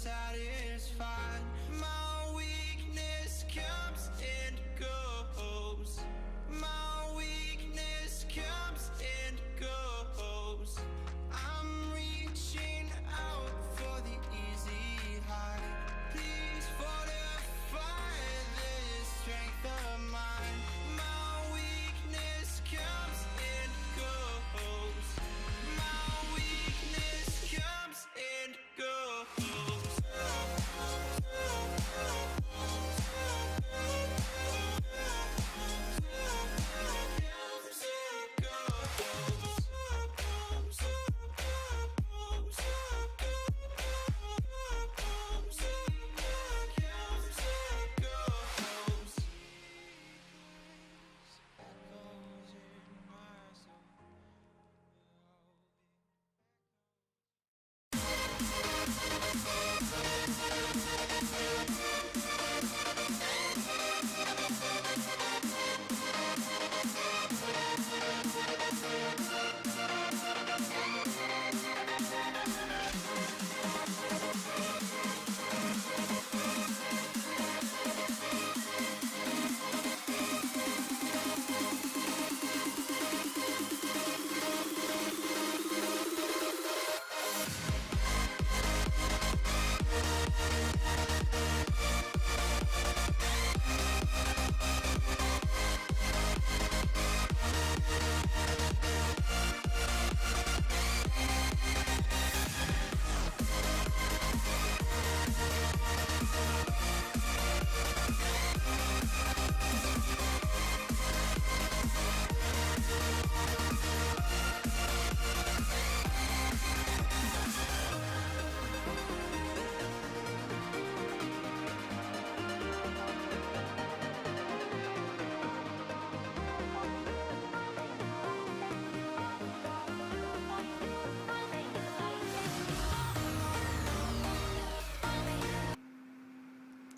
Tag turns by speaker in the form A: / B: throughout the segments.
A: satisfied. My weakness comes and goes. My weakness comes and goes. I'm reaching out for the easy high. Please fortify this strength of mine. My weakness comes and goes. My weakness comes and goes.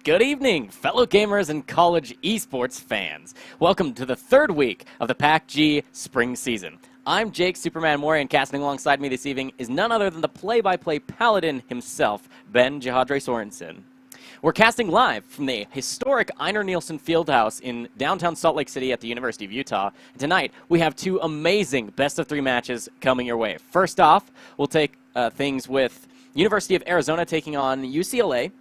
B: Good evening, fellow gamers and college esports fans. Welcome to the third week of the PACG spring season. I'm Jake Superman Mori, and casting alongside me this evening is none other than the play-by-play paladin himself, Ben Jihadre Sorensen. We're casting live from the historic Einar Nielsen Fieldhouse in downtown Salt Lake City at the University of Utah. And tonight, we have two amazing best-of-3 matches coming your way. First off, we'll take things with University of Arizona taking on UCLA.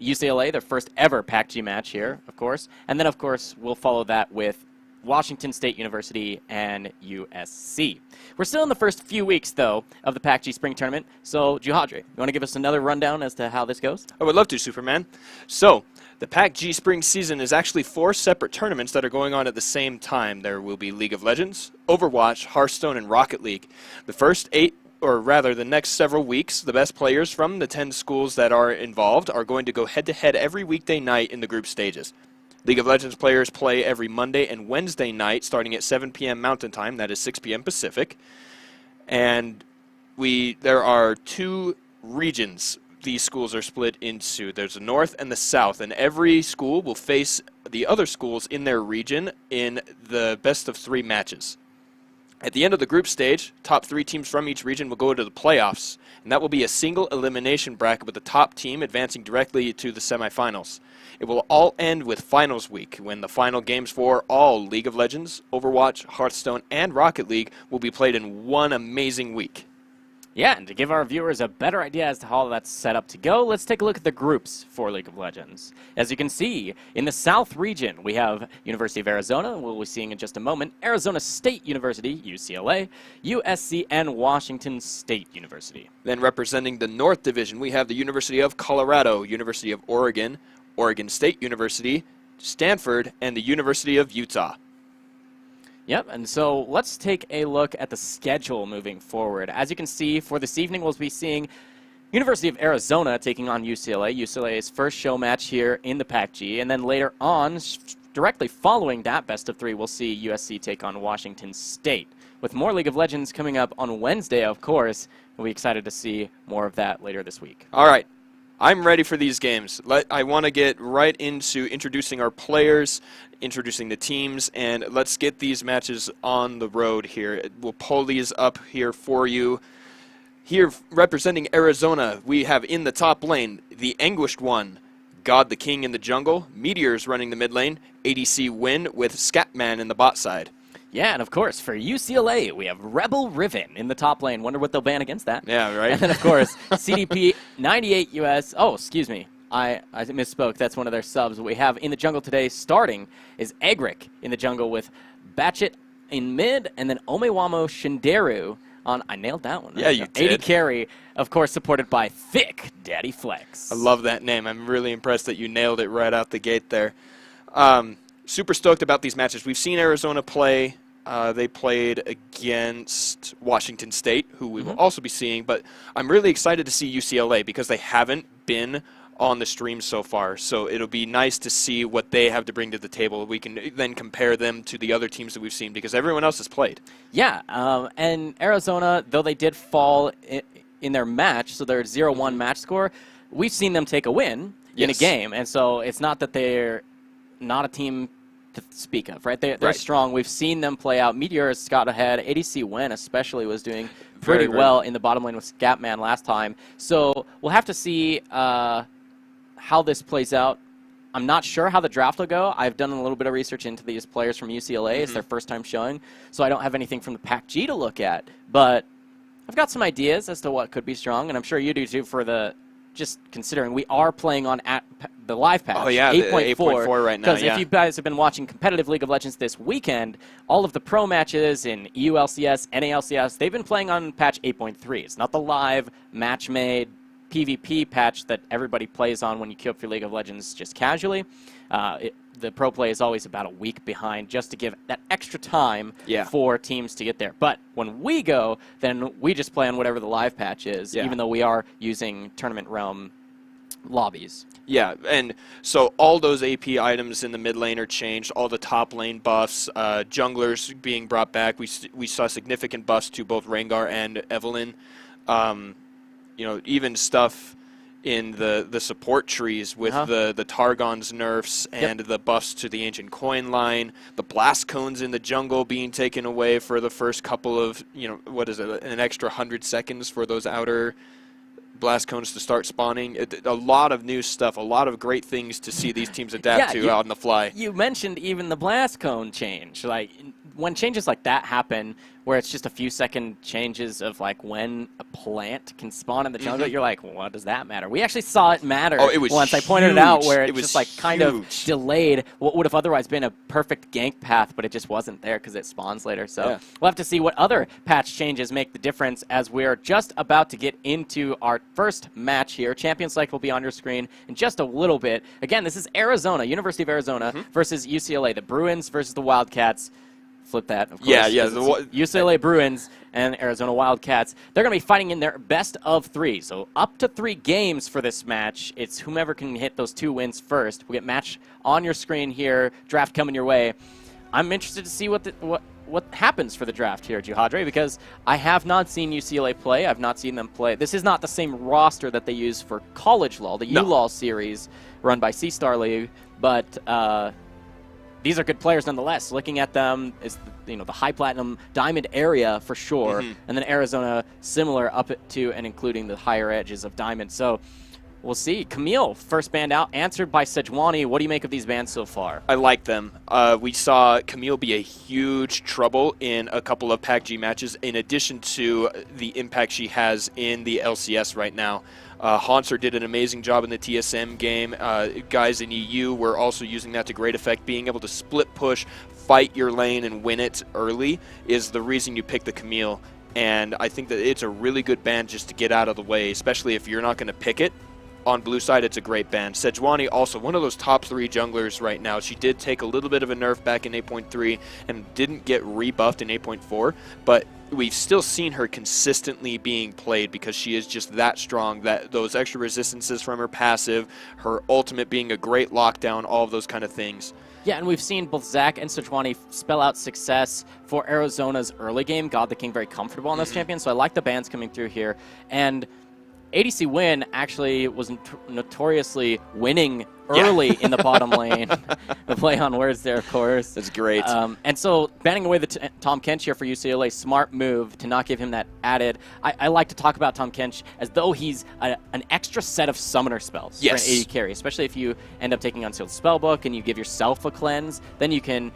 B: UCLA, their first ever PACG match here, of course. And then, of course, we'll follow that with Washington State University and USC. We're still in the first few weeks, though, of the PACG Spring Tournament. So, Jihadre, you want to give us another rundown as to how this goes?
C: I would love to, Superman. So, the PACG Spring season is actually 4 separate tournaments that are going on at the same time. There will be League of Legends, Overwatch, Hearthstone, and Rocket League. The next several weeks, the best players from the 10 schools that are involved are going to go head-to-head every weekday night in the group stages. League of Legends players play every Monday and Wednesday night starting at 7 p.m. Mountain Time, that is 6 p.m. Pacific. And there are 2 regions these schools are split into. There's the North and the South, and every school will face the other schools in their region in the best-of-3 matches. At the end of the group stage, top 3 teams from each region will go to the playoffs, and that will be a single elimination bracket with the top team advancing directly to the semifinals. It will all end with finals week, when the final games for all League of Legends, Overwatch, Hearthstone, and Rocket League will be played in one amazing week.
B: Yeah, and to give our viewers a better idea as to how that's set up to go, let's take a look at the groups for League of Legends. As you can see, in the South region, we have University of Arizona, we'll be seeing in just a moment, Arizona State University, UCLA, USC, and Washington State University.
C: Then representing the North Division, we have the University of Colorado, University of Oregon, Oregon State University, Stanford, and the University of Utah.
B: Yep, and so let's take a look at the schedule moving forward. As you can see, for this evening, we'll be seeing University of Arizona taking on UCLA. UCLA's first show match here in the PACG, and then later on, directly following that best-of-3, we'll see USC take on Washington State. With more League of Legends coming up on Wednesday, of course, we'll be excited to see more of that later this week.
C: All right. I'm ready for these games. I want to get right into introducing our players, introducing the teams, and let's get these matches on the road here. We'll pull these up here for you. Here representing Arizona, we have in the top lane, the Anguished One, God the King in the jungle, Meteors running the mid lane, ADC Win with Scatman in the bot side.
B: Yeah, and of course, for UCLA, we have Rebel Riven in the top lane. Wonder what they'll ban against that.
C: Yeah, right.
B: And then, of course, CDP 98 US. Oh, excuse me. I misspoke. That's one of their subs. What we have in the jungle today starting is Egric in the jungle with Batchet in mid, and then Omewamo Shinderu on, I nailed that one.
C: Yeah, you did.
B: 80 carry, of course, supported by Thick Daddy Flex.
C: I love that name. I'm really impressed that you nailed it right out the gate there. Super stoked about these matches. We've seen Arizona play. They played against Washington State, who we will also be seeing. But I'm really excited to see UCLA because they haven't been on the stream so far. So it'll be nice to see what they have to bring to the table. We can then compare them to the other teams that we've seen because everyone else has played.
B: Yeah, and Arizona, though they did fall in their match, so their 0-1 match score, we've seen them take a win in a game. And so it's not that they're not a team to speak of, right? They're strong. We've seen them play out. Meteors got ahead. ADC Wen especially was doing pretty well in the bottom lane with Scatman last time. So we'll have to see how this plays out. I'm not sure how the draft will go. I've done a little bit of research into these players from UCLA. It's their first time showing, so I don't have anything from the PACG to look at. But I've got some ideas as to what could be strong, and I'm sure you do too for the just considering we are playing on the live patch.
C: Oh, yeah, 8.4 right now,
B: because if you guys have been watching competitive League of Legends this weekend, all of the pro matches in EULCS, NALCS, they've been playing on patch 8.3. It's not the live match-made PvP patch that everybody plays on when you queue up for League of Legends just casually. The pro play is always about a week behind just to give that extra time for teams to get there. But when we go, then we just play on whatever the live patch is, even though we are using Tournament Realm lobbies.
C: Yeah, and so all those AP items in the mid lane are changed, all the top lane buffs, junglers being brought back. We saw significant buffs to both Rengar and Evelynn. You know, even stuff in the support trees with the Targon's nerfs and the buffs to the Ancient Coin line, the blast cones in the jungle being taken away for the first couple of, you know, what is it, an extra 100 seconds for those outer blast cones to start spawning. A lot of new stuff, a lot of great things to see these teams adapt to out on the fly.
B: You mentioned even the blast cone change. Like, when changes like that happen, where it's just a few second changes of like when a plant can spawn in the jungle, you're like, well, what does that matter? We actually saw it matter once. I pointed it out where it just like kind of delayed what would have otherwise been a perfect gank path, but it just wasn't there because it spawns later. So we'll have to see what other patch changes make the difference as we're just about to get into our first match here. Champion Select will be on your screen in just a little bit. Again, this is Arizona, University of Arizona versus UCLA, the Bruins versus the Wildcats. Flip that, of course.
C: Yeah.
B: UCLA Bruins and Arizona Wildcats. They're going to be fighting in their best of 3. So up to 3 games for this match. It's whomever can hit those 2 wins first. We'll get match on your screen here. Draft coming your way. I'm interested to see what happens for the draft here, Jihadre, because I have not seen UCLA play. I've not seen them play. This is not the same roster that they use for College LoL, the ULoL series run by C-Star League, but these are good players nonetheless. Looking at them is the high platinum diamond area for sure, and then Arizona similar up to and including the higher edges of diamond. So we'll see. Camille, first band out, answered by Sejuani. What do you make of these bans so far?
C: I like them. We saw Camille be a huge trouble in a couple of PACG matches, in addition to the impact she has in the LCS right now. Haunter did an amazing job in the TSM game. Guys in EU were also using that to great effect. Being able to split push, fight your lane, and win it early is the reason you pick the Camille. And I think that it's a really good ban just to get out of the way, especially if you're not going to pick it. On blue side, it's a great ban. Sejuani also one of those top 3 junglers right now. She did take a little bit of a nerf back in 8.3 and didn't get rebuffed in 8.4, but we've still seen her consistently being played because she is just that strong, that those extra resistances from her passive, her ultimate being a great lockdown, all of those kind of things.
B: Yeah, and we've seen both Zach and Sejuani spell out success for Arizona's early game. God the King very comfortable on this champion, so I like the bans coming through here. And ADC Win actually was notoriously winning early in the bottom lane. The play on words there, of course.
C: That's great.
B: And so banning away the Tom Kench here for UCLA, smart move to not give him that added. I like to talk about Tom Kench as though he's an extra set of summoner spells for an AD carry, especially if you end up taking Unsealed Spellbook and you give yourself a cleanse, then you can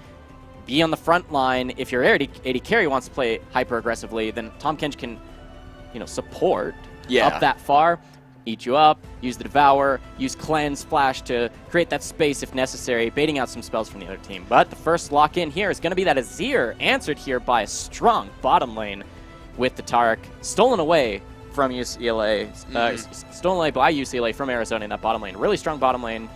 B: be on the front line. If your AD carry wants to play hyper aggressively, then Tom Kench can, support up that far, eat you up, use the Devour, use Cleanse, Flash to create that space if necessary, baiting out some spells from the other team. But the first lock-in here is going to be that Azir, answered here by a strong bottom lane with the Taric, stolen away from UCLA, stolen away by UCLA from Arizona in that bottom lane. Really strong bottom lane,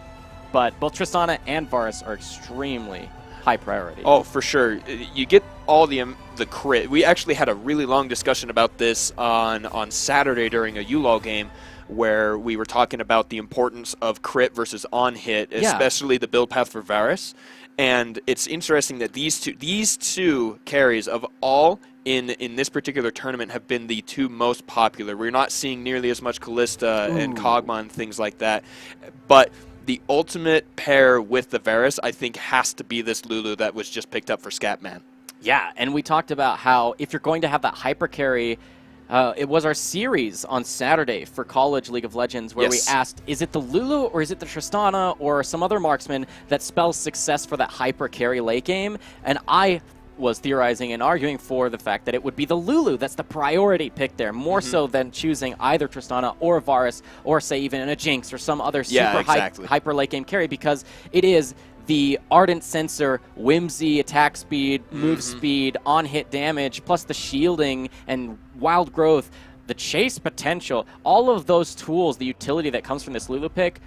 B: but both Tristana and Varus are extremely high priority.
C: Oh, for sure. You get all the crit. We actually had a really long discussion about this on Saturday during a ULOL game, where we were talking about the importance of crit versus on-hit, especially the build path for Varus. And it's interesting that these two carries of all in this particular tournament have been the two most popular. We're not seeing nearly as much Callista and Kog'Maw and things like that. But the ultimate pair with the Varus, I think, has to be this Lulu that was just picked up for Scatman.
B: Yeah, and we talked about how if you're going to have that hyper carry, it was our series on Saturday for College League of Legends where we asked, is it the Lulu or is it the Tristana or some other marksman that spells success for that hyper carry late game? And I was theorizing and arguing for the fact that it would be the Lulu that's the priority pick there, more so than choosing either Tristana or Varus or, say, even a Jinx or some other super hyper late game carry, because it is the Ardent Sensor, Whimsy, attack speed, move speed, on-hit damage, plus the shielding and wild growth, the chase potential, all of those tools, the utility that comes from this Lulu pick,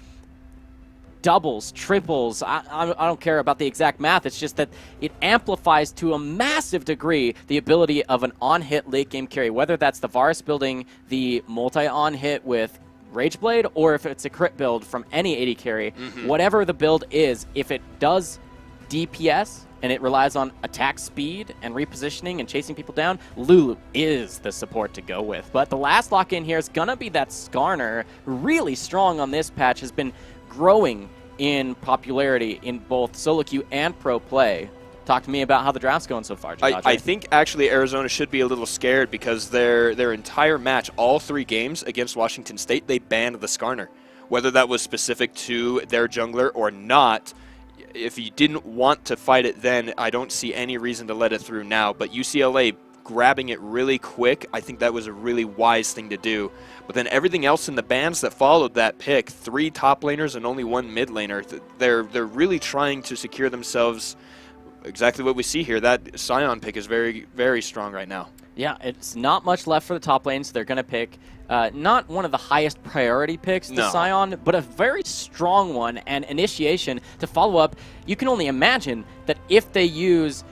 B: doubles, triples, I don't care about the exact math, it's just that it amplifies to a massive degree the ability of an on-hit late game carry, whether that's the Varus building the multi-on hit with Rageblade, or if it's a crit build from any AD carry, whatever the build is, if it does DPS and it relies on attack speed and repositioning and chasing people down, Lulu is the support to go with. But the last lock-in here is going to be that Skarner, really strong on this patch, has been growing in popularity in both solo queue and pro play. Talk to me about how the draft's going so far, Jagache.
C: I think actually Arizona should be a little scared because their entire match, all 3 games against Washington State, they banned the Skarner. Whether that was specific to their jungler or not, if you didn't want to fight it then, I don't see any reason to let it through now. But UCLA grabbing it really quick, I think that was a really wise thing to do. But then everything else in the bans that followed that pick, 3 top laners and only 1 mid laner, they're really trying to secure themselves exactly what we see here. That Sion pick is very, very strong right now.
B: Yeah, it's not much left for the top lane, so they're going to pick not one of the highest priority picks to Sion, but a very strong one, and Initiation to follow up. You can only imagine that if they use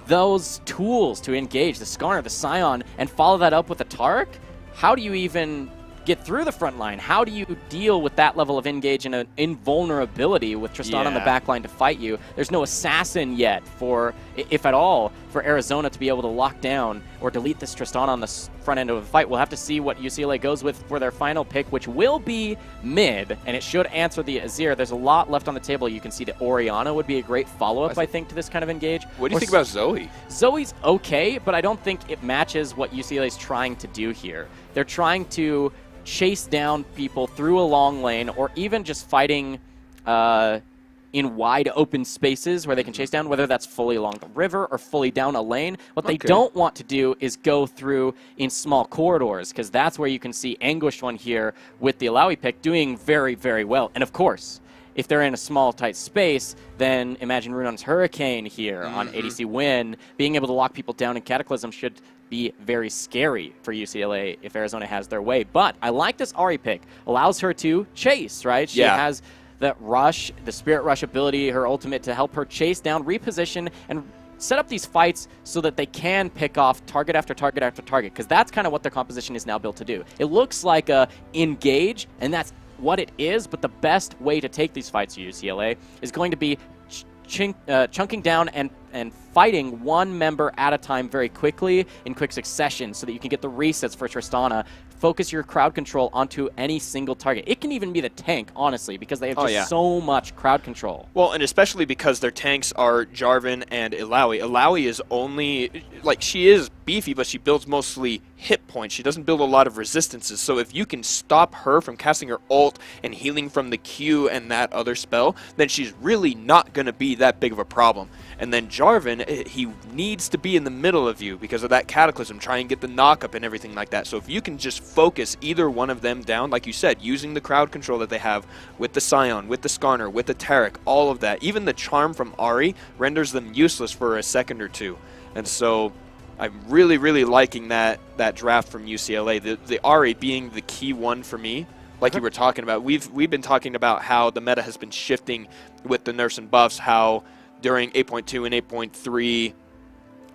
B: those tools to engage the Skarner, the Sion, and follow that up with a Taric, how do you even get through the front line? How do you deal with that level of engage and an invulnerability with Tristana on the back line to fight you? There's no assassin yet for, if at all, for Arizona to be able to lock down or delete this Tristana on the front end of a fight. We'll have to see what UCLA goes with for their final pick, which will be mid, and it should answer the Azir. There's a lot left on the table. You can see that Orianna would be a great follow-up, I think, to this kind of engage.
C: What do you think about Zoe?
B: Zoe's okay, but I don't think it matches what UCLA is trying to do here. They're trying to chase down people through a long lane, or even just fighting in wide open spaces where they can chase down, whether that's fully along the river or fully down a lane. What they don't want to do is go through in small corridors, because that's where you can see Anguished One here with the Alawi pick doing very, very well. And of course, if they're in a small, tight space, then imagine Runon's Hurricane here on ADC Win. Being able to lock people down in Cataclysm should be very scary for UCLA if Arizona has their way. But I like this Ahri pick. Allows her to chase, right? She has that rush, the Spirit Rush ability, her ultimate to help her chase down, reposition, and set up these fights so that they can pick off target after target after target, because that's kind of what their composition is now built to do. It looks like a engage, and that's what it is, but the best way to take these fights to UCLA is going to be chunking down and fighting one member at a time very quickly in quick succession so that you can get the resets for Tristana focus your crowd control onto any single target. It can even be the tank, honestly, because they have just so much crowd control.
C: Well, and especially because their tanks are Jarvan and Illaoi. Illaoi is only, like, she is beefy, but she builds mostly hit points. She doesn't build a lot of resistances. So if you can stop her from casting her ult and healing from the Q and that other spell, then she's really not going to be that big of a problem. And then Jarvan, he needs to be in the middle of you because of that Cataclysm, try and get the knock-up and everything like that. So if you can just focus either one of them down, like you said, using the crowd control that they have with the Scion, with the Skarner, with the Taric, all of that, even the Charm from Ahri renders them useless for a second or two. And so I'm really, really liking that draft from UCLA. The Ahri being the key one for me, like you were talking about. We've been talking about how the meta has been shifting with the nerfs and buffs, how during 8.2 and 8.3,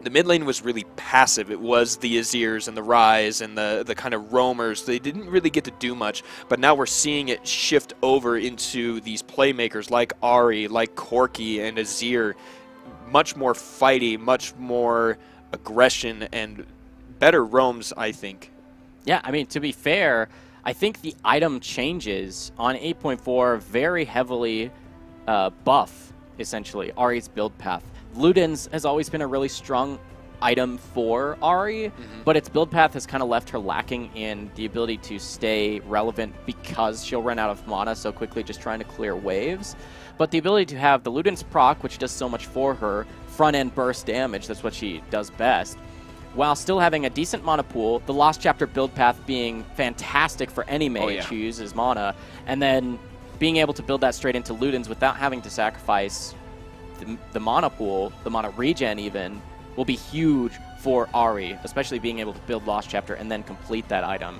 C: the mid lane was really passive. It was the Azirs and the Ryze and the kind of roamers. They didn't really get to do much, but now we're seeing it shift over into these playmakers like Ahri, like Corki and Azir. Much more fighty, much more aggression, and better roams, I think.
B: Yeah, I mean, to be fair, I think the item changes on 8.4 very heavily buff, essentially, Ahri's build path. Ludens has always been a really strong item for Ahri, but its build path has kind of left her lacking in the ability to stay relevant because she'll run out of mana so quickly just trying to clear waves. But the ability to have the Ludens proc, which does so much for her, front-end burst damage, that's what she does best, while still having a decent mana pool, the Lost Chapter build path being fantastic for any mage who uses mana, and then being able to build that straight into Ludens without having to sacrifice the mana pool, the mana regen even, will be huge for Ahri, especially being able to build Lost Chapter and then complete that item.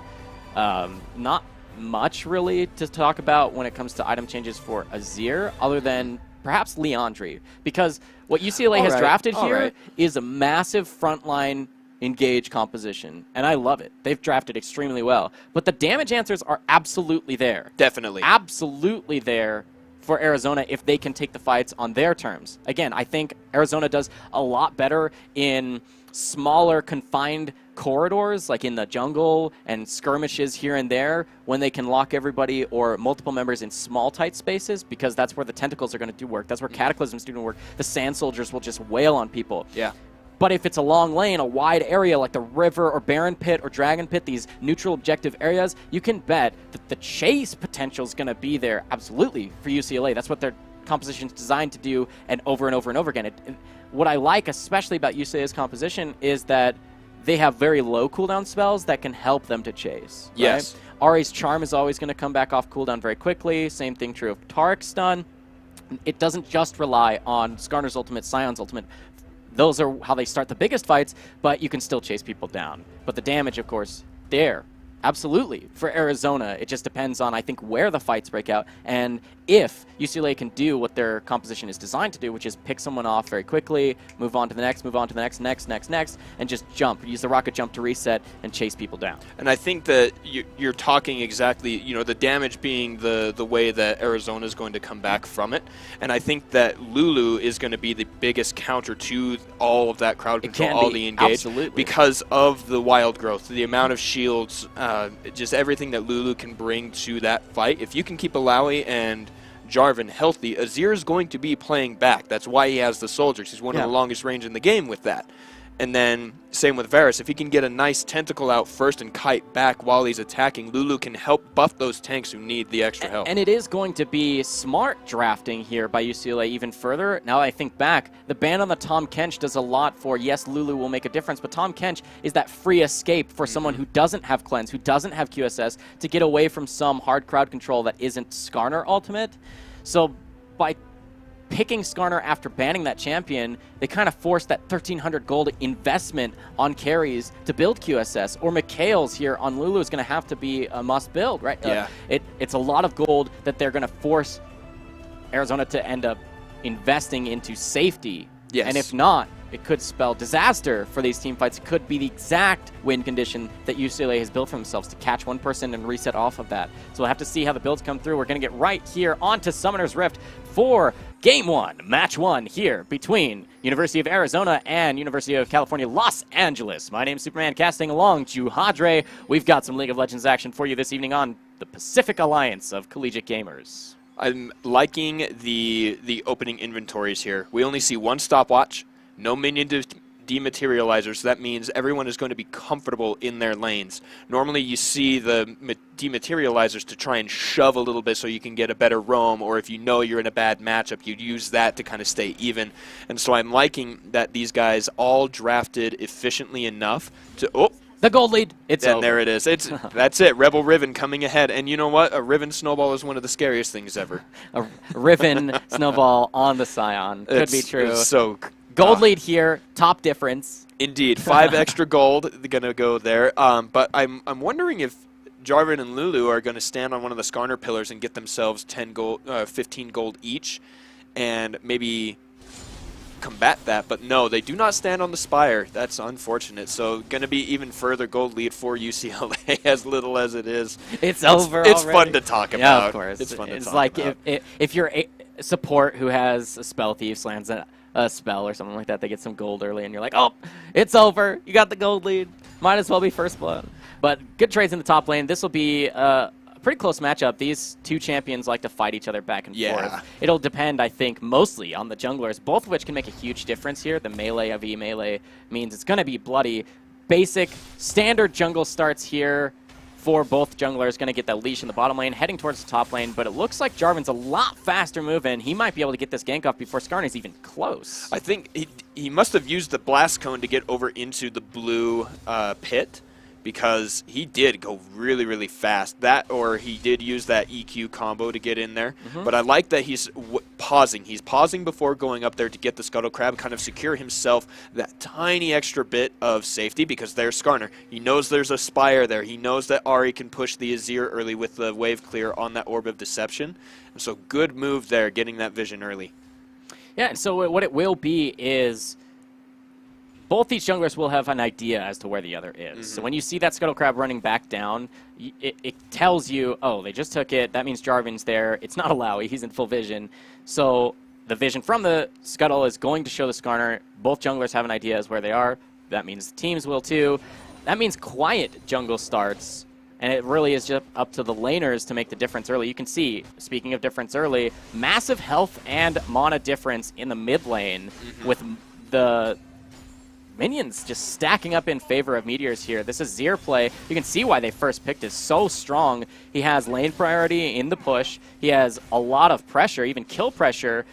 B: Not much really to talk about when it comes to item changes for Azir, other than perhaps Liandry, because what UCLA has drafted here is a massive frontline engage composition, and I love it. They've drafted extremely well, but the damage answers are absolutely there.
C: Definitely.
B: Absolutely there for Arizona if they can take the fights on their terms. Again, I think Arizona does a lot better in smaller, confined corridors, like in the jungle and skirmishes here and there, when they can lock everybody or multiple members in small, tight spaces, because that's where the tentacles are going to do work. That's where Cataclysms do work. The Sand Soldiers will just wail on people.
C: Yeah.
B: But if it's a long lane, a wide area like the River or Baron Pit or Dragon Pit, these neutral objective areas, you can bet that the chase potential is going to be there absolutely for UCLA. That's what their composition is designed to do, and over and over and over again. What I like especially about UCLA's composition is that they have very low cooldown spells that can help them to chase.
C: Yes.
B: Right? Ahri's Charm is always going to come back off cooldown very quickly. Same thing true of Taric's Stun. It doesn't just rely on Skarner's ultimate, Scion's ultimate. Those are how they start the biggest fights, but you can still chase people down. But the damage, of course, there. Absolutely. For Arizona, it just depends on, I think, where the fights break out and if UCLA can do what their composition is designed to do, which is pick someone off very quickly, move on to the next, move on to the next, next, and just jump. Use the rocket jump to reset and chase people down.
C: And I think that you're talking exactly, the damage being the way that Arizona is going to come back from it. And I think that Lulu is going to be the biggest counter to all of that crowd control, all the engage.
B: Absolutely.
C: Because of the wild growth, the amount of shields, just everything that Lulu can bring to that fight. If you can keep Illaoi and Jarvan healthy, Azir is going to be playing back. That's why he has the soldiers. He's one of the longest range in the game with that. And then same with Varus. If he can get a nice tentacle out first and kite back while he's attacking, Lulu can help buff those tanks who need the extra help.
B: And it is going to be smart drafting here by UCLA even further. Now I think back, the ban on the Tahm Kench does a lot for, yes, Lulu will make a difference, but Tahm Kench is that free escape for someone who doesn't have Cleanse, who doesn't have QSS, to get away from some hard crowd control that isn't Skarner ultimate. So by picking Skarner after banning that champion, they kind of forced that 1,300 gold investment on carries to build QSS. Or Mikhail's here on Lulu is going to have to be a must build, right?
C: Yeah.
B: It's a lot of gold that they're going to force Arizona to end up investing into safety.
C: Yes.
B: And if not, it could spell disaster for these team fights. It could be the exact win condition that UCLA has built for themselves to catch one person and reset off of that. So we'll have to see how the builds come through. We're going to get right here onto Summoner's Rift for Game 1, Match 1 here between University of Arizona and University of California, Los Angeles. My name's Superman, casting along Juhadre. We've got some League of Legends action for you this evening on the Pacific Alliance of Collegiate Gamers.
C: I'm liking the opening inventories here. We only see one stopwatch, no minion dematerializers. That means everyone is going to be comfortable in their lanes. Normally you see the dematerializers to try and shove a little bit so you can get a better roam, or if you know you're in a bad matchup, you'd use that to kind of stay even. And so I'm liking that these guys all drafted efficiently enough to... Oh!
B: The gold lead. It's over.
C: And there it is. That's it. Rebel Riven coming ahead. And you know what? A Riven snowball is one of the scariest things ever.
B: A Riven snowball on the Scion. Could be true.
C: It's so...
B: Gold lead here. Top difference.
C: Indeed. 5 extra gold going to go there. But I'm wondering if Jarvan and Lulu are going to stand on one of the Skarner pillars and get themselves 15 gold each and maybe combat that. But no, they do not stand on the Spire. That's unfortunate. So going to be even further gold lead for UCLA, as little as it is.
B: It's over
C: It's
B: already.
C: fun to talk about.
B: Yeah, of course.
C: It's fun to talk
B: like
C: about.
B: if you're a support who has a spell thief lands a spell or something like that, they get some gold early, and you're like, oh, it's over. You got the gold lead. Might as well be first blood. But good trades in the top lane. This will be a pretty close matchup. These two champions like to fight each other back and forth. It'll depend, I think, mostly on the junglers, both of which can make a huge difference here. The melee v melee means it's going to be bloody. Basic, standard jungle starts here for both junglers. Going to get that leash in the bottom lane, heading towards the top lane, but it looks like Jarvan's a lot faster moving. He might be able to get this gank off before Skarner's even close.
C: I think he must have used the blast cone to get over into the blue pit, because he did go really, really fast. That, or he did use that EQ combo to get in there. But I like that he's pausing. He's pausing before going up there to get the Scuttle Crab, kind of secure himself that tiny extra bit of safety, because there's Skarner. He knows there's a Spire there. He knows that Ahri can push the Azir early with the wave clear on that Orb of Deception. And so good move there, getting that vision early.
B: Yeah, and so what it will be is both these junglers will have an idea as to where the other is. So when you see that Scuttle Crab running back down, it tells you, oh, they just took it. That means Jarvan's there. It's not a Lowy. He's in full vision. So the vision from the Scuttle is going to show the Skarner. Both junglers have an idea as where they are. That means the teams will too. That means quiet jungle starts. And it really is just up to the laners to make the difference early. You can see, speaking of difference early, massive health and mana difference in the mid lane with the minions just stacking up in favor of Meteors here. This is Azir play. You can see why they first picked is so strong. He has lane priority in the push. He has a lot of pressure, even kill pressure.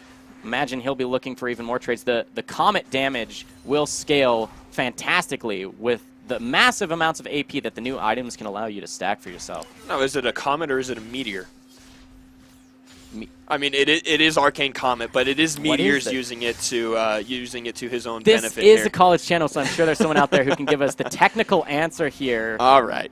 B: Imagine he'll be looking for even more trades. The Comet damage will scale fantastically with the massive amounts of AP that the new items can allow you to stack for yourself.
C: No, is it a Comet or is it a Meteor? I mean, it is Arcane Comet, but it is Meteors using it to his own benefit.
B: This is a college channel, so I'm sure there's someone out there who can give us the technical answer here.
C: All right.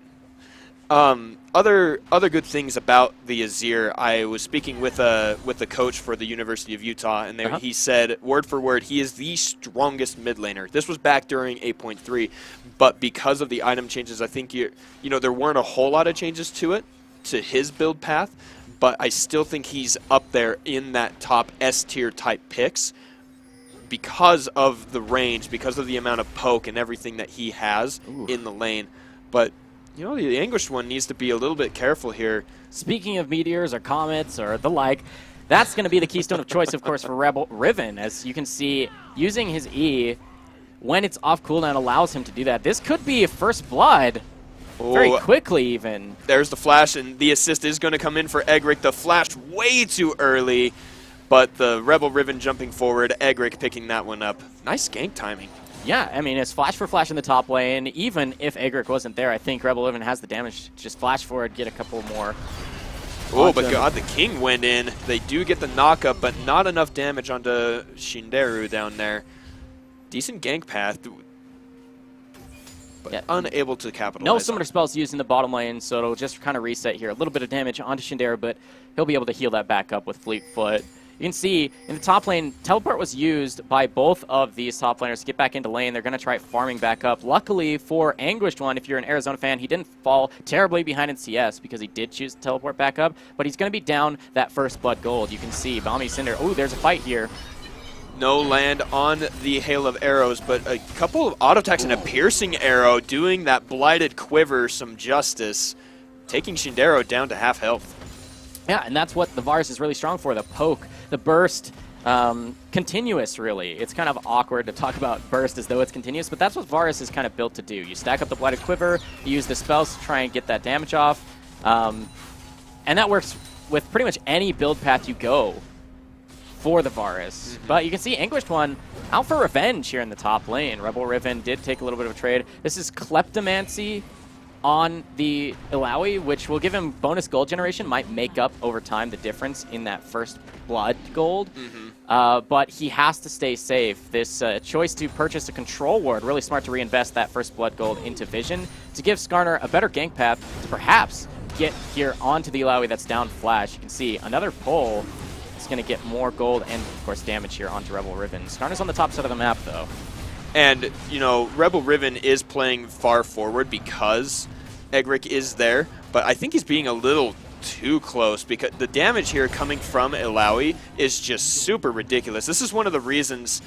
C: Other good things about the Azir. I was speaking with a coach for the University of Utah, and he said, word for word, he is the strongest mid laner. This was back during 8.3, but because of the item changes, I think there weren't a whole lot of changes to his build path. But I still think he's up there in that top S-tier type picks because of the range, because of the amount of poke and everything that he has in the lane. But, the Anguished one needs to be a little bit careful here.
B: Speaking of Meteors or Comets or the like, that's going to be the keystone of choice, of course, for Riven. As you can see, using his E, when it's off cooldown, allows him to do that. This could be a first blood. Very quickly, even.
C: There's the flash, and the assist is going to come in for Egric. The flash way too early, but the Rebel Riven jumping forward, Egric picking that one up. Nice gank timing.
B: Yeah, I mean, it's flash for flash in the top lane. Even if Egric wasn't there, I think Rebel Riven has the damage to just flash forward, get a couple more.
C: Oh, but God, the King went in. They do get the knockup, but not enough damage onto Shinderu down there. Decent gank path. But unable to capitalize.
B: No summoner spells used in the bottom lane, so it'll just kind of reset here. A little bit of damage onto Shinderu, but he'll be able to heal that back up with Fleet Foot. You can see in the top lane, teleport was used by both of these top laners to get back into lane. They're going to try farming back up. Luckily for Anguished One, if you're an Arizona fan, he didn't fall terribly behind in CS because he did choose to teleport back up, but he's going to be down that first blood gold. You can see Balmy Cinder. Oh, there's a fight here.
C: No land on the hail of arrows, but a couple of auto attacks and a piercing arrow doing that blighted quiver some justice, taking Shindero down to half health.
B: Yeah, and that's what the Varus is really strong for, the poke, the burst, continuous, really. It's kind of awkward to talk about burst as though it's continuous, but that's what Varus is kind of built to do. You stack up the Blighted Quiver, you use the spells to try and get that damage off, and that works with pretty much any build path you go for the Varus. But you can see Anguished One out for revenge here in the top lane. Rebel Riven did take a little bit of a trade. This is Kleptomancy on the Illaoi, which will give him bonus gold generation, might make up over time the difference in that first blood gold. But he has to stay safe. This choice to purchase a control ward, really smart to reinvest that first blood gold into vision to give Skarner a better gank path to perhaps get here onto the Illaoi that's down flash. You can see another pull. It's going to get more gold and, of course, damage here onto Rebel Riven. Skarner's on the top side of the map, though.
C: And, you know, Rebel Riven is playing far forward because Egric is there, but I think he's being a little too close because the damage here coming from Illaoi is just super ridiculous. This is one of the reasons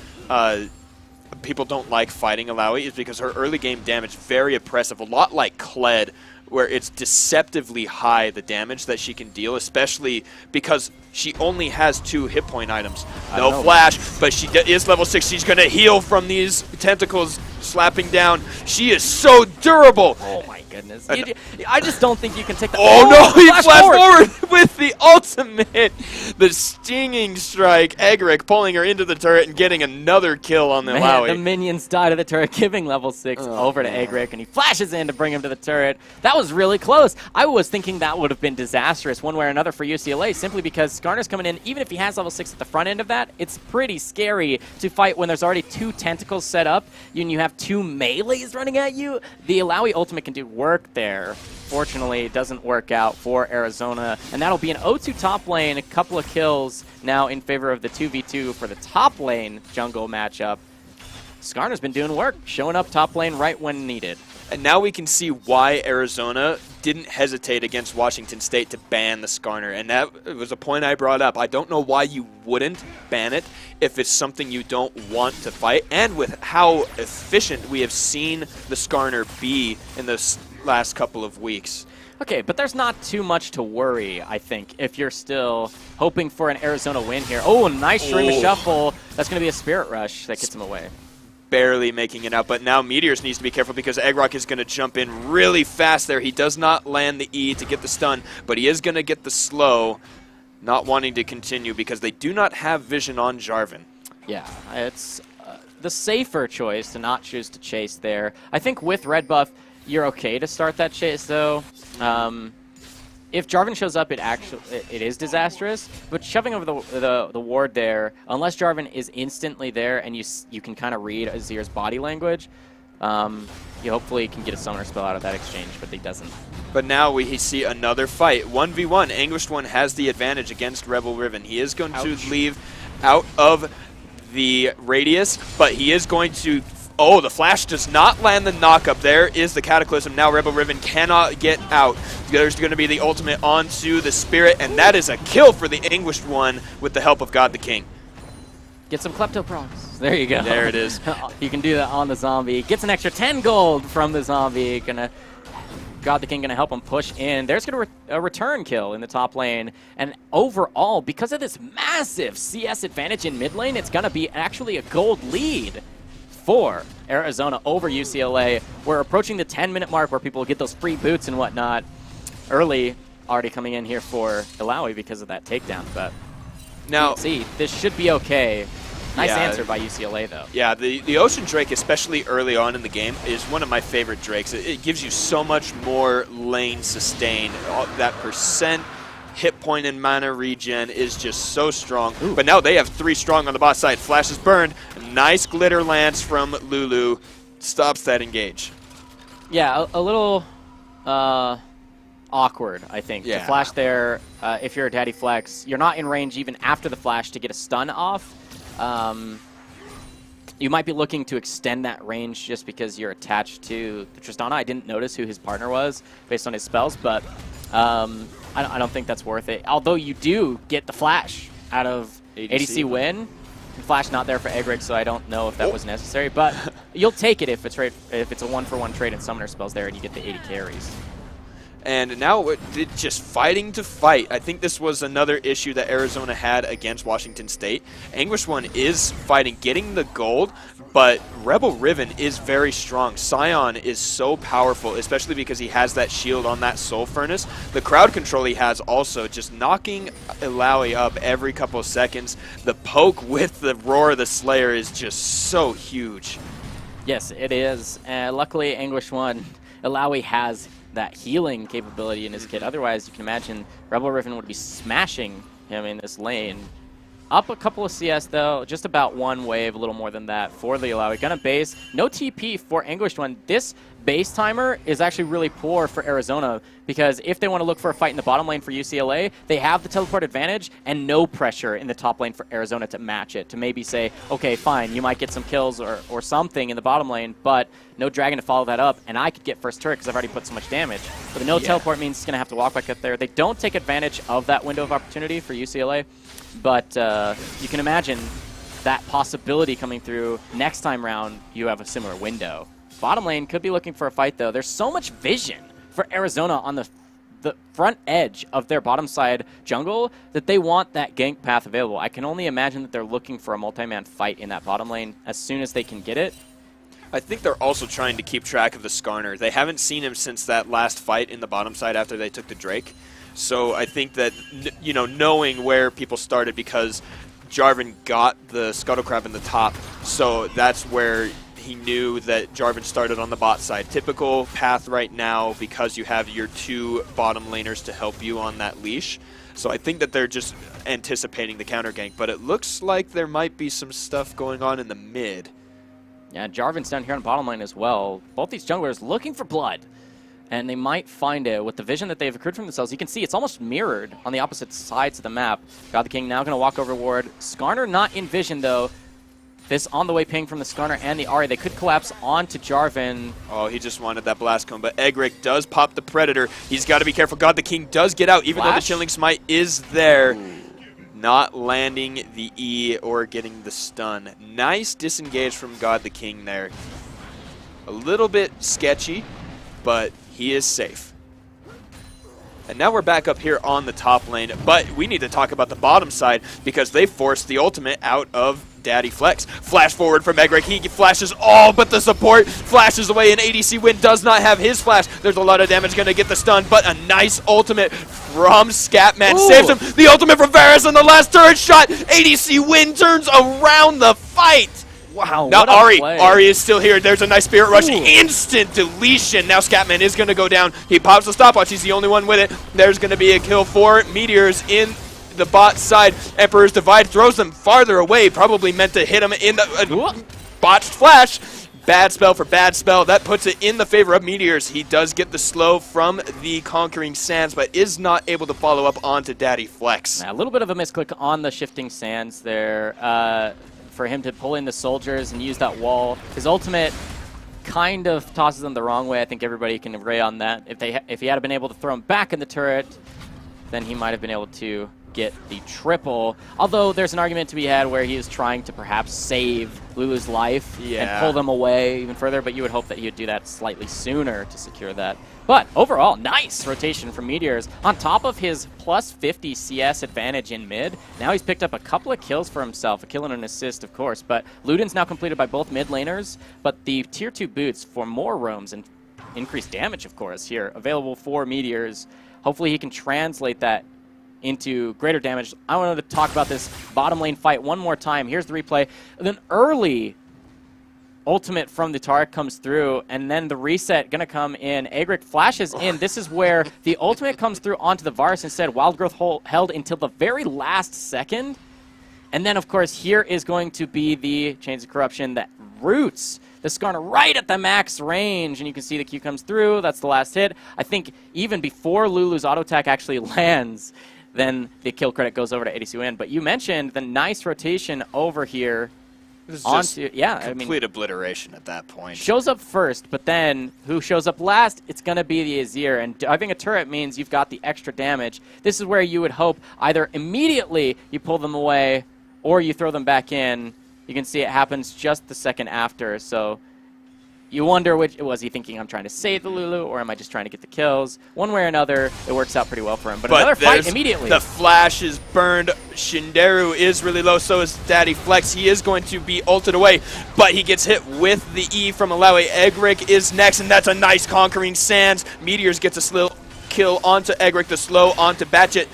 C: people don't like fighting Illaoi, is because her early game damage very oppressive, a lot like Kled, where it's deceptively high, the damage that she can deal, especially because she only has 2 hit point items. No flash, but she is level 6. She's going to heal from these tentacles slapping down. She is so durable.
B: Oh my goodness. I just don't think you can take the—
C: Oh no, he flashed forward with the ultimate. The stinging strike. Egric pulling her into the turret and getting another kill on the Illaoi.
B: The minions died to the turret, giving level 6 over to Egric, and he flashes in to bring him to the turret. That was really close. I was thinking that would have been disastrous one way or another for UCLA, simply because Skarner's coming in. Even if he has level 6 at the front end of that, it's pretty scary to fight when there's already 2 tentacles set up and you have 2 melees running at you. The Illaoi ultimate can do work there. Fortunately, it doesn't work out for Arizona, and that'll be an 0-2 top lane, a couple of kills now in favor of the 2v2 for the top lane jungle matchup. Skarner's been doing work, showing up top lane right when needed.
C: And now we can see why Arizona didn't hesitate against Washington State to ban the Skarner. And that was a point I brought up. I don't know why you wouldn't ban it if it's something you don't want to fight. And with how efficient we have seen the Skarner be in the last couple of weeks.
B: Okay, but there's not too much to worry, I think, if you're still hoping for an Arizona win here. Oh, a nice Shurima Shuffle. That's going to be a Spirit Rush that gets him away.
C: Barely making it out, but now Meteors needs to be careful because Eggrock is going to jump in really fast there. He does not land the E to get the stun, but he is going to get the slow, not wanting to continue because they do not have vision on Jarvan.
B: Yeah, it's the safer choice to not choose to chase there. I think with red buff, you're okay to start that chase, though. If Jarvan shows up, it is disastrous. But shoving over the ward there, unless Jarvan is instantly there and you can kind of read Azir's body language, you hopefully can get a summoner spell out of that exchange, but he doesn't.
C: But now we see another fight. 1v1. Anguished One has the advantage against Rebel Riven. He is going to leave out of the radius, but he is going to... Oh, the flash does not land the knock-up. There is the Cataclysm. Now Rebel Riven cannot get out. There's going to be the ultimate onto the Spirit, and that is a kill for the Anguished One with the help of God the King.
B: Get some Klepto procs. There you go.
C: There it is.
B: You can do that on the zombie. Gets an extra 10 gold from the zombie. God the King going to help him push in. There's going to a return kill in the top lane. And overall, because of this massive CS advantage in mid lane, it's going to be actually a gold lead for Arizona over UCLA. We're approaching the 10-minute mark where people get those free boots and whatnot. Early already coming in here for Illaoi because of that takedown. But now, you can see, this should be okay. Nice answer by UCLA, though.
C: Yeah, the Ocean Drake, especially early on in the game, is one of my favorite Drakes. It gives you so much more lane sustain. That percent hit point and mana regen is just so strong. Ooh. But now they have 3 strong on the bot side. Flash is burned. Nice glitter lance from Lulu. Stops that engage.
B: Yeah, a little awkward, I think, to flash there. If you're a Daddy Flex, you're not in range even after the flash to get a stun off. You might be looking to extend that range just because you're attached to the Tristana. I didn't notice who his partner was based on his spells, but I don't think that's worth it. Although you do get the flash out of ADC win. Flash not there for Egric, so I don't know if that was necessary, but you'll take it if it's a 1-for-1 trade and summoner spells there and you get the 80 carries.
C: And now it's just fighting to fight. I think this was another issue that Arizona had against Washington State. Anguish One is fighting, getting the gold, but Rebel Riven is very strong. Scion is so powerful, especially because he has that shield on that Soul Furnace. The crowd control he has also, just knocking Illaoi up every couple of seconds. The poke with the Roar of the Slayer is just so huge.
B: Yes, it is. Luckily, Anguish One, Illaoi has that healing capability in his kit. Otherwise, you can imagine Rebel Riven would be smashing him in this lane. Up a couple of CS, though. Just about one wave, a little more than that for the Illaoi. Gonna base. No TP for Anguished One. This base timer is actually really poor for Arizona because if they want to look for a fight in the bottom lane for UCLA, they have the teleport advantage and no pressure in the top lane for Arizona to match it. To maybe say, okay, fine, you might get some kills or something in the bottom lane, but no dragon to follow that up, and I could get first turret because I've already put so much damage. But the no teleport means it's going to have to walk back up there. They don't take advantage of that window of opportunity for UCLA, but you can imagine that possibility coming through next time round. You have a similar window. Bottom lane could be looking for a fight, though. There's so much vision for Arizona on the front edge of their bottom side jungle that they want that gank path available. I can only imagine that they're looking for a multi-man fight in that bottom lane as soon as they can get it.
C: I think they're also trying to keep track of the Skarner. They haven't seen him since that last fight in the bottom side after they took the Drake. So I think that, knowing where people started, because Jarvan got the Scuttle Crab in the top, so that's where he knew that Jarvan started on the bot side. Typical path right now because you have your two bottom laners to help you on that leash. So I think that they're just anticipating the counter gank, but it looks like there might be some stuff going on in the mid.
B: Yeah, Jarvan's down here on bottom lane as well. Both these junglers looking for blood, and they might find it with the vision that they've accrued from themselves. You can see it's almost mirrored on the opposite sides of the map. God the King now going to walk over ward. Skarner not in vision, though. This on the way ping from the Skarner and the Ahri. They could collapse onto Jarvan.
C: Oh, he just wanted that blast cone, but Egric does pop the Predator. He's got to be careful. God the King does get out, even though the Chilling Smite is there. Ooh. Not landing the E or getting the stun. Nice disengage from God the King there. A little bit sketchy, but he is safe. And now we're back up here on the top lane, but we need to talk about the bottom side because they forced the ultimate out of Daddy Flex. Flash forward from Egric. He flashes all but the support. Flashes away, and ADC Win does not have his flash. There's a lot of damage going to get the stun, but a nice ultimate from Scatman saves him. The ultimate from Varus on the last turret shot. ADC Win turns around the fight.
B: Wow,
C: now Ahri is still here. There's a nice Spirit Rush. Instant deletion. Now Scatman is going to go down. He pops the stopwatch. He's the only one with it. There's going to be a kill for Meteors in the bot side. Emperor's Divide throws them farther away. Probably meant to hit him in the botched flash. Bad spell for bad spell. That puts it in the favor of Meteors. He does get the slow from the Conquering Sands, but is not able to follow up onto Daddy Flex.
B: A little bit of a misclick on the Shifting Sands there. For him to pull in the soldiers and use that wall. His ultimate kind of tosses them the wrong way. I think everybody can agree on that. If he had been able to throw him back in the turret, then he might have been able to get the triple. Although there's an argument to be had where he is trying to perhaps save Lulu's life and pull them away even further, but you would hope that he would do that slightly sooner to secure that. But overall, nice rotation from Meteors. On top of his plus 50 CS advantage in mid, now he's picked up a couple of kills for himself, a kill and an assist, of course. But Luden's now completed by both mid laners, but the tier 2 boots for more roams and increased damage, of course, here, available for Meteors. Hopefully he can translate that into greater damage. I wanted to talk about this bottom lane fight one more time. Here's the replay. Then early ultimate from the Taric comes through, and then the reset gonna come in. Egric flashes in. This is where the ultimate comes through onto the Varus instead. Wild Growth held until the very last second. And then, of course, here is going to be the Chains of Corruption that roots the Skarner right at the max range, and you can see the Q comes through. That's the last hit. I think even before Lulu's auto attack actually lands, then the kill credit goes over to ADC Win. But you mentioned the nice rotation over here.
C: This is
B: onto, yeah,
C: complete obliteration at that point.
B: Shows up first, but then who shows up last? It's going to be the Azir, and diving a turret means you've got the extra damage. This is where you would hope either immediately you pull them away or you throw them back in. You can see it happens just the second after, so you wonder, which was he thinking, I'm trying to save the Lulu, or am I just trying to get the kills? One way or another, it works out pretty well for him. But another fight immediately.
C: The flash is burned. Shinderu is really low, so is Daddy Flex. He is going to be ulted away, but he gets hit with the E from Alawi. Egric is next, and that's a nice conquering Sands. Meteors gets a slow kill onto Egric, the slow onto Batchet.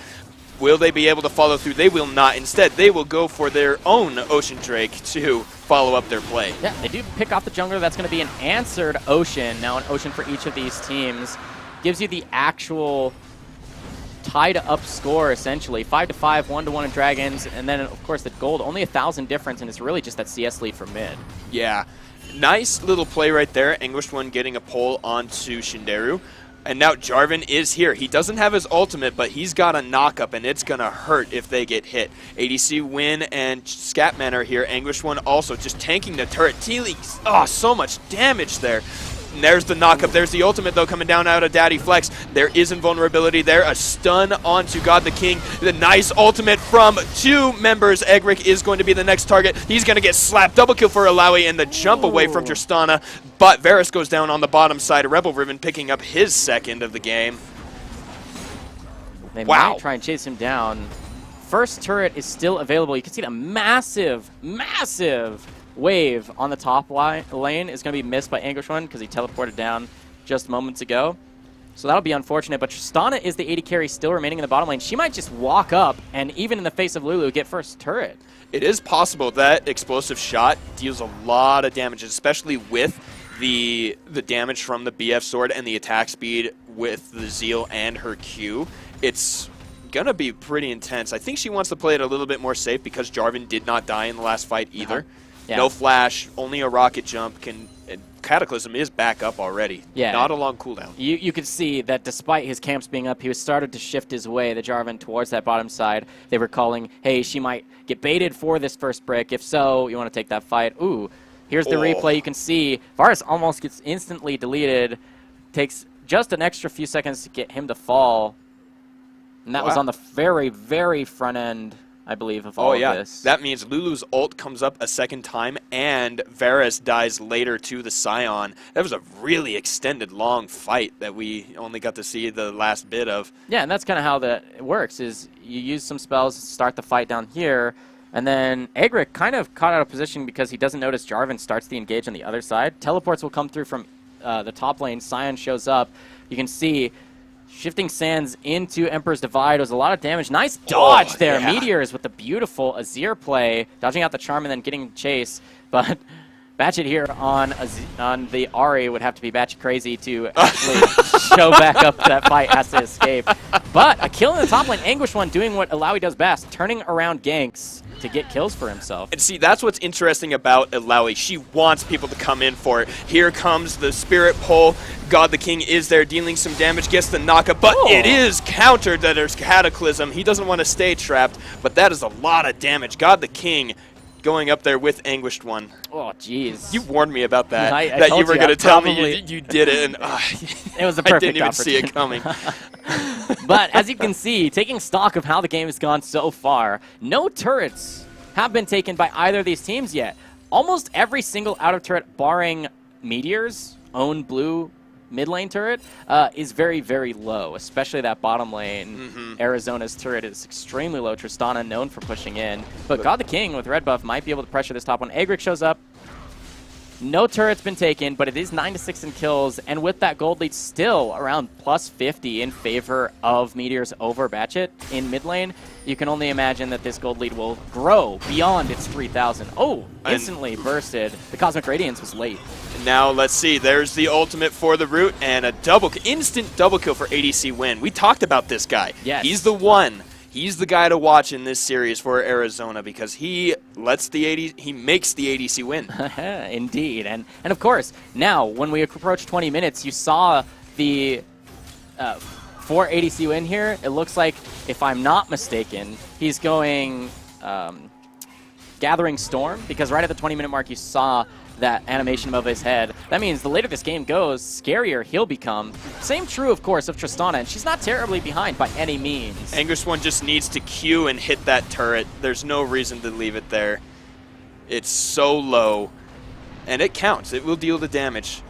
C: Will they be able to follow through? They will not. Instead, they will go for their own Ocean Drake to follow up their play.
B: Yeah, they do pick off the jungler. That's going to be an answered Ocean. Now an Ocean for each of these teams gives you the actual tied-up score, essentially. 5-5, 1-1 in Dragons, and then, of course, the gold. Only 1,000 difference, and it's really just that CS lead for mid.
C: Yeah. Nice little play right there. Anguished One getting a pull onto Shinderu. And now Jarvan is here. He doesn't have his ultimate, but he's got a knock-up, and it's going to hurt if they get hit. ADC Win and Scatman are here. Anguished One also just tanking the turret. Teely, oh, so much damage there. And there's the knock-up. There's the ultimate, though, coming down out of Daddy Flex. There is invulnerability there. A stun onto God the King. The nice ultimate from two members. Egric is going to be the next target. He's going to get slapped. Double kill for Alawi and the jump away from Tristana. But Varus goes down on the bottom side. Rebel Riven picking up his second of the game.
B: They might try and chase him down. First turret is still available. You can see the massive wave on the top lane is going to be missed by Anguished One because he teleported down just moments ago. So that'll be unfortunate. But Tristana is the AD carry still remaining in the bottom lane. She might just walk up and, even in the face of Lulu, get first turret.
C: It is possible that explosive shot deals a lot of damage, especially with the damage from the BF sword and the attack speed with the Zeal and her Q. It's going to be pretty intense. I think she wants to play it a little bit more safe because Jarvan did not die in the last fight either. Yeah. No flash, only a rocket jump. Cataclysm is back up already. Yeah. Not a long cooldown.
B: You could see that despite his camps being up, he was started to shift his way, the Jarvan, towards that bottom side. They were calling, hey, she might get baited for this first brick. If so, you want to take that fight. Ooh, here's the replay. You can see Varus almost gets instantly deleted. Takes just an extra few seconds to get him to fall. And that was on the very, very front end, I believe, of all of this.
C: That means Lulu's ult comes up a second time, and Varus dies later to the Scion. That was a really extended, long fight that we only got to see the last bit of.
B: Yeah, and that's kind of how that works, is you use some spells to start the fight down here, and then Egric kind of caught out of position because he doesn't notice Jarvan starts the engage on the other side. Teleports will come through from the top lane. Scion shows up. You can see shifting Sands into Emperor's Divide was a lot of damage. Nice dodge there. Yeah. Meteors with the beautiful Azir play, dodging out the charm and then getting chase. But Batchet here on the Ahri would have to be batshit crazy to actually show back up that fight, has to escape. But a kill in the top lane. Anguished One doing what Alawi does best, turning around ganks to get kills for himself.
C: And see, that's what's interesting about Alawi. She wants people to come in for it. Here comes the Spirit Pull. God the King is there dealing some damage, gets the knockup, but it is countered that there's Cataclysm. He doesn't want to stay trapped, but that is a lot of damage. God the King going up there with Anguished One.
B: Oh, jeez.
C: You warned me about that, that you were going to tell me you did it, and
B: it was a perfect
C: I didn't even see it coming.
B: But as you can see, taking stock of how the game has gone so far, no turrets have been taken by either of these teams yet. Almost every single out-of turret, barring Meteor's own blue mid lane turret, is very, very low, especially that bottom lane. Arizona's turret is extremely low. Tristana known for pushing in. But God the King with red buff might be able to pressure this top one. Egric shows up. No turret's been taken, but it is 9-6 in kills, and with that gold lead still around plus 50 in favor of Meteors over Batchet in mid lane, you can only imagine that this gold lead will grow beyond its 3,000. Oh, instantly bursted. The Cosmic Radiance was late.
C: Now let's see, there's the ultimate for the root, and a instant double kill for ADC Win. We talked about this guy.
B: Yes.
C: He's the one. He's the guy to watch in this series for Arizona because he makes the ADC win.
B: Indeed. And of course, now when we approach 20 minutes, you saw the for ADC win here. It looks like, if I'm not mistaken, he's going Gathering Storm, because right at the 20-minute mark you saw that animation above his head. That means the later this game goes, scarier he'll become. Same true, of course, of Tristana, and she's not terribly behind by any means. Anguish1
C: just needs to Q and hit that turret. There's no reason to leave it there. It's so low, and it counts. It will deal the damage.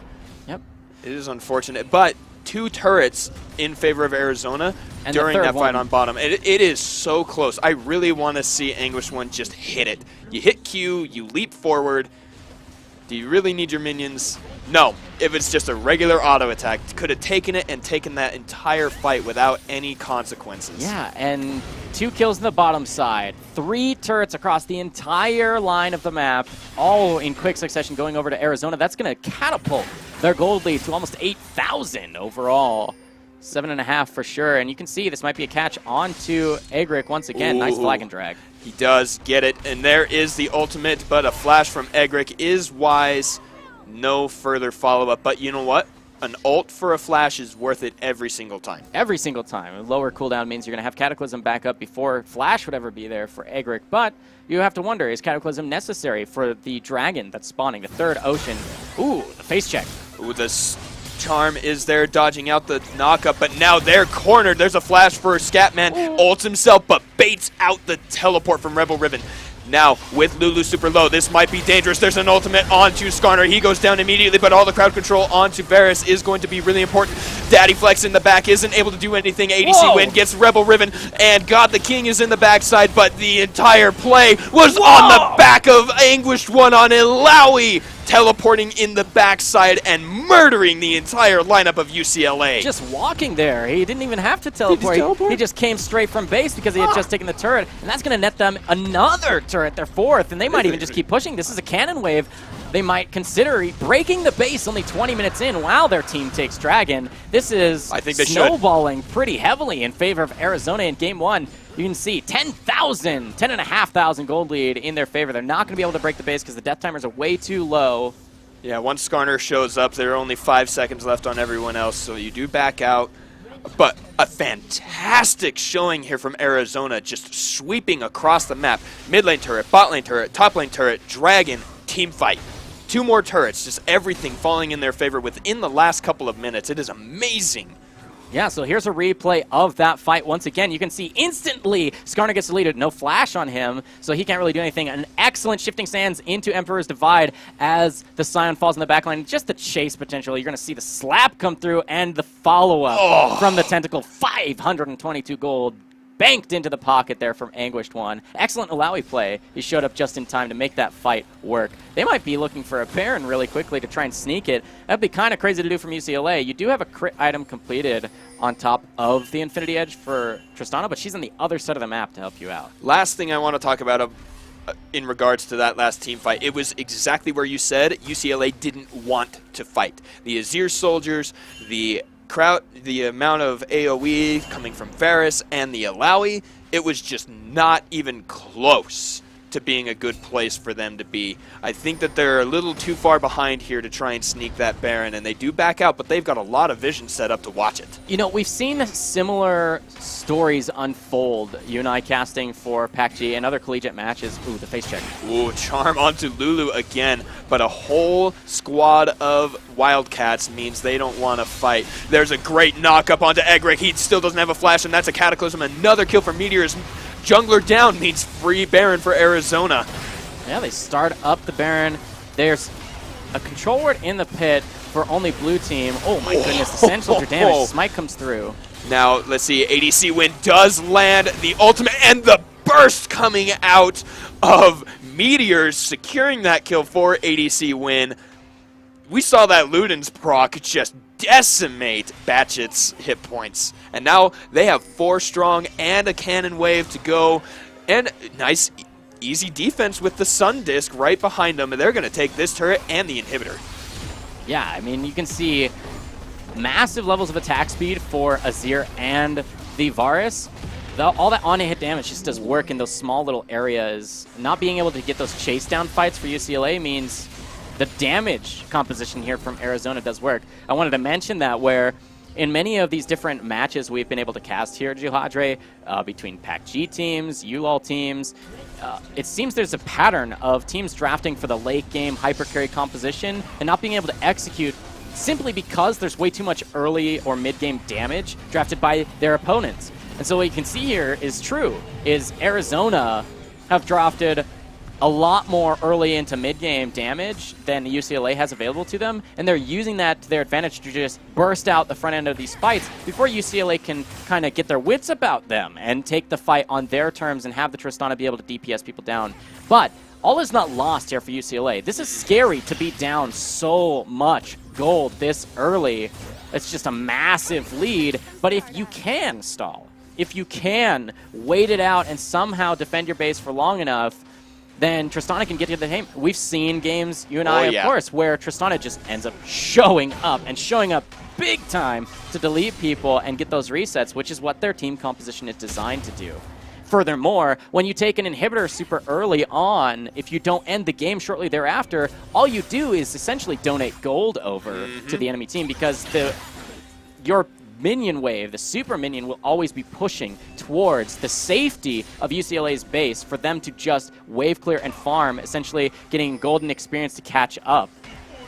B: Yep.
C: It is unfortunate, but 2 turrets in favor of Arizona and during that fight on bottom. It is so close. I really want to see Anguish1 just hit it. You hit Q, you leap forward. Do you really need your minions? No. If it's just a regular auto attack, could have taken it and taken that entire fight without any consequences. Yeah, and 2 kills on the bottom side. 3 turrets across the entire line of the map, all in quick succession going over to Arizona. That's going to catapult their gold lead to almost 8,000 overall. 7.5 for sure, and you can see this might be a catch onto Egric once again. Ooh. Nice flag and drag. He does get it, and there is the ultimate, but a flash from Egric is wise. No further follow-up, but you know what? An ult for a flash is worth it every single time. Every single time. A lower cooldown means you're going to have Cataclysm back up before flash would ever be there for Egric, but you have to wonder, is Cataclysm necessary for the dragon that's spawning, the 3rd ocean? Ooh, the face check. Ooh, the charm is there, dodging out the knockup, but now they're cornered. There's a flash for Scatman. Ults himself, but baits out the teleport from Rebel Ribbon. Now, with Lulu super low, this might be dangerous. There's an ultimate onto Skarner. He goes down immediately, but all the crowd control onto Varus is going to be really important. Daddy Flex in the back isn't able to do anything. ADC win gets Rebel Ribbon, and God the King is in the backside, but the entire play was on the back of Anguish1 on Ilaoi, teleporting in the backside and murdering the entire lineup of UCLA. Just walking there. He didn't even have to teleport. He just came straight from base because he had just taken the turret, and that's going to net them another turret, their 4th, and they might even just keep pushing. This is a cannon wave. They might consider breaking the base only 20 minutes in while their team takes Dragon. This is snowballing pretty heavily in favor of Arizona in Game 1. You can see 10,500 gold lead in their favor. They're not going to be able to break the base because the death timers are way too low. Yeah, once Skarner shows up, there are only 5 seconds left on everyone else, so you do back out. But a fantastic showing here from Arizona, just sweeping across the map. Mid lane turret, bot lane turret, top lane turret, Dragon, team fight. 2 more turrets, just everything falling in their favor within the last couple of minutes. It is amazing. Yeah, so here's a replay of that fight. Once again, you can see instantly Skarner gets deleted. No flash on him, so he can't really do anything. An excellent shifting sands into Emperor's Divide as the Scion falls in the backline. Just the chase potential. You're going to see the slap come through and the follow-up from the Tentacle. 522 gold. Banked into the pocket there from Anguish1. Excellent Ilaoi play. He showed up just in time to make that fight work. They might be looking for a Baron really quickly to try and sneak it. That'd be kind of crazy to do from UCLA. You do have a crit item completed on top of the Infinity Edge for Tristana, but she's on the other side of the map to help you out. Last thing I want to talk about in regards to that last team fight, it was exactly where you said UCLA didn't want to fight. The Azir soldiers, the crowd, the amount of AoE coming from Varus and the Ilaoi, it was just not even close to being a good place for them to be. I think that they're a little too far behind here to try and sneak that Baron, and they do back out, but they've got a lot of vision set up to watch it. You know, we've seen similar stories unfold, you and I casting for PACG and other collegiate matches. Ooh, the face check. Ooh, charm onto Lulu again, but a whole squad of Wildcats means they don't want to fight. There's a great knock up onto Egric. He still doesn't have a flash, and that's a Cataclysm. Another kill for Meteors. Jungler down means free Baron for Arizona. Yeah, they start up the Baron. There's a control ward in the pit for only blue team. Oh my goodness, the Sentinel damage. Smite comes through. Now, let's see, ADC win does land the ultimate, and the burst coming out of Meteors, securing that kill for ADC win. We saw that Luden's proc just decimate Batchet's hit points. And now they have 4 strong and a cannon wave to go. And nice, easy defense with the Sun Disc right behind them. And they're going to take this turret and the inhibitor. Yeah, I mean, you can see massive levels of attack speed for Azir and the Varus.
B: all that on-hit damage just does work in those small little areas. Not being able to get those chase down fights for UCLA means the damage composition here from Arizona does work. I wanted to mention that where in many of these different matches we've been able to cast here at Juhadre, between PACG teams, ULAL teams, it seems there's a pattern of teams drafting for the late game hypercarry composition and not being able to execute simply because there's way too much early or mid-game damage drafted by their opponents. And so what you can see here is true, is Arizona have drafted a lot more early into mid-game damage than UCLA has available to them, and they're using that to their advantage to just burst out the front end of these fights before UCLA can kind of get their wits about them and take the fight on their terms and have the Tristana be able to DPS people down. But all is not lost here for UCLA. This is scary to be down so much gold this early. It's just a massive lead, but if you can stall, if you can wait it out and somehow defend your base for long enough, then Tristana can get you the game. We've seen games, you and I, of course, where Tristana just ends up showing up big time to delete people and get those resets, which is what their team composition is designed to do. Furthermore, when you take an inhibitor super early on, if you don't end the game shortly thereafter, all you do is essentially donate gold over to the enemy team because your minion wave, the super minion, will always be pushing towards the safety of UCLA's base for them to just wave clear and farm, essentially getting golden experience to catch up.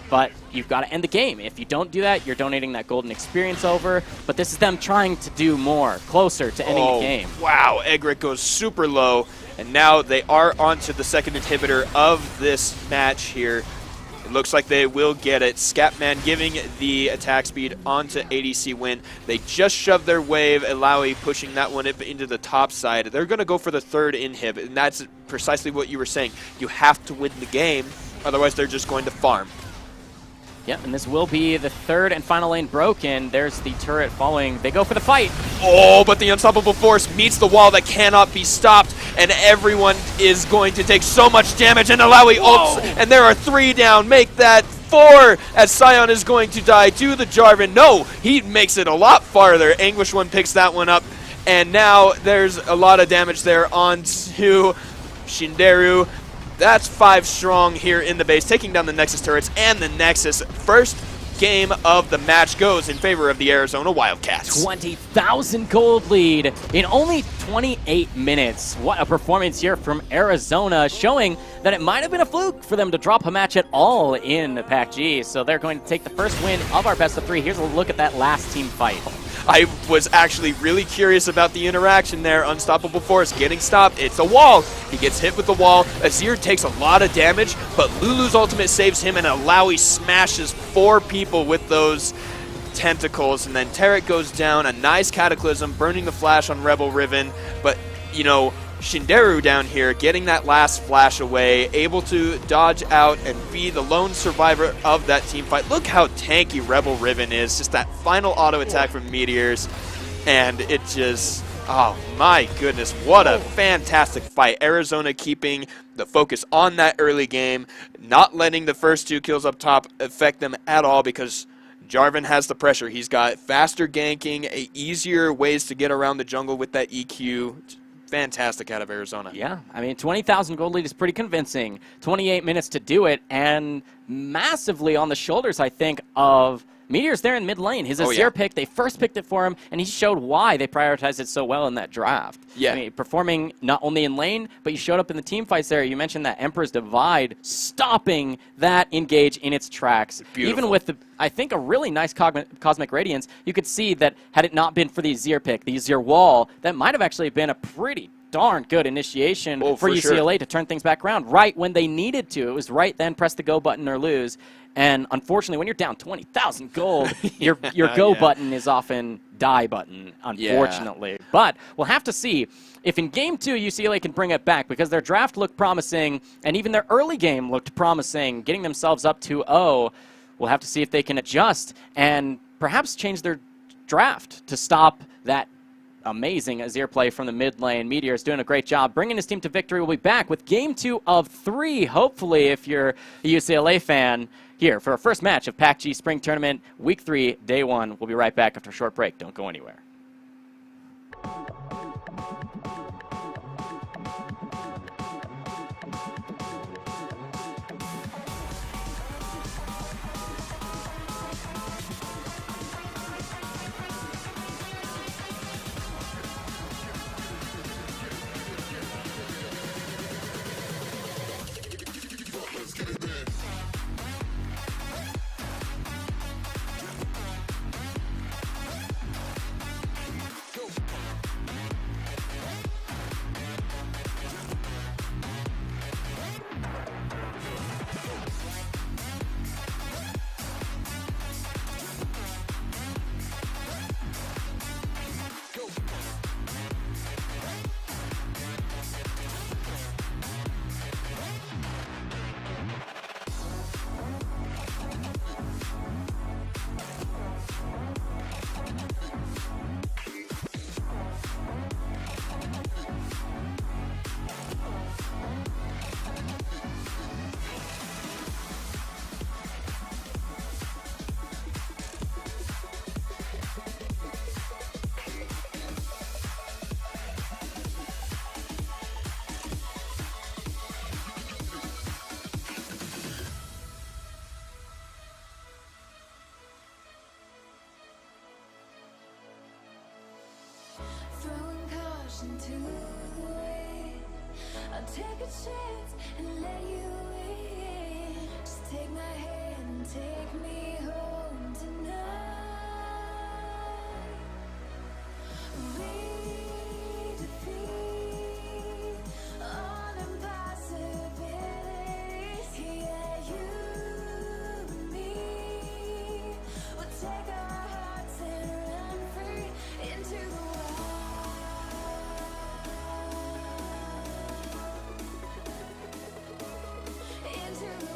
B: But you've got to end the game. If you don't do that, you're donating that golden experience over. But this is them trying to do more, closer to ending the game.
C: Wow, Egric goes super low, and now they are onto the second inhibitor of this match here. It looks like they will get it. Scatman giving the attack speed onto ADC Win. They just shoved their wave, Alawi pushing that one into the top side. They're going to go for the third inhib, and that's precisely what you were saying. You have to win the game, otherwise they're just going to farm.
B: Yep, and this will be the third and final lane broken. There's the turret following. They go for the fight.
C: Oh, but the unstoppable force meets the wall that cannot be stopped, and everyone is going to take so much damage, and Alawi ults, and there are 3 down. Make that 4, as Sion is going to die to the Jarvan. No, he makes it a lot farther. Anguish One picks that one up, and now there's a lot of damage there onto Shinderu. That's 5 strong here in the base, taking down the Nexus turrets and the Nexus. First game of the match goes in favor of the Arizona Wildcats.
B: 20,000 gold lead in only 28 minutes. What a performance here from Arizona, showing that it might have been a fluke for them to drop a match at all in the PACG. So they're going to take the first win of our best of 3. Here's a look at that last team fight.
C: I was actually really curious about the interaction there. Unstoppable Force getting stopped. It's a wall. He gets hit with the wall. Azir takes a lot of damage, but Lulu's ultimate saves him, and Alawi smashes 4 people with those tentacles. And then Tarek goes down. A nice Cataclysm, burning the flash on Rebel Riven. But, you know, Shinderu down here getting that last flash away, able to dodge out and be the lone survivor of that team fight. Look how tanky Rebel Riven is. Just that final auto attack from Meteors. And it just, oh my goodness, what a fantastic fight. Arizona keeping the focus on that early game, not letting the first 2 kills up top affect them at all because Jarvan has the pressure. He's got faster ganking, easier ways to get around the jungle with that EQ. Fantastic out of Arizona.
B: Yeah, I mean, 20,000 gold lead is pretty convincing. 28 minutes to do it, and massively on the shoulders, I think, of Meteor's there in mid lane. His Azir pick, they first picked it for him, and he showed why they prioritized it so well in that draft.
C: Yeah.
B: I mean, performing not only in lane, but you showed up in the team fights there. You mentioned that Emperor's Divide, stopping that engage in its tracks.
C: Beautiful.
B: Even with, I think, a really nice Cosmic Radiance, you could see that had it not been for the Azir pick, the Azir wall, that might have actually been a pretty darn good initiation for UCLA to turn things back around right when they needed to. It was right then, press the go button or lose. And unfortunately, when you're down 20,000 gold, your go button is often die button, unfortunately. Yeah. But we'll have to see if in Game 2 UCLA can bring it back, because their draft looked promising, and even their early game looked promising, getting themselves up 2-0. We'll have to see if they can adjust and perhaps change their draft to stop that amazing Azir play from the mid lane. Meteor is doing a great job bringing his team to victory. We'll be back with Game 2 of 3, hopefully, if you're a UCLA fan, here for our first match of PACG Spring Tournament, Week 3, Day 1. We'll be right back after a short break. Don't go anywhere.
D: Take me home tonight. We defeat all impossibilities. Yeah, you and me will take our hearts and run free into the wild. Into the into the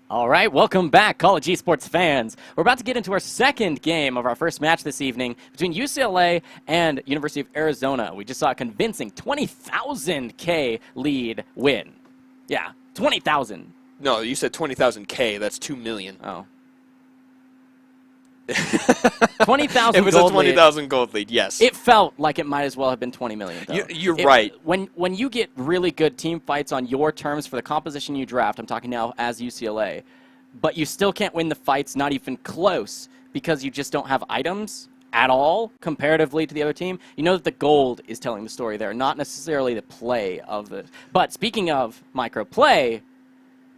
B: All right, welcome back, college esports fans. We're about to get into our second game of our first match this evening between UCLA and University of Arizona. We just saw a convincing 20,000 K lead win. Yeah, 20,000.
C: No, you said 20,000 K. That's 2 million.
B: Oh. 20,000
C: It was
B: gold
C: a 20,000 gold lead, yes.
B: It felt like it might as well have been 20 million, though.
C: You're right.
B: When you get really good team fights on your terms for the composition you draft, I'm talking now as UCLA, but you still can't win the fights, not even close, because you just don't have items at all comparatively to the other team, you know that the gold is telling the story there, not necessarily the play of the... But speaking of micro play,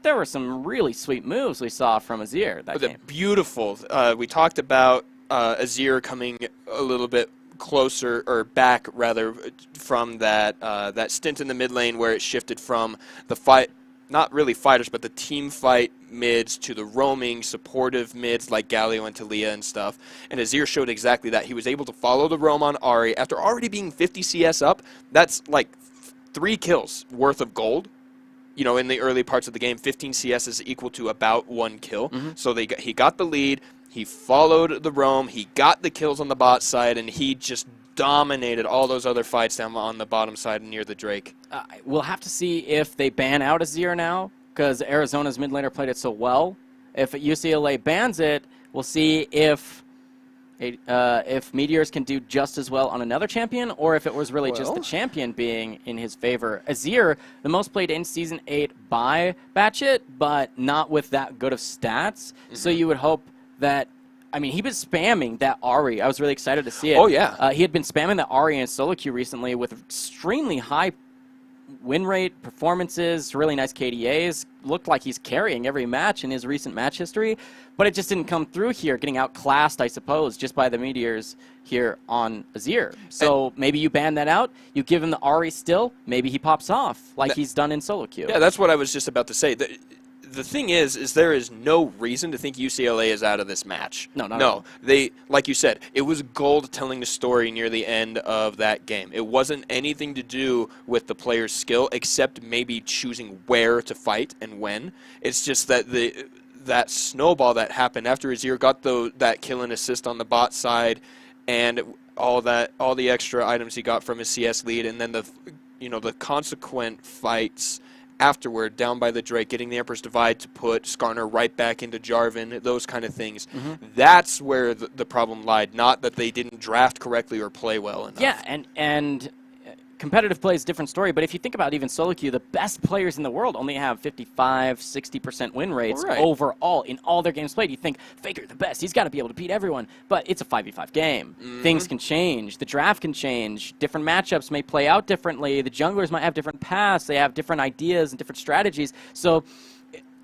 B: there were some really sweet moves we saw from Azir that game.
C: Beautiful. We talked about Azir coming a little bit closer, or back rather, from that that stint in the mid lane where it shifted from the fight, not really fighters, but the team fight mids to the roaming supportive mids like Galio and Talia and stuff. And Azir showed exactly that. He was able to follow the roam on Ahri after already being 50 CS up. That's like 3 kills worth of gold. You know, in the early parts of the game, 15 CS is equal to about 1 kill. So he got the lead, he followed the roam, he got the kills on the bot side, and he just dominated all those other fights down on the bottom side near the Drake.
B: We'll have to see if they ban out Azir now, because Arizona's mid laner played it so well. If UCLA bans it, we'll see if Meteors can do just as well on another champion, or if it was really just the champion being in his favor. Azir, the most played in Season 8 by Batchet, but not with that good of stats. So you would hope that, I mean, he was spamming that Ahri. I was really excited to see it.
C: Oh, yeah.
B: He had been spamming the Ahri in solo queue recently with extremely high win rate, performances, really nice KDAs. Looked like he's carrying every match in his recent match history, but it just didn't come through here, getting outclassed, I suppose, just by the Meteors here on Azir. So maybe you ban that out, you give him the Ahri still, maybe he pops off like he's done in solo queue.
C: Yeah, that's what I was just about to say. The thing is there is no reason to think UCLA is out of this match.
B: No, not at all.
C: They, like you said, it was gold telling the story near the end of that game. It wasn't anything to do with the player's skill, except maybe choosing where to fight and when. It's just that that snowball that happened after Azir got that kill and assist on the bot side, and all the extra items he got from his CS lead, and then the consequent fights afterward, down by the Drake, getting the Emperor's Divide to put Skarner right back into Jarvan, those kind of things. That's where the problem lied, not that they didn't draft correctly or play well enough.
B: Yeah, and competitive play is a different story, but if you think about even solo queue, the best players in the world only have 55, 60% win rates overall in all their games played. You think, Faker, the best, he's got to be able to beat everyone, but it's a 5v5 game. Things can change. The draft can change. Different matchups may play out differently. The junglers might have different paths. They have different ideas and different strategies. So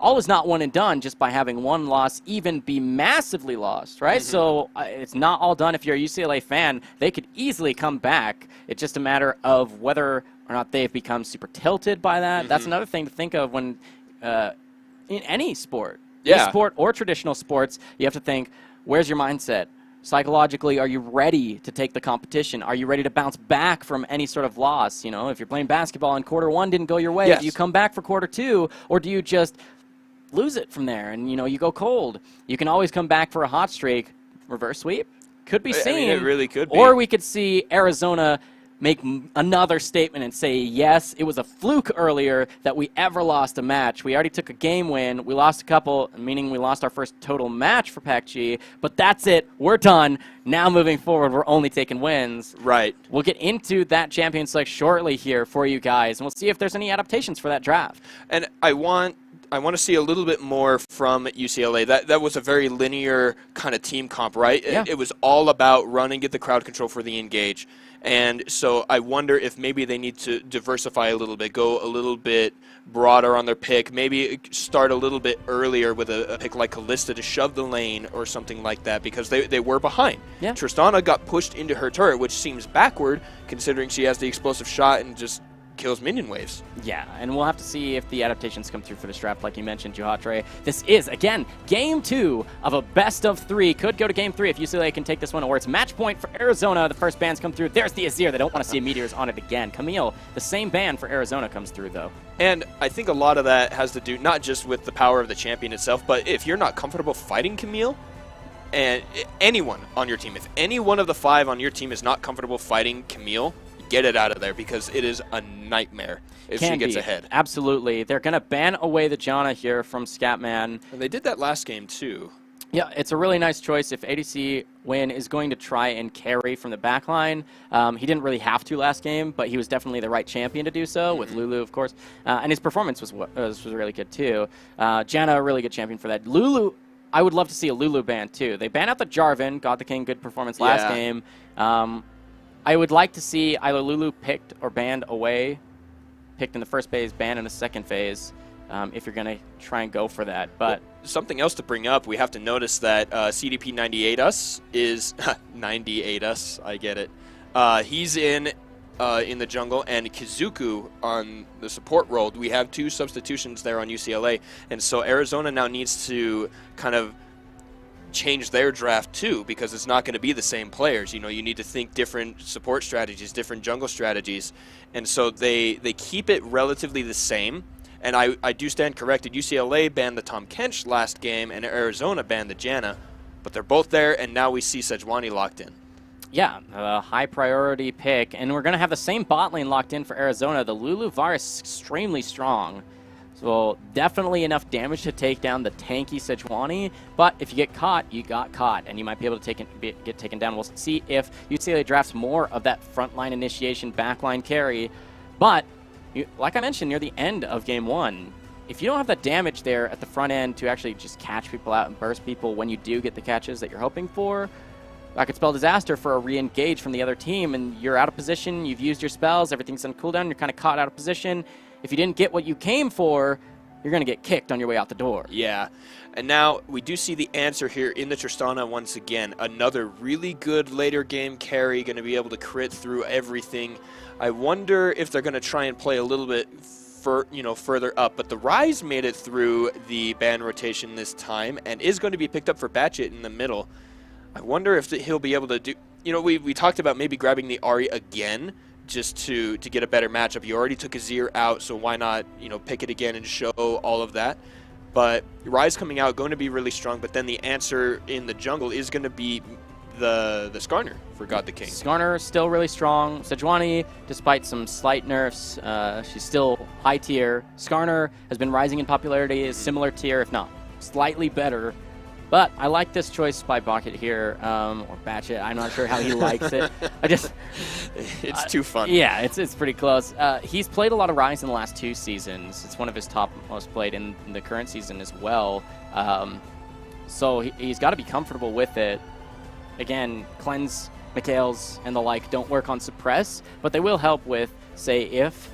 B: all is not one and done just by having one loss even be massively lost, right? So it's not all done. If you're a UCLA fan, they could easily come back. It's just a matter of whether or not they've become super tilted by that. That's another thing to think of when in any sport, e-sport or traditional sports, you have to think, where's your mindset? Psychologically, are you ready to take the competition? Are you ready to bounce back from any sort of loss? You know, if you're playing basketball and quarter one didn't go your way, do you come back for quarter two, or do you just lose it from there and, you go cold? You can always come back for a hot streak. Reverse sweep could be seen.
C: I mean, it really could be.
B: Or we could see Arizona make another statement and say, yes, it was a fluke earlier that we ever lost a match. We already took a game win. We lost a couple, meaning we lost our first total match for PACG, but that's it. We're done. Now moving forward, we're only taking wins.
C: Right.
B: We'll get into that champion select shortly here for you guys, and we'll see if there's any adaptations for that draft.
C: And I want to see a little bit more from UCLA. That was a very linear kind of team comp, right?
B: Yeah.
C: It was all about run and get the crowd control for the engage. And so I wonder if maybe they need to diversify a little bit, go a little bit broader on their pick, maybe start a little bit earlier with a pick like Kalista to shove the lane or something like that, because they were behind.
B: Yeah.
C: Tristana got pushed into her turret, which seems backward considering she has the explosive shot and just kills minion waves.
B: Yeah, and we'll have to see if the adaptations come through for this draft, like you mentioned, Juhatre. This is, again, Game 2 of a best-of-3. Could go to Game 3 if UCLA can take this one, or it's match point for Arizona. The first bans come through. There's the Azir. They don't want to see Meteors on it again. Camille, the same ban for Arizona comes through, though.
C: And I think a lot of that has to do not just with the power of the champion itself, but if you're not comfortable fighting Camille, and anyone on your team, if any one of the 5 on your team is not comfortable fighting Camille, get it out of there, because it is a nightmare if she gets ahead.
B: Absolutely. They're going to ban away the Janna here from Scatman.
C: And they did that last game, too.
B: Yeah, it's a really nice choice if ADC Win is going to try and carry from the backline. He didn't really have to last game, but he was definitely the right champion to do so, with Lulu, of course. And his performance was really good, too. Janna, a really good champion for that. Lulu, I would love to see a Lulu ban, too. They banned out the Jarvan, God the King, good performance last game. I would like to see either Lulu picked or banned away, picked in the first phase, banned in the second phase, if you're going to try and go for that. But
C: something else to bring up, we have to notice that CDP 98us is 98us. I get it. He's in the jungle, and Kizuku on the support role. We have 2 substitutions there on UCLA, and so Arizona now needs to kind of change their draft too, because it's not going to be the same players. You know, you need to think different support strategies, different jungle strategies, and so they keep it relatively the same. And I do stand corrected. UCLA banned the Tom Kench last game, and Arizona banned the Janna, but they're both there, and now we see Sejuani locked in.
B: Yeah, a high priority pick, and we're going to have the same bot lane locked in for Arizona. The Lulu Var is extremely strong. So definitely enough damage to take down the tanky Sejuani, but if you get caught, you got caught, and you might be able to get taken down. We'll see if UCLA drafts more of that frontline initiation, backline carry, but like I mentioned near the end of Game 1, if you don't have that damage there at the front end to actually just catch people out and burst people when you do get the catches that you're hoping for, that could spell disaster for a re-engage from the other team, and you're out of position, you've used your spells, everything's on cooldown, you're kind of caught out of position. If you didn't get what you came for, you're going to get kicked on your way out the door.
C: Yeah, and now we do see the answer here in the Tristana once again. Another really good later game carry, going to be able to crit through everything. I wonder if they're going to try and play a little bit further up, but the Rise made it through the ban rotation this time and is going to be picked up for Batchet in the middle. I wonder if he'll be able to do, we talked about maybe grabbing the Ahri again just to get a better matchup. You already took Azir out, so why not, pick it again and show all of that. But Rise coming out, going to be really strong, but then the answer in the jungle is going to be the Skarner for God the King.
B: Skarner still really strong. Sejuani, despite some slight nerfs, she's still high tier. Skarner has been rising in popularity, is similar tier, if not slightly better. But I like this choice by Bucket here, or Batchet. I'm not sure how he likes it.
C: It's too fun.
B: Yeah, it's pretty close. He's played a lot of Rise in the last 2 seasons. It's one of his top most played in the current season as well. So he's got to be comfortable with it. Again, Cleanse, Mikhails, and the like don't work on Suppress, but they will help with, say, if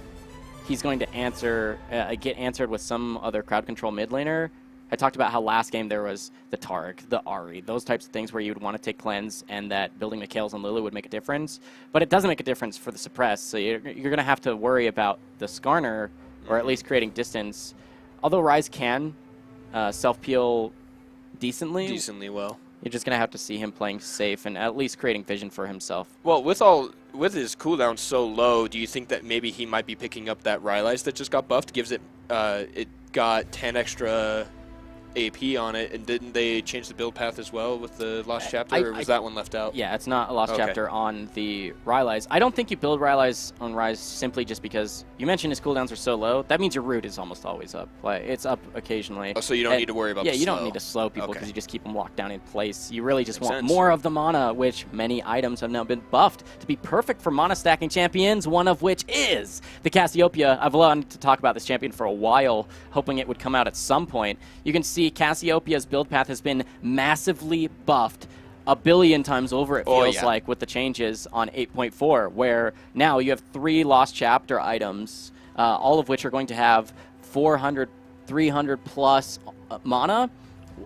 B: he's going to get answered with some other crowd control mid laner. I talked about how last game there was the Tarek, the Ahri, those types of things where you would want to take Cleanse and that building Mikhails and Lulu would make a difference. But it doesn't make a difference for the Suppress, so you're going to have to worry about the Skarner, or at least creating distance. Although Rise can self-peel decently
C: well.
B: You're just going to have to see him playing safe and at least creating vision for himself.
C: Well, with his cooldown so low, do you think that maybe he might be picking up that Rylai's that just got buffed? Gives it got 10 extra AP on it, and didn't they change the build path as well with the Lost Chapter, or was that one left out?
B: Yeah, it's not a Lost Chapter on the Rylai's. I don't think you build Rylai's on Rise simply just because you mentioned his cooldowns are so low. That means your root is almost always up. Like, it's up occasionally.
C: Oh, so you don't need to worry about the slow.
B: Yeah, you don't need to slow people because you just keep them locked down in place. You really just want
C: sense.
B: more of the mana, which many items have now been buffed to be perfect for mana stacking champions, one of which is the Cassiopeia. I've wanted to talk about this champion for a while, hoping it would come out at some point. You can see Cassiopeia's build path has been massively buffed a billion times over, it feels like, with the changes on 8.4, where now you have 3 Lost Chapter items, all of which are going to have 400, 300 plus mana.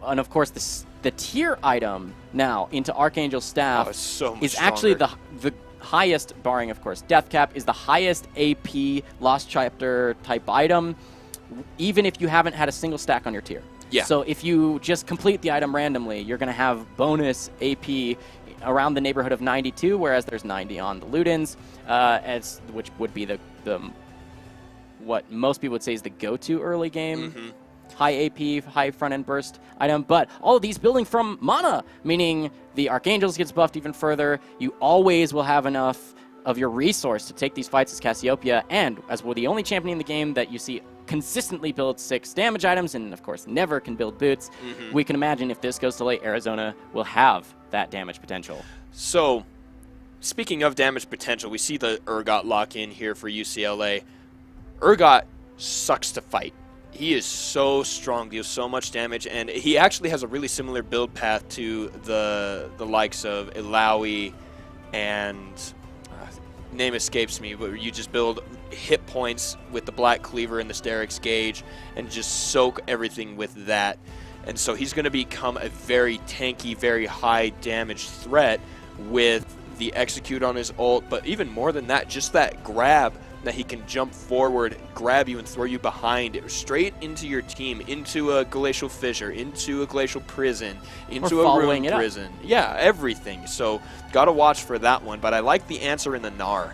B: And of course, the tier item now into Archangel Staff
C: is so much
B: is actually the highest, barring, of course, Death Cap, is the highest AP Lost Chapter type item, even if you haven't had a single stack on your tier.
C: Yeah.
B: So if you just complete the item randomly, you're going to have bonus AP around the neighborhood of 92, whereas there's 90 on the Ludens, which would be the what most people would say is the go-to early game. High AP, high front-end burst item, but all of these building from mana, meaning the Archangels gets buffed even further. You always will have enough of your resource to take these fights as Cassiopeia, and as we're the only champion in the game that you see consistently build 6 damage items, and of course never can build boots, we can imagine if this goes to late, Arizona will have that damage potential.
C: So, speaking of damage potential, we see the Urgot lock in here for UCLA. Urgot sucks to fight. He is so strong, deals so much damage, and he actually has a really similar build path to the likes of Ilaoi and name escapes me, but you just build hit points with the Black Cleaver and the Sterix Gauge and just soak everything with that. And so he's going to become a very tanky, very high damage threat with the Execute on his ult, but even more than that, just that grab that he can jump forward, grab you, and throw you behind it straight into your team, into a Glacial Fissure, into a Glacial Prison, into a Ruin Prison. Yeah, everything. So gotta watch for that one, but I like the answer in the Gnar.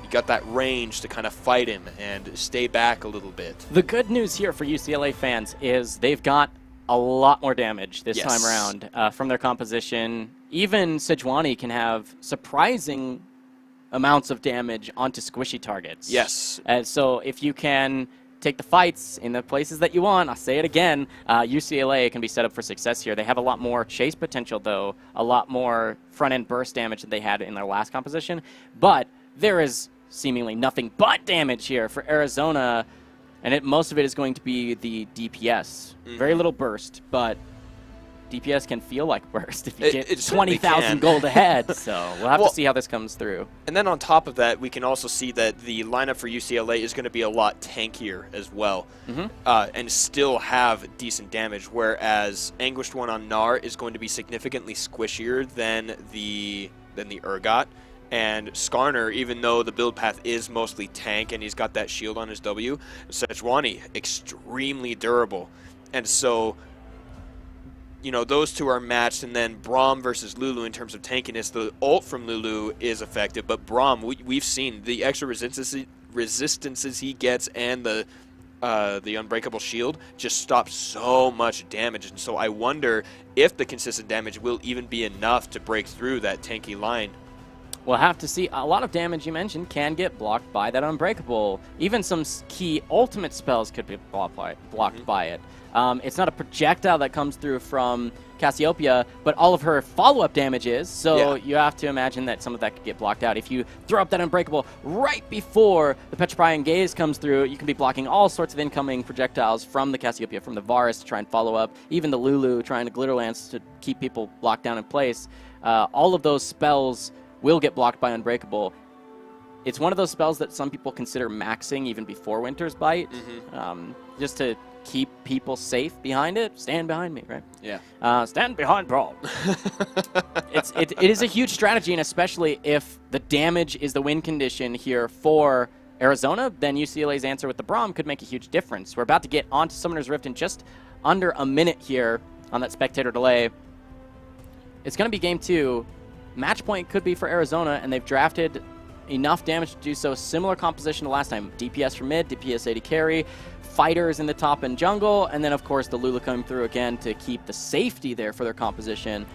C: You got that range to kind of fight him and stay back a little bit.
B: The good news here for UCLA fans is they've got a lot more damage this time around from their composition. Even Sejuani can have surprising amounts of damage onto squishy targets.
C: Yes.
B: So if you can take the fights in the places that you want. I'll say it again. UCLA can be set up for success here. They have a lot more chase potential, though, a lot more front-end burst damage than they had in their last composition. But there is seemingly nothing but damage here for Arizona, and most of it is going to be the DPS. Very little burst, but DPS can feel like burst if you get 20,000 gold ahead. So we'll have to see how this comes through.
C: And then on top of that, we can also see that the lineup for UCLA is going to be a lot tankier as well, and still have decent damage, whereas Anguished One on Gnar is going to be significantly squishier than the Urgot. And Skarner, even though the build path is mostly tank and he's got that shield on his W, Sejuani, extremely durable. And so, you know, those two are matched, and then Braum versus Lulu in terms of tankiness. The ult from Lulu is effective, but Braum, we've seen the extra resistances he gets, and the unbreakable shield just stops so much damage. And so I wonder if the consistent damage will even be enough to break through that tanky line.
B: We'll have to see. A lot of damage you mentioned can get blocked by that unbreakable. Even some key ultimate spells could be blocked by it. It's not a projectile that comes through from Cassiopeia, but all of her follow-up damage is, so you have to imagine that some of that could get blocked out. If you throw up that Unbreakable right before the Petrifying Gaze comes through, you can be blocking all sorts of incoming projectiles from the Cassiopeia, from the Varus to try and follow up, even the Lulu trying to Glitter Lance to keep people locked down in place. All of those spells will get blocked by Unbreakable. It's one of those spells that some people consider maxing even before Winter's Bite, just to keep people safe behind it. Stand behind me, right?
C: Yeah.
B: Stand behind Braum. It is a huge strategy, and especially if the damage is the win condition here for Arizona, then UCLA's answer with the Braum could make a huge difference. We're about to get onto Summoner's Rift in just under a minute here on that spectator delay. It's going to be game 2. Match point could be for Arizona, and they've drafted enough damage to do so. Similar composition to last time. DPS for mid, DPS AD carry, fighters in the top and jungle, and then of course the Lulu coming through again to keep the safety there for their composition.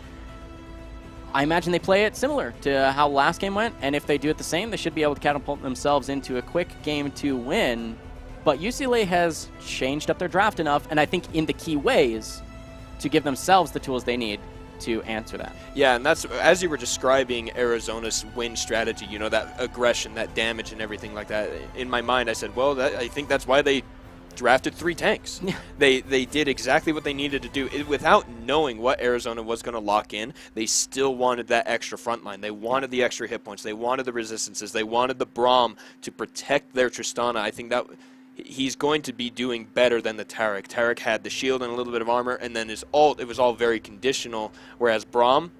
B: I imagine they play it similar to how last game went, and if they do it the same, they should be able to catapult themselves into a quick game 2 win. But UCLA has changed up their draft enough, and I think in the key ways, to give themselves the tools they need to answer that.
C: Yeah, and that's, as you were describing Arizona's win strategy, you know, that aggression, that damage, and everything like that, in my mind I said, well, I think that's why they drafted 3 tanks. They did exactly what they needed to do. Without knowing what Arizona was going to lock in, they still wanted that extra front line. They wanted the extra hit points. They wanted the resistances. They wanted the Braum to protect their Tristana. I think that he's going to be doing better than the Taric. Taric had the shield and a little bit of armor, and then his ult, it was all very conditional, whereas Braum,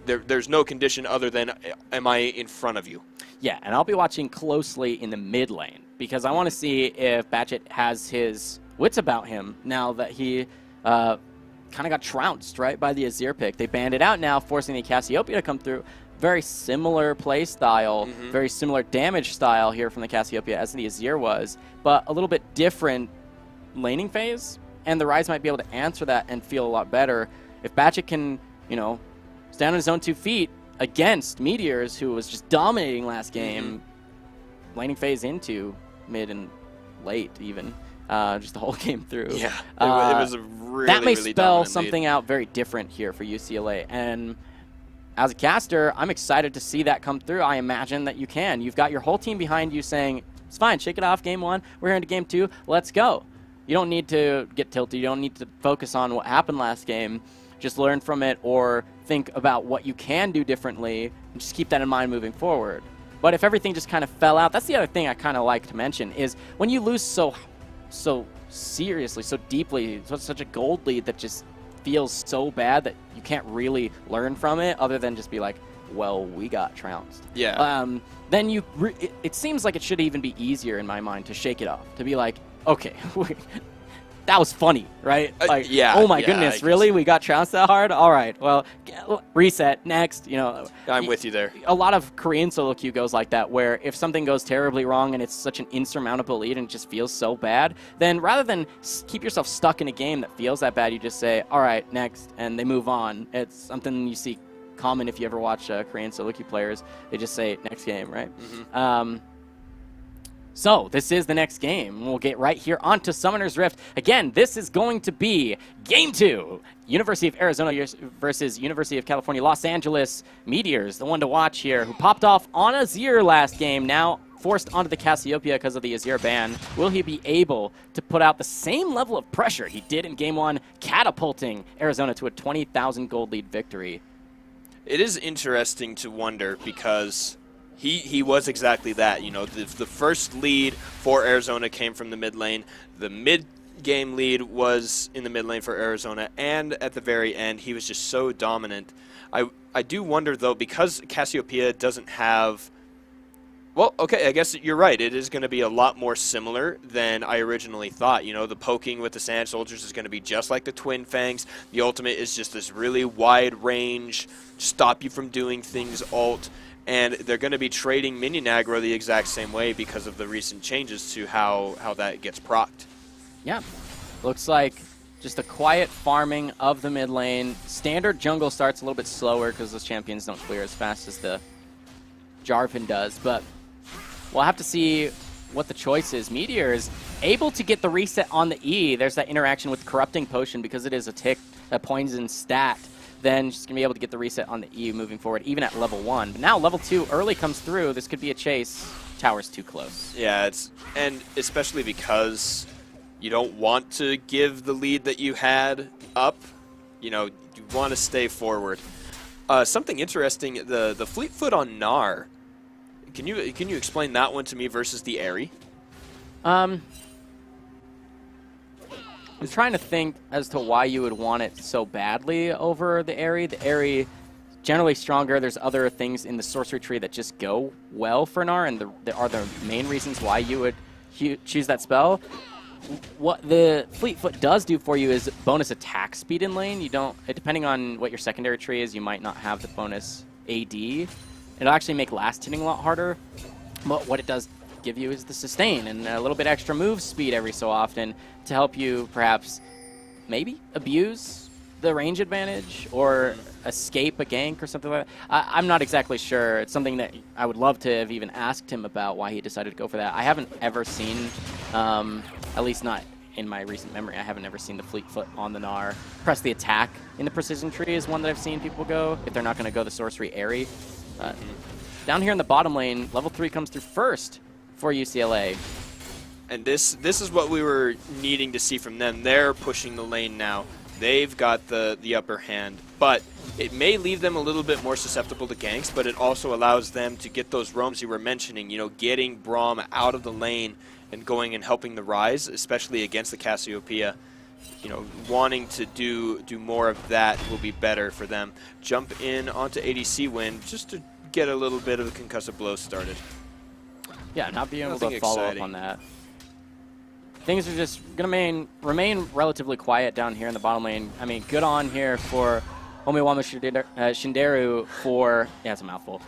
C: there's no condition other than, am I in front of you?
B: Yeah, and I'll be watching closely in the mid lane, because I want to see if Batchet has his wits about him now that he kind of got trounced, right, by the Azir pick. They banned it out now, forcing the Cassiopeia to come through. Very similar play style, very similar damage style here from the Cassiopeia as the Azir was, but a little bit different laning phase, and the Ryze might be able to answer that and feel a lot better. If Batchet can, you know, stand on his own 2 feet against Meteors, who was just dominating last game, laning phase into mid and late even, just the whole game through.
C: Yeah, it was a really,
B: that may
C: really
B: spell something out very different here for UCLA, and as a caster, I'm excited to see that come through. I imagine that you can. You've got your whole team behind you saying, it's fine, shake it off game 1, we're here into game 2, let's go. You don't need to get tilted, you don't need to focus on what happened last game, just learn from it or think about what you can do differently, and just keep that in mind moving forward. But if everything just kind of fell out, that's the other thing I kind of like to mention, is when you lose so seriously, so deeply, such a gold lead that just feels so bad that you can't really learn from it other than just be like, well, we got trounced.
C: Yeah.
B: Then it seems like it should even be easier in my mind to shake it off, to be like, okay, that was funny, right? Like,
C: yeah.
B: Oh my goodness, really? We got trounced that hard? All right, well, reset, next, you know.
C: I'm with you there.
B: A lot of Korean solo queue goes like that, where if something goes terribly wrong and it's such an insurmountable lead and it just feels so bad, then rather than keep yourself stuck in a game that feels that bad, you just say, all right, next, and they move on. It's something you see common if you ever watch Korean solo queue players. They just say, next game, right? So So this is the next game. We'll get right here onto Summoner's Rift. Again, this is going to be Game 2. University of Arizona versus University of California, Los Angeles Meteors, the one to watch here, who popped off on Azir last game, now forced onto the Cassiopeia because of the Azir ban. Will he be able to put out the same level of pressure he did in Game 1, catapulting Arizona to a 20,000 gold lead victory?
C: It is interesting to wonder because he was exactly that. You know, the first lead for Arizona came from the mid lane. The mid-game lead was in the mid lane for Arizona, and at the very end, he was just so dominant. I do wonder, though, because Cassiopeia doesn't have... Well, okay, I guess you're right. It is going to be a lot more similar than I originally thought. You know, the poking with the Sand Soldiers is going to be just like the Twin Fangs. The ultimate is just this really wide range, stop you from doing things ult. And they're going to be trading minion aggro the exact same way because of the recent changes to how that gets procced.
B: Yeah, looks like just a quiet farming of the mid lane. Standard jungle starts a little bit slower because those champions don't clear as fast as the Jarvan does, but we'll have to see what the choice is. Meteor is able to get the reset on the E. There's that interaction with Corrupting Potion because it is a poison stat. Then she's going to be able to get the reset on the E moving forward, even at level 1. But now level 2 early comes through. This could be a chase. Tower's too close.
C: Yeah, and especially because you don't want to give the lead that you had up. You know, you want to stay forward. Something interesting, the Fleetfoot on Gnar. Can you explain that one to me versus the Aerie? I'm
B: trying to think as to why you would want it so badly over the Aerie. The Aerie, generally stronger. There's other things in the sorcery tree that just go well for Gnar, and there are the main reasons why you would choose that spell. What the Fleetfoot does do for you is bonus attack speed in lane. You don't, depending on what your secondary tree is, you might not have the bonus AD. It'll actually make last hitting a lot harder, but what it does give you is the sustain and a little bit extra move speed every so often to help you perhaps maybe abuse the range advantage or escape a gank or something like that. I'm not exactly sure. It's something that I would love to have even asked him about why he decided to go for that. I haven't ever seen, at least not in my recent memory, I haven't ever seen the Fleetfoot on the Gnar. Press the attack in the precision tree is one that I've seen people go if they're not going to go the sorcery Aerie. Down here in the bottom lane, level 3 comes through first for UCLA.
C: And this is what we were needing to see from them. They're pushing the lane now. They've got the upper hand, but it may leave them a little bit more susceptible to ganks, but it also allows them to get those roams you were mentioning, you know, getting Braum out of the lane and going and helping the Rise, especially against the Cassiopeia. You know, wanting to do more of that will be better for them. Jump in onto ADC win just to get a little bit of a concussive blow started.
B: Yeah, not being able
C: Nothing
B: to follow
C: exciting.
B: up on that. Things are just going to remain relatively quiet down here in the bottom lane. I mean, good on here for Omiwama Shinderu for, yeah, it's a mouthful,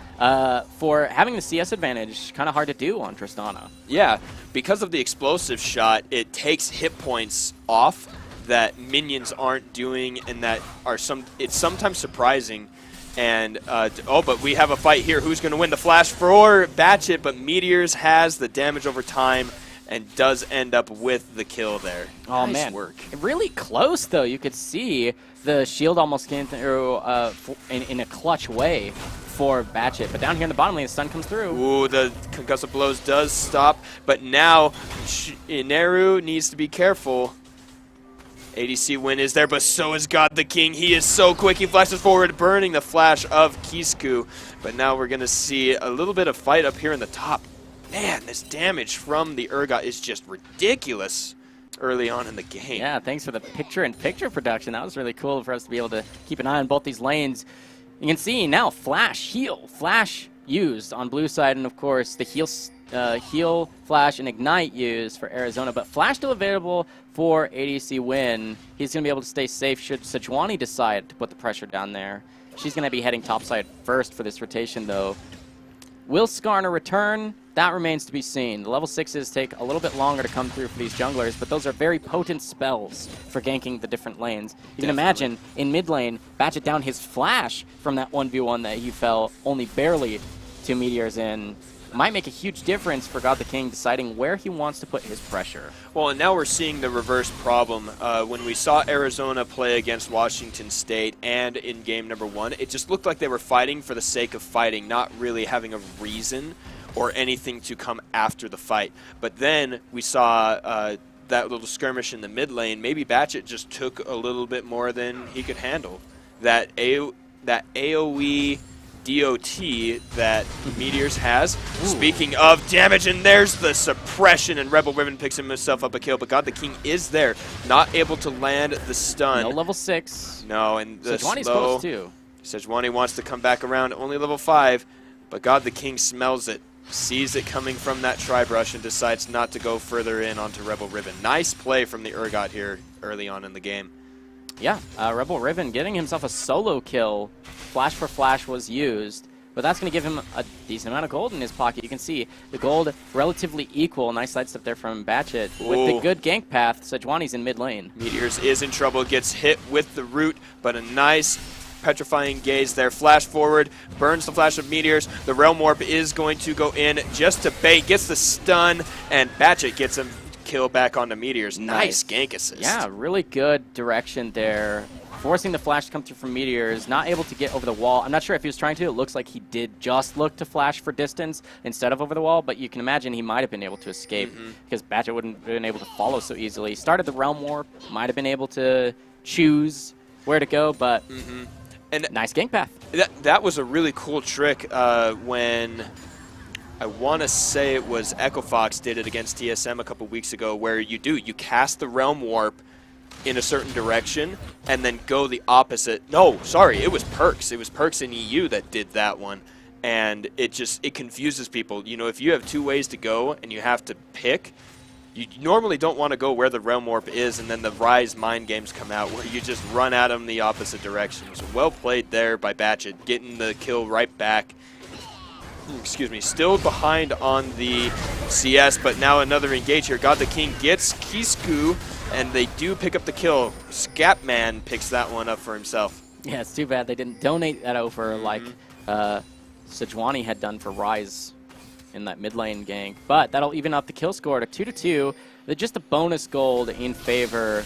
B: for having the CS advantage. Kind of hard to do on Tristana.
C: Yeah, because of the explosive shot, it takes hit points off that minions aren't doing, and that are it's sometimes surprising. And but we have a fight here. Who's going to win? The flash for Batchet, but Meteors has the damage over time and does end up with the kill there.
B: Oh,
C: nice
B: man.
C: work.
B: Really close, though. You could see the shield almost came through in a clutch way for Batchet. But down here in the bottom lane, the stun comes through.
C: Ooh, the concussive blows does stop, but now Ineru needs to be careful. ADC win is there, but so is God the King. He is so quick. He flashes forward, burning the flash of Kisku. But now we're going to see a little bit of fight up here in the top. Man, this damage from the Urgot is just ridiculous early on in the game.
B: Yeah, thanks for the picture-in-picture production. That was really cool for us to be able to keep an eye on both these lanes. You can see now Flash, heal, Flash used on blue side, and of course the heal, Flash, and Ignite used for Arizona. But Flash still available for ADC win. He's going to be able to stay safe should Sejuani decide to put the pressure down there. She's going to be heading topside first for this rotation, though. Will Skarner return? That remains to be seen. The level 6s take a little bit longer to come through for these junglers, but those are very potent spells for ganking the different lanes. You can imagine, in mid lane, Batchet down his flash from that 1v1 that he fell only barely 2 meteors in. might make a huge difference for God the King deciding where he wants to put his pressure.
C: Well, and now we're seeing the reverse problem. When we saw Arizona play against Washington State and in game number 1, it just looked like they were fighting for the sake of fighting, not really having a reason or anything to come after the fight. But then we saw that little skirmish in the mid lane. Maybe Batchett just took a little bit more than he could handle. That AoE DOT that Meteors has. Ooh. Speaking of damage, and there's the suppression, and Rebel Ribbon picks himself up a kill, but God the King is there, not able to land the stun.
B: No level 6.
C: No, and the
B: Sejuani's
C: slow.
B: close too.
C: Sejuani wants to come back around, only level 5, but God the King smells it, sees it coming from that Tri-Brush, and decides not to go further in onto Rebel Ribbon. Nice play from the Urgot here early on in the game.
B: Yeah, Rebel Ribbon getting himself a solo kill. Flash for flash was used, but that's going to give him a decent amount of gold in his pocket. You can see the gold relatively equal. Nice sidestep there from Batchett. With the good gank path, Sejuani's in mid lane.
C: Meteors is in trouble, gets hit with the root, but a nice petrifying gaze there. Flash forward, burns the flash of Meteors. The Realm Warp is going to go in just to bait, gets the stun, and Batchett gets him kill back onto Meteors. Nice gank assist.
B: Yeah, really good direction there. Forcing the flash to come through from Meteors, not able to get over the wall. I'm not sure if he was trying to. It looks like he did just look to flash for distance instead of over the wall, but you can imagine he might have been able to escape because Batchett wouldn't have been able to follow so easily. Started the Realm Warp, might have been able to choose where to go, but
C: and
B: nice gank path.
C: That was a really cool trick when I want to say it was Echo Fox did it against TSM a couple weeks ago, where you cast the Realm Warp in a certain direction and then go the opposite. No, sorry, it was Perks. It was Perks in EU that did that one, and it confuses people. You know, if you have 2 ways to go and you have to pick, you normally don't want to go where the Realm Warp is, and then the Rise mind games come out where you just run at them the opposite direction. So well played there by Batchett, getting the kill right back. Excuse me, still behind on the CS, but now another engage here. God the King gets Kisku, and they do pick up the kill. Scapman picks that one up for himself.
B: Yeah, it's too bad they didn't donate that over like Sejuani had done for Rise in that mid lane gank. But that'll even up the kill score to 2-2. Just a bonus gold in favor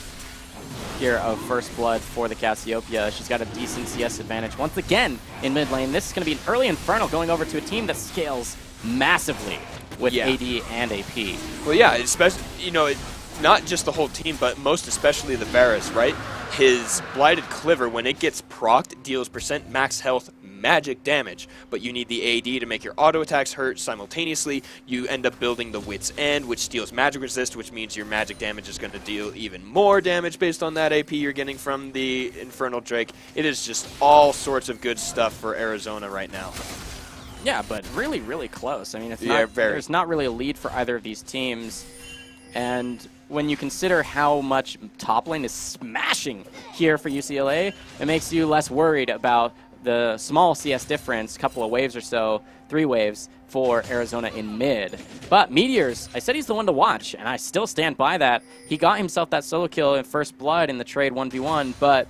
B: here of First Blood for the Cassiopeia. She's got a decent CS advantage once again in mid lane. This is going to be an early Infernal going over to a team that scales massively with AD and AP.
C: Well, yeah, especially, you know, not just the whole team, but most especially the Varus, right? His Blighted Cliver, when it gets procced, deals % max health magic damage, but you need the AD to make your auto attacks hurt simultaneously. You end up building the Wit's End, which deals magic resist, which means your magic damage is going to deal even more damage based on that AP you're getting from the Infernal Drake. It is just all sorts of good stuff for Arizona right now.
B: Yeah, but really, really close. I mean, there's not really a lead for either of these teams. And when you consider how much top lane is smashing here for UCLA, it makes you less worried about the small CS difference, couple of waves or so, 3 waves for Arizona in mid. But Meteors, I said he's the one to watch, and I still stand by that. He got himself that solo kill in First Blood in the trade 1v1, but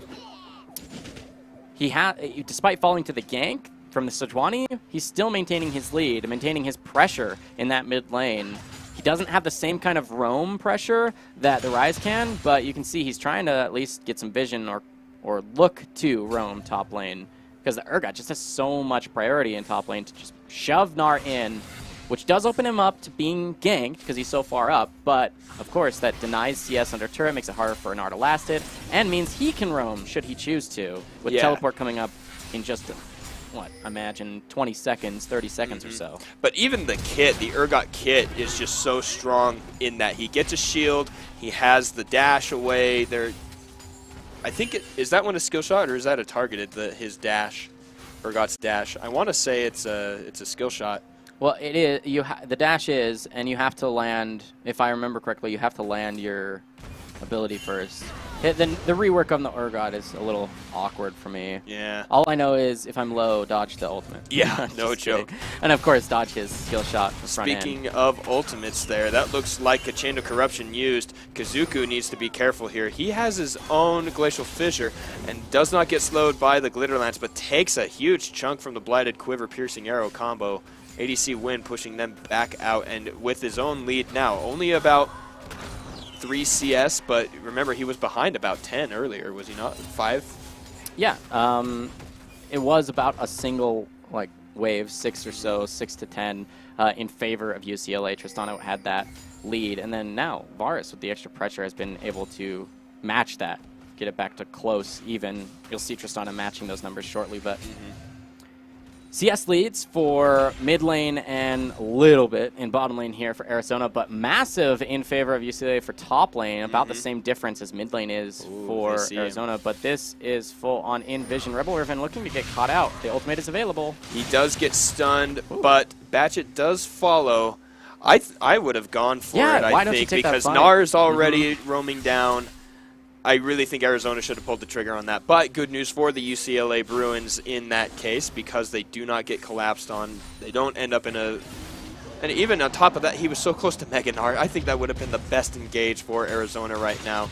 B: despite falling to the gank from the Sejuani, he's still maintaining his lead, maintaining his pressure in that mid lane. He doesn't have the same kind of roam pressure that the Rise can, but you can see he's trying to at least get some vision or look to roam top lane, because the Urgot just has so much priority in top lane to just shove Gnar in, which does open him up to being ganked because he's so far up, but of course that denies CS under turret, makes it harder for Gnar to last it, and means he can roam should he choose to, with teleport coming up in just imagine 20 seconds, 30 seconds or so.
C: But even the kit, the Urgot kit, is just so strong in that he gets a shield, he has the dash away. I think is that one a skill shot or is that a targeted, his dash, Urgot's dash? I want to say it's a skill shot.
B: Well, it is. The dash is, and you have to land. If I remember correctly, you have to land your ability first. Then the rework on the Urgot is a little awkward for me.
C: Yeah.
B: All I know is if I'm low, dodge the ultimate.
C: Yeah, no joke.
B: Kidding. And of course, dodge his skill shot.
C: Speaking of ultimates there, that looks like a Chain of Corruption used. Kazuku needs to be careful here. He has his own Glacial Fissure and does not get slowed by the Glitter Lance, but takes a huge chunk from the Blighted Quiver Piercing Arrow combo. ADC Win pushing them back out, and with his own lead now, only about 3 CS, but remember he was behind about 10 earlier, was he not? 5?
B: Yeah, it was about a single wave, 6 or so, 6 to 10 in favor of UCLA. Tristano had that lead, and then now Varus with the extra pressure has been able to match that, get it back to close, even. You'll see Tristano matching those numbers shortly, but CS leads for mid lane and a little bit in bottom lane here for Arizona, but massive in favor of UCLA for top lane, about the same difference as mid lane is for Arizona, but this is full on in vision. Rebel Riven looking to get caught out. The ultimate is available.
C: He does get stunned, but Batchet does follow. I would have gone for it, I think, because Nar's already roaming down. I really think Arizona should have pulled the trigger on that. But good news for the UCLA Bruins in that case, because they do not get collapsed on. They don't end up in a... And even on top of that, he was so close to Mega Gnar. I think that would have been the best engage for Arizona right now.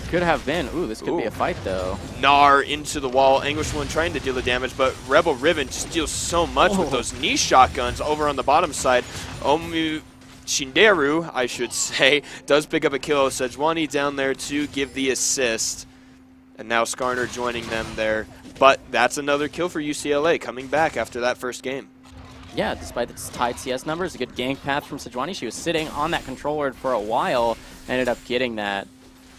B: Could have been. Ooh, this could be a fight, though.
C: Gnar into the wall. Anguish One trying to deal the damage, but Rebel Riven just deals so much with those knee shotguns over on the bottom side. Omu Shinderu, I should say, does pick up a kill. Sejuani down there to give the assist. And now Skarner joining them there. But that's another kill for UCLA coming back after that first game.
B: Yeah, despite its tied CS numbers, a good gank path from Sejuani. She was sitting on that controller for a while, ended up getting that.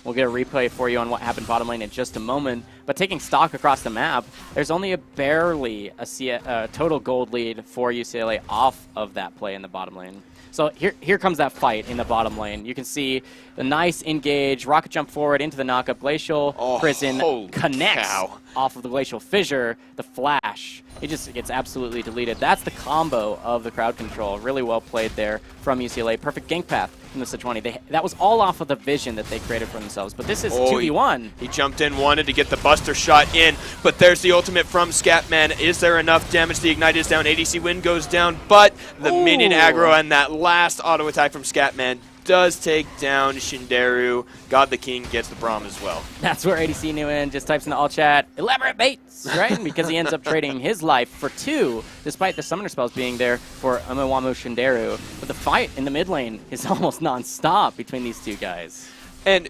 B: We'll get a replay for you on what happened bottom lane in just a moment. But taking stock across the map, there's only barely a total gold lead for UCLA off of that play in the bottom lane. So here comes that fight in the bottom lane. You can see the nice engage, rocket jump forward into the knockup. Glacial Prison connects off of the Glacial Fissure, the flash. It just gets absolutely deleted. That's the combo of the crowd control. Really well played there from UCLA. Perfect gank path from the Sejuani. That was all off of the vision that they created for themselves. But this is 2v1.
C: He jumped in, wanted to get the Buster shot in, but there's the ultimate from Scatman. Is there enough damage? The Ignite is down. ADC Win goes down, but the minion aggro and that last auto attack from Scatman does take down Shinderu. God the King gets the Braum as well.
B: That's where ADC knew in. Just types in the all chat, elaborate baits, right? Because he ends up trading his life for 2, despite the summoner spells being there for Umewamu Shinderu. But the fight in the mid lane is almost non-stop between these two guys.
C: And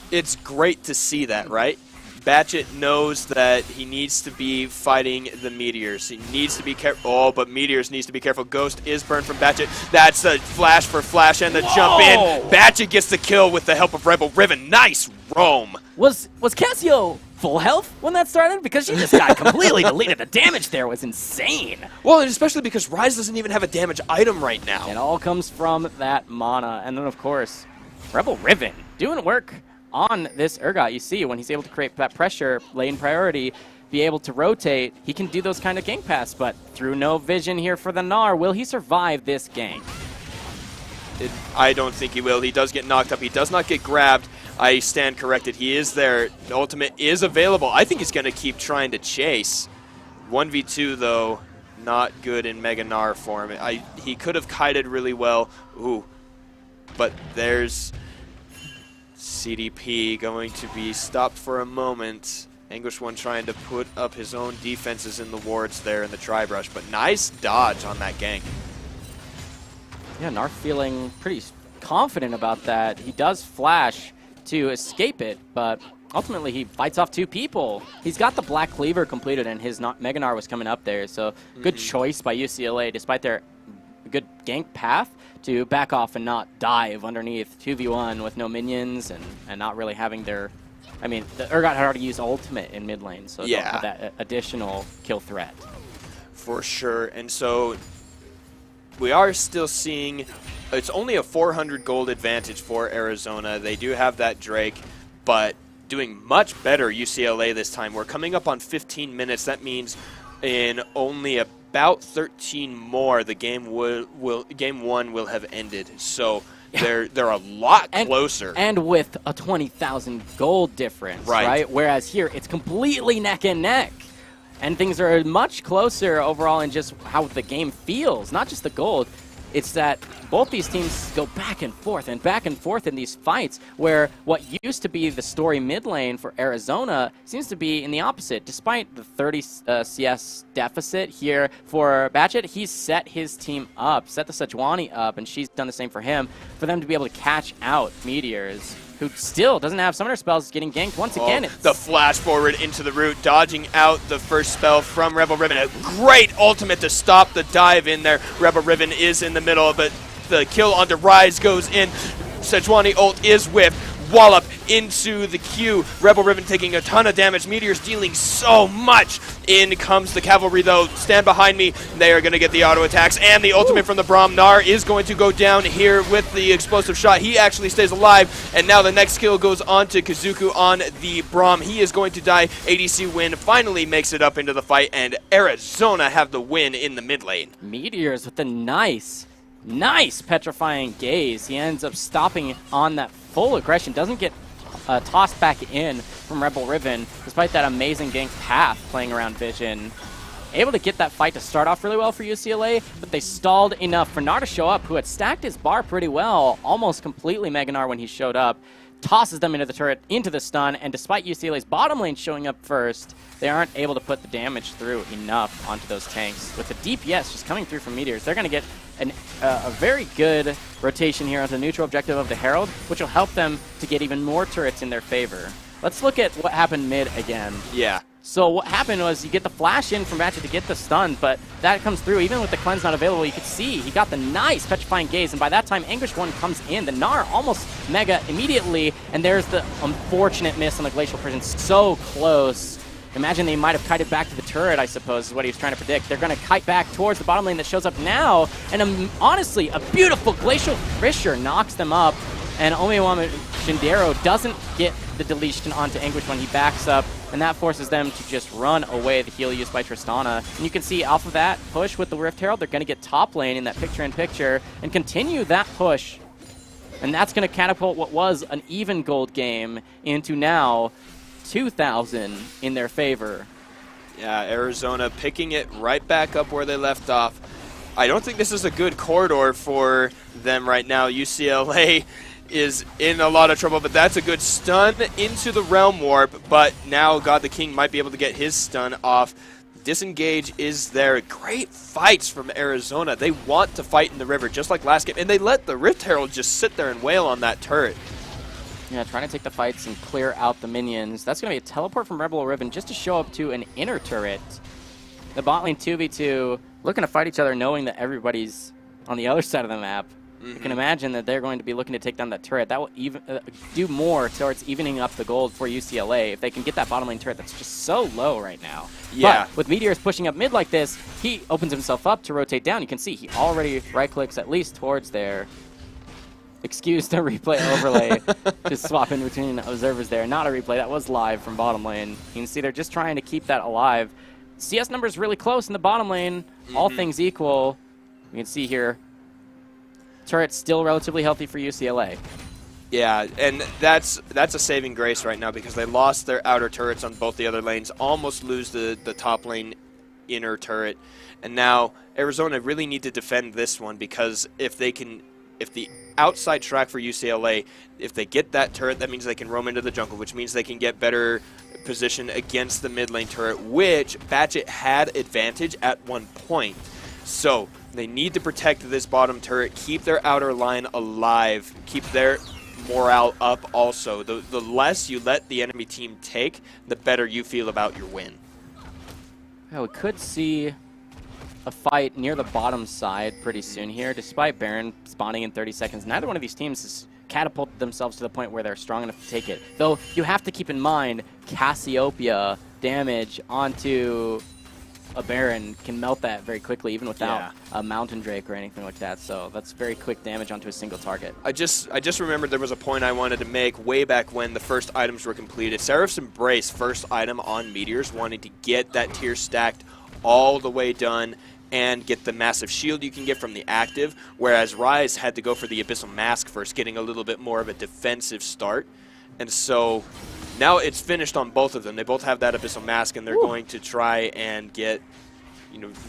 C: it's great to see that, right? Batchet knows that he needs to be fighting the Meteors. He needs to be careful. Oh, but Meteors needs to be careful. Ghost is burned from Batchet. That's the flash for Flash and the jump in. Batchet gets the kill with the help of Rebel Riven. Nice roam.
B: Was Cassio full health when that started? Because she just got completely deleted. The damage there was insane.
C: Well, and especially because Ryze doesn't even have a damage item right now.
B: It all comes from that mana. And then, of course, Rebel Riven doing work on this Urgot. You see, when he's able to create that pressure, lane priority, be able to rotate, he can do those kind of gank paths, but through no vision here for the Gnar, will he survive this gank?
C: I don't think he will. He does get knocked up. He does not get grabbed. I stand corrected. He is there. The ultimate is available. I think he's going to keep trying to chase. 1v2, though, not good in Mega Gnar form. He could have kited really well. Ooh. But there's CDP going to be stopped for a moment. Anguish One trying to put up his own defenses in the wards there in the tri-brush, but nice dodge on that gank.
B: Yeah, Gnar feeling pretty confident about that. He does flash to escape it, but ultimately he fights off 2 people. He's got the Black Cleaver completed, and his Mega Gnar was coming up there, so good choice by UCLA, despite their good gank path, to back off and not dive underneath 2v1 with no minions and not really having their... I mean, the Urgot had already used ultimate in mid lane, so don't have that additional kill threat.
C: For sure, and so we are still seeing... It's only a 400 gold advantage for Arizona. They do have that Drake, but doing much better UCLA this time. We're coming up on 15 minutes. That means in only about 13 more, the game game 1 will have ended. So they're a lot closer.
B: And with a 20,000 gold difference, right? Whereas here, it's completely neck and neck. And things are much closer overall in just how the game feels, not just the gold. it's that both these teams go back and forth in these fights, where what used to be the story mid lane for Arizona seems to be in the opposite. Despite the 30 CS deficit here for Batchet, he's set his team up, set the Sejuani up, and she's done the same for him, for them to be able to catch out Meteors, who still doesn't have summoner spells, getting ganked once again.
C: The flash forward into the root, dodging out the first spell from Rebel Ribbon. A great ultimate to stop the dive in there. Rebel Ribbon is in the middle, but the kill onto Rise goes in. Sejuani ult is whiffed. Wallop into the queue. Rebel Ribbon taking a ton of damage. Meteors dealing so much. In comes the cavalry, though. Stand behind me. They are going to get the auto attacks. And the ultimate from the Braum. Gnar is going to go down here with the explosive shot. He actually stays alive. And now the next kill goes on to Kazuku on the Braum. He is going to die. ADC win finally makes it up into the fight. And Arizona have the win in the mid lane.
B: Meteors with a nice petrifying gaze. He ends up stopping on that full aggression, doesn't get tossed back in from Rebel Ribbon, despite that amazing gank path playing around Vision. Able to get that fight to start off really well for UCLA, but they stalled enough for Gnar to show up, who had stacked his bar pretty well, almost completely Mega Gnar when he showed up, tosses them into the turret, into the stun, and despite UCLA's bottom lane showing up first, they aren't able to put the damage through enough onto those tanks. With the DPS just coming through from Meteors, they're going to get a very good rotation here onto the neutral objective of the Herald, which will help them to get even more turrets in their favor. Let's look at what happened mid again.
C: Yeah.
B: So what happened was you get the flash in from Batchet to get the stun, but that comes through. Even with the cleanse not available, you could see he got the nice petrifying gaze, and by that time, Anguish 1 comes in. The Gnar almost mega immediately, and there's the unfortunate miss on the Glacial Prison. So close. Imagine they might have kited back to the turret, I suppose, is what he was trying to predict. They're going to kite back towards the bottom lane that shows up now, and honestly, a beautiful Glacial Fissure knocks them up, and Omiwama Shindero doesn't get the deletion onto Anguish when he backs up, and that forces them to just run away the heal used by Tristana. And you can see off of that push with the Rift Herald, they're going to get top lane in that picture-in-picture and continue that push. And that's going to catapult what was an even gold game into now 2,000 in their favor.
C: Yeah, Arizona picking it right back up where they left off. I don't think this is a good corridor for them right now. UCLA is in a lot of trouble, but that's a good stun into the Realm Warp, but now God the King might be able to get his stun off. Disengage is there. Great fights from Arizona. They want to fight in the river just like last game, and they let the Rift Herald just sit there and wail on that turret.
B: Yeah, trying to take the fights and clear out the minions. That's going to be a teleport from Rebel Ribbon just to show up to an inner turret. The bot lane 2v2 looking to fight each other, knowing that everybody's on the other side of the map. You can imagine that they're going to be looking to take down that turret. That will even do more towards evening up the gold for UCLA if they can get that bottom lane turret that's just so low right now.
C: Yeah.
B: But with Meteors pushing up mid like this, he opens himself up to rotate down. You can see he already right-clicks at least towards there. Excuse the replay overlay. Just swap in between observers there. Not a replay. That was live from bottom lane. You can see they're just trying to keep that alive. CS numbers really close in the bottom lane. All things equal. You can see here, turret's still relatively healthy for UCLA.
C: Yeah, and that's a saving grace right now because they lost their outer turrets on both the other lanes, almost lose the top lane inner turret, and now Arizona really need to defend this one because if the outside track for UCLA, if they get that turret, that means they can roam into the jungle, which means they can get better position against the mid lane turret, which Batchet had advantage at one point. So they need to protect this bottom turret, keep their outer line alive, keep their morale up also. The less you let the enemy team take, the better you feel about your win.
B: Yeah, we could see a fight near the bottom side pretty soon here, despite Baron spawning in 30 seconds. Neither one of these teams has catapulted themselves to the point where they're strong enough to take it. Though you have to keep in mind, Cassiopeia damage onto a Baron can melt that very quickly, even without a Mountain Drake or anything like that. So that's very quick damage onto a single target.
C: I just remembered there was a point I wanted to make way back when the first items were completed. Seraph's Embrace, first item on Meteors, wanting to get that tier stacked all the way done and get the massive shield you can get from the active, whereas Rise had to go for the Abyssal Mask first, getting a little bit more of a defensive start. And so now it's finished on both of them. They both have that Abyssal Mask, and they're going to try and get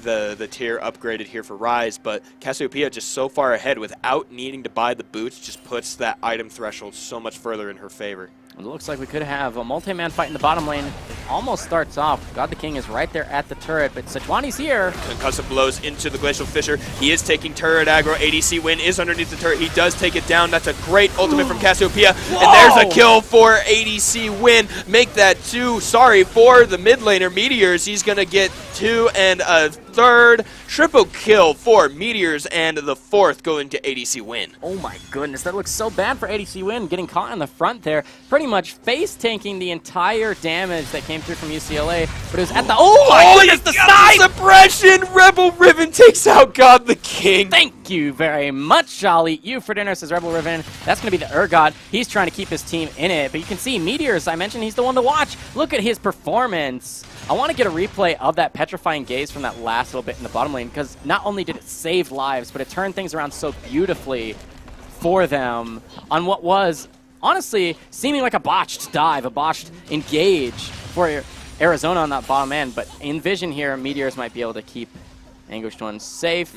C: the tier upgraded here for Rise, but Cassiopeia just so far ahead without needing to buy the boots just puts that item threshold so much further in her favor.
B: It looks like we could have a multi-man fight in the bottom lane. It almost starts off. God the King is right there at the turret, but Sejuani's here.
C: Concussive blows into the Glacial Fissure. He is taking turret aggro. ADC Win is underneath the turret. He does take it down. That's a great ultimate from Cassiopeia.
B: Whoa!
C: And there's a kill for ADC Win. Make that 2. Sorry for the mid laner Meteors. He's going to get 2 and a third. Triple kill for Meteors and the 4th going to ADC Win.
B: Oh my goodness, that looks so bad for ADC Win, getting caught in the front there, pretty much face tanking the entire damage that came through from UCLA, but it was at the goodness, the side!
C: Suppression! Rebel Riven takes out God the King.
B: Thank you very much, I'll eat you for dinner, says Rebel Riven. That's going to be the Urgot. He's trying to keep his team in it, but you can see Meteors, I mentioned he's the one to watch. Look at his performance. I want to get a replay of that Petrifying Gaze from that last little bit in the bottom lane, because not only did it save lives, but it turned things around so beautifully for them on what was, honestly, seeming like a botched dive, a botched engage for Arizona on that bottom end. But in vision here, Meteors might be able to keep Anguished One safe.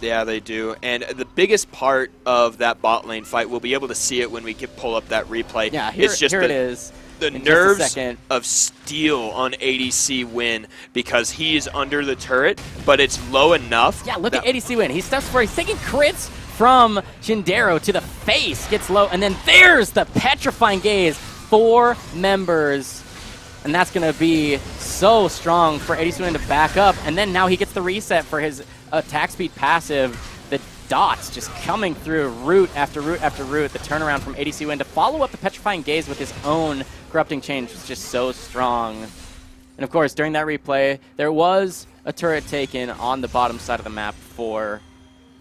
C: Yeah, they do. And the biggest part of that bot lane fight, we'll be able to see it when we can pull up that replay.
B: Yeah, here it is.
C: The nerves of steel on ADC Win because he's under the turret, but it's low enough.
B: Yeah, look at ADC Win. He steps for he's taking crits from Jindero to the face, gets low, and then there's the Petrifying Gaze. 4 members, and that's going to be so strong for ADC Win to back up, and then now he gets the reset for his attack speed passive. The dots just coming through root after root after root. The turnaround from ADC Win to follow up the Petrifying Gaze with his own Corrupting Change was just so strong. And of course, during that replay, there was a turret taken on the bottom side of the map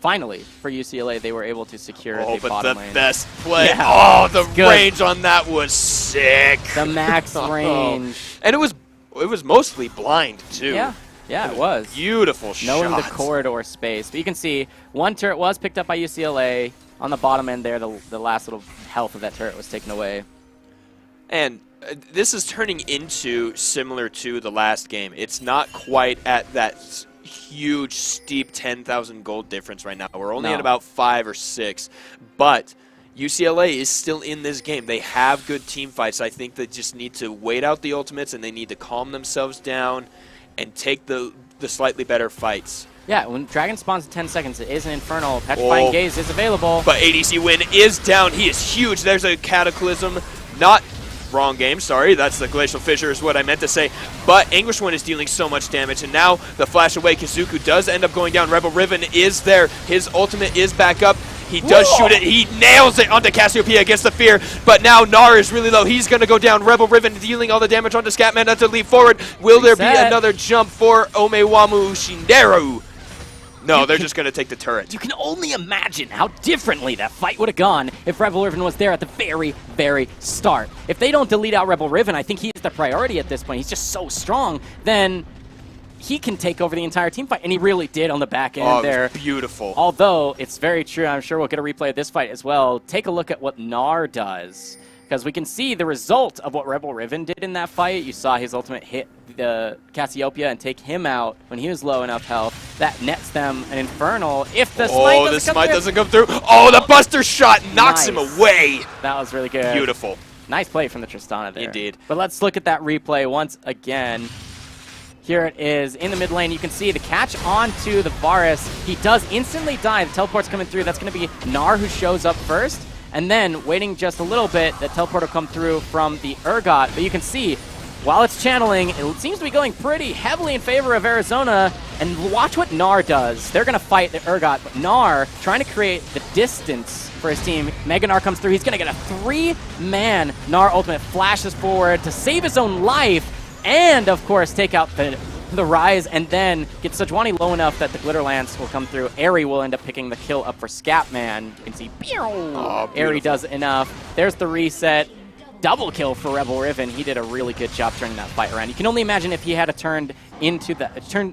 B: finally, for UCLA. They were able to secure the bottom lane.
C: Oh, but the best play.
B: Yeah,
C: oh, the range on that was sick.
B: The max range.
C: And it was mostly blind, too.
B: Yeah, it was.
C: Beautiful shot.
B: Knowing the corridor space. But you can see one turret was picked up by UCLA. On the bottom end there, the last little health of that turret was taken away.
C: And this is turning into similar to the last game. It's not quite at that huge, steep 10,000 gold difference right now. We're only at about 5 or 6. But UCLA is still in this game. They have good team fights. I think they just need to wait out the ultimates, and they need to calm themselves down and take the slightly better fights.
B: Yeah, when Dragon spawns in 10 seconds, it is an Infernal. Petrifying Gaze is available.
C: But ADC Win is down. He is huge. There's a Cataclysm. Not wrong game, sorry. That's the Glacial Fissure is what I meant to say. But Anguished One is dealing so much damage. And now the flash away Kazuku does end up going down. Rebel Riven is there. His ultimate is back up. He does shoot it. He nails it onto Cassiopeia, gets the fear. But now Gnar is really low. He's going to go down. Rebel Riven dealing all the damage onto Scatman. That's a leap forward. Will there be another jump for Omewamu Shinderu? No, they're just going to take the turret.
B: You can only imagine how differently that fight would have gone if Rebel Riven was there at the very, very start. If they don't delete out Rebel Riven, I think he's the priority at this point. He's just so strong. Then he can take over the entire team fight, and he really did on the back end there.
C: Beautiful.
B: Although, it's very true, I'm sure we'll get a replay of this fight as well. Take a look at what Gnar does, because we can see the result of what Rebel Riven did in that fight. You saw his ultimate hit the Cassiopeia and take him out when he was low enough health. That nets them an Infernal. If the smite
C: doesn't come through. Oh, the Buster shot knocks him away.
B: That was really good.
C: Beautiful.
B: Nice play from the Tristana there.
C: Indeed.
B: But let's look at that replay once again. Here it is in the mid lane. You can see the catch onto the Varus. He does instantly die. The teleport's coming through. That's going to be Gnar who shows up first. And then, waiting just a little bit, the teleport will come through from the Urgot. But you can see, while it's channeling, it seems to be going pretty heavily in favor of Arizona. And watch what Gnar does. They're going to fight the Urgot, but Gnar trying to create the distance for his team. Mega Gnar comes through. He's going to get a 3-man Gnar ultimate, flashes forward to save his own life, and, of course, take out the Rise, and then get Sejuani low enough that the Glitter Lance will come through. Aerie will end up picking the kill up for Scatman. You can see, Aerie does enough. There's the reset. Double kill for Rebel Riven. He did a really good job turning that fight around. You can only imagine if he had turned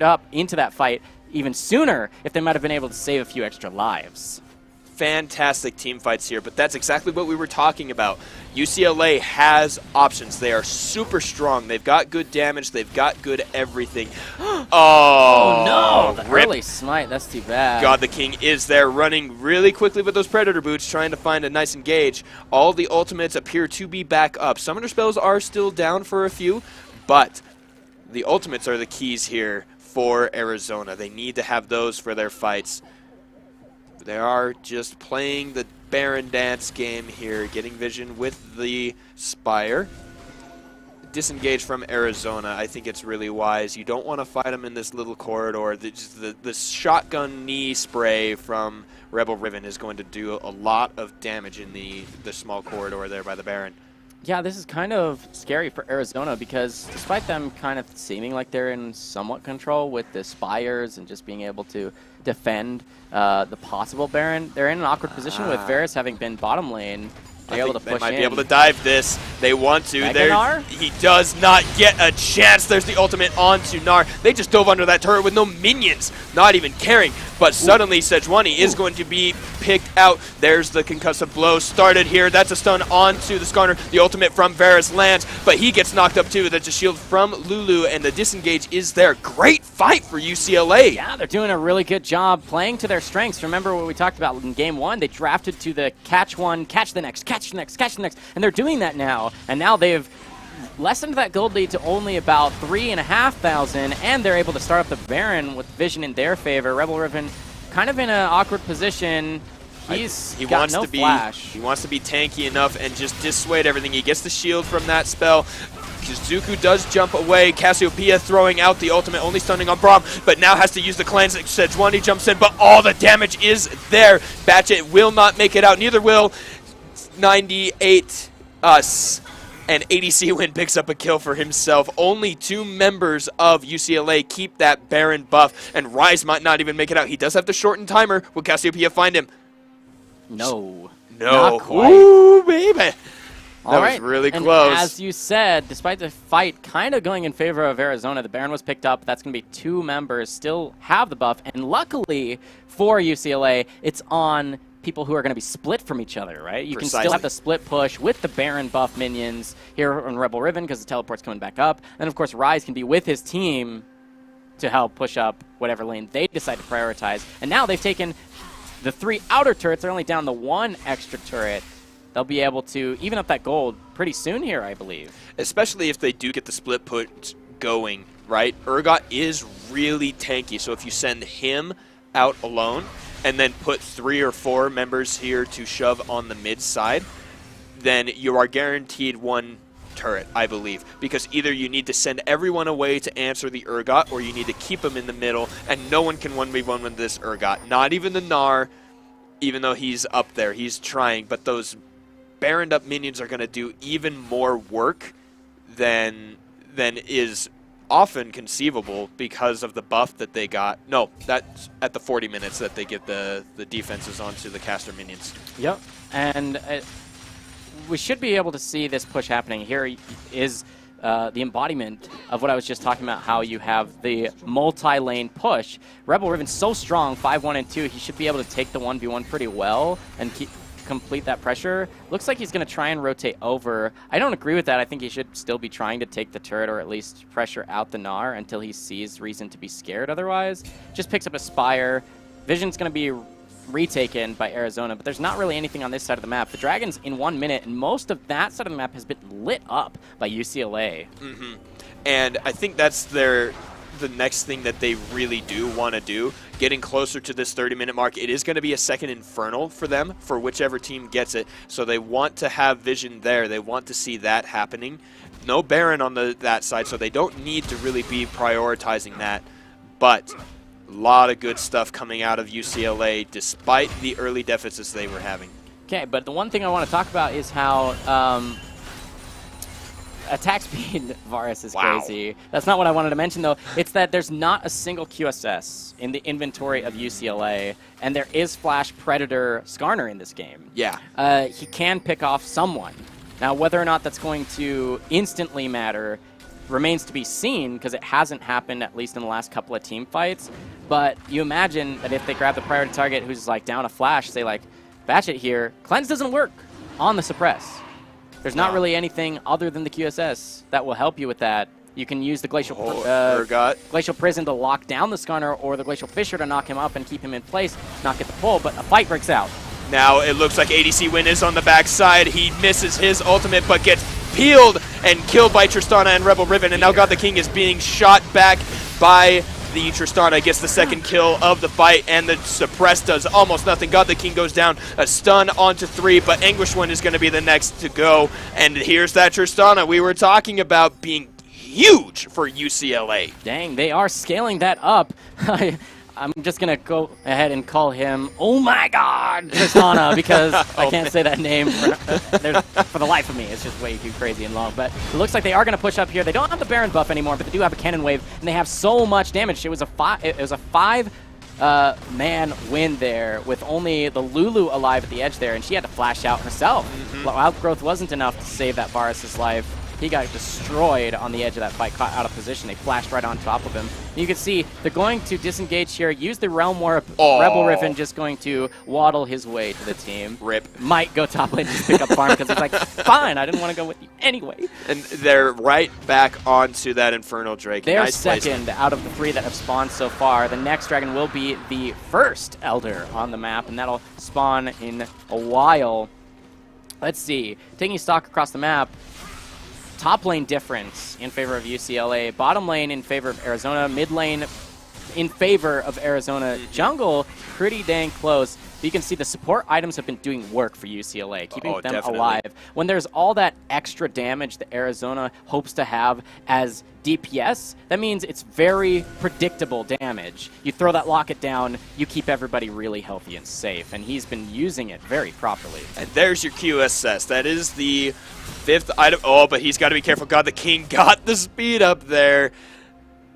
B: up into that fight even sooner, if they might have been able to save a few extra lives.
C: fantastic team fights here, but that's exactly what we were talking about. UCLA has options. They are super strong. They've got good damage. They've got good everything.
B: Oh, no! The
C: rip.
B: early smite, that's too bad.
C: God the King is there, running really quickly with those Predator boots, trying to find a nice engage. All the ultimates appear to be back up. Summoner spells are still down for a few, but the ultimates are the keys here for Arizona. They need to have those for their fights. They are just playing the Baron dance game here, getting vision with the Spire. Disengage from Arizona. I think it's really wise. You don't want to fight them in this little corridor. The shotgun knee spray from Rebel Riven is going to do a lot of damage in the small corridor there by the Baron.
B: Yeah, this is kind of scary for Arizona because despite them kind of seeming like they're in somewhat control with the Spires and just being able to defend the possible Baron, they're in an awkward position with Varus having been bottom lane. They're able to push
C: they might
B: in.
C: be able to dive this. They want to.
B: Nar?
C: He does not get a chance. There's the ultimate onto Nar. They just dove under that turret with no minions, not even caring. But suddenly Sejuani is going to be picked out. There's the concussive blow started here. That's a stun onto the Skarner. The ultimate from Varus lands, but he gets knocked up too. That's a shield from Lulu, and the disengage is there. Great fight for UCLA.
B: Yeah, they're doing a really good job playing to their strengths. Remember what we talked about in game one? They drafted to the catch one, catch the next, catch the next, catch the next, and they're doing that now. And now they've lessened that gold lead to only about 3,500, and they're able to start up the Baron with vision in their favor. Rebel Riven kind of in an awkward position. He got no flash.
C: He wants to be tanky enough and just dissuade everything. He gets the shield from that spell. Zuku does jump away. Cassiopeia throwing out the ultimate, only stunning on Braum, but now has to use the cleanse. Sejuani jumps in, but all the damage is there. Batchet will not make it out. Neither will 98 us. And ADC Win picks up a kill for himself. Only 2 members of UCLA keep that Baron buff, and Rise might not even make it out. He does have the shortened timer. Will Cassiopeia find him?
B: No.
C: No.
B: Not quite.
C: Ooh, baby. That was really
B: and
C: close.
B: As you said, despite the fight kind of going in favor of Arizona, the Baron was picked up. That's going to be 2 members still have the buff. And luckily for UCLA, it's on people who are going to be split from each other, right? You can still have the split push with the Baron buff minions here on Rebel Riven because the teleport's coming back up. And, of course, Rise can be with his team to help push up whatever lane they decide to prioritize. And now they've taken the 3 outer turrets. They're only down to 1 extra turret. They'll be able to even up that gold pretty soon here, I believe.
C: Especially if they do get the split put going, right? Urgot is really tanky, so if you send him out alone and then put 3 or 4 members here to shove on the mid side, then you are guaranteed 1 turret, I believe. Because either you need to send everyone away to answer the Urgot, or you need to keep them in the middle, and no one can 1v1 with this Urgot. Not even the Gnar, even though he's up there. He's trying, but those Baroned up minions are going to do even more work than is often conceivable because of the buff that they got. No, that's at the 40 minutes that they get the defenses onto the caster minions.
B: Yep, and we should be able to see this push happening. Here is the embodiment of what I was just talking about, how you have the multi-lane push. Rebel Riven's so strong, 5-1 and 2, he should be able to take the 1v1 pretty well and complete that pressure. Looks like he's going to try and rotate over. I don't agree with that. I think he should still be trying to take the turret or at least pressure out the Gnar until he sees reason to be scared otherwise. Just picks up a Spire. Vision's going to be retaken by Arizona, but there's not really anything on this side of the map. The Dragon's in 1 minute, and most of that side of the map has been lit up by UCLA.
C: Mm-hmm. And I think that's the next thing that they really do want to do, getting closer to this 30-minute mark. It is going to be a second Infernal for them, for whichever team gets it. So they want to have vision there. They want to see that happening. No Baron on that side, so they don't need to really be prioritizing that. But a lot of good stuff coming out of UCLA, despite the early deficits they were having.
B: Okay, but the one thing I want to talk about is how attack speed Varus is crazy. That's not what I wanted to mention, though. It's that there's not a single QSS in the inventory of UCLA, and there is Flash Predator Skarner in this game.
C: Yeah.
B: He can pick off someone. Now, whether or not that's going to instantly matter remains to be seen, because it hasn't happened, at least in the last couple of team fights. But you imagine that if they grab the priority target who's like down a Flash, say like Batchet here. Cleanse doesn't work on the suppress. There's not really anything other than the QSS that will help you with that. You can use the Glacial Prison to lock down the Skarner, or the Glacial Fissure to knock him up and keep him in place, not get the pull, but a fight breaks out.
C: Now it looks like ADC Win is on the backside. He misses his ultimate, but gets peeled and killed by Tristana and Rebel Riven, and now God the King is being shot back by the Tristana. Gets the second kill of the fight, and the suppress does almost nothing. God the King goes down, a stun onto 3, but Anguish One is going to be the next to go, and here's that Tristana we were talking about being huge for UCLA.
B: Dang, they are scaling that up. I'm just going to go ahead and call him, oh my god, Tristana, because I can't say that name for the life of me. It's just way too crazy and long. But it looks like they are going to push up here. They don't have the Baron buff anymore, but they do have a Cannon Wave, and they have so much damage. It was a five-man win there with only the Lulu alive at the edge there, and she had to flash out herself. Wild Growth wasn't enough to save that Varus' life. He got destroyed on the edge of that fight, caught out of position. They flashed right on top of him. You can see they're going to disengage here, use the Realm Warp. Rebel Riven just going to waddle his way to the team.
C: Rip.
B: Might go top lane, just pick up farm, because he's like, fine, I didn't want to go with you anyway.
C: And they're right back onto that Infernal Drake.
B: They're
C: nice
B: second out of the 3 that have spawned so far. The next dragon will be the first Elder on the map, and that'll spawn in a while. Let's see. Taking stock across the map, top lane difference in favor of UCLA, bottom lane in favor of Arizona, mid lane in favor of Arizona, jungle pretty dang close. But you can see the support items have been doing work for UCLA, keeping them alive. When there's all that extra damage that Arizona hopes to have as DPS, that means it's very predictable damage. You throw that locket down, you keep everybody really healthy and safe, and he's been using it very properly.
C: And there's your QSS. That is the 5th item. Oh, but he's got to be careful. God the King got the speed up there.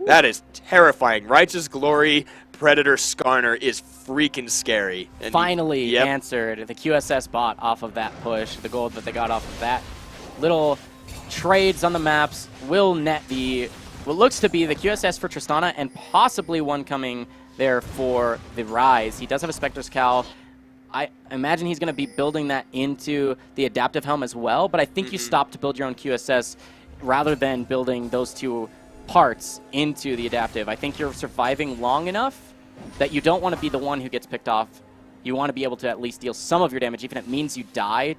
C: That is terrifying. Righteous Glory Predator Skarner is freaking scary. And
B: finally answered the QSS bot off of that push. The gold that they got off of that little trades on the maps will net the what looks to be the QSS for Tristana, and possibly one coming there for the Rise. He does have a Spectre's Cowl. I imagine he's going to be building that into the Adaptive Helm as well, but I think you stop to build your own QSS rather than building those 2 parts into the Adaptive. I think you're surviving long enough that you don't want to be the one who gets picked off. You want to be able to at least deal some of your damage, even if it means you die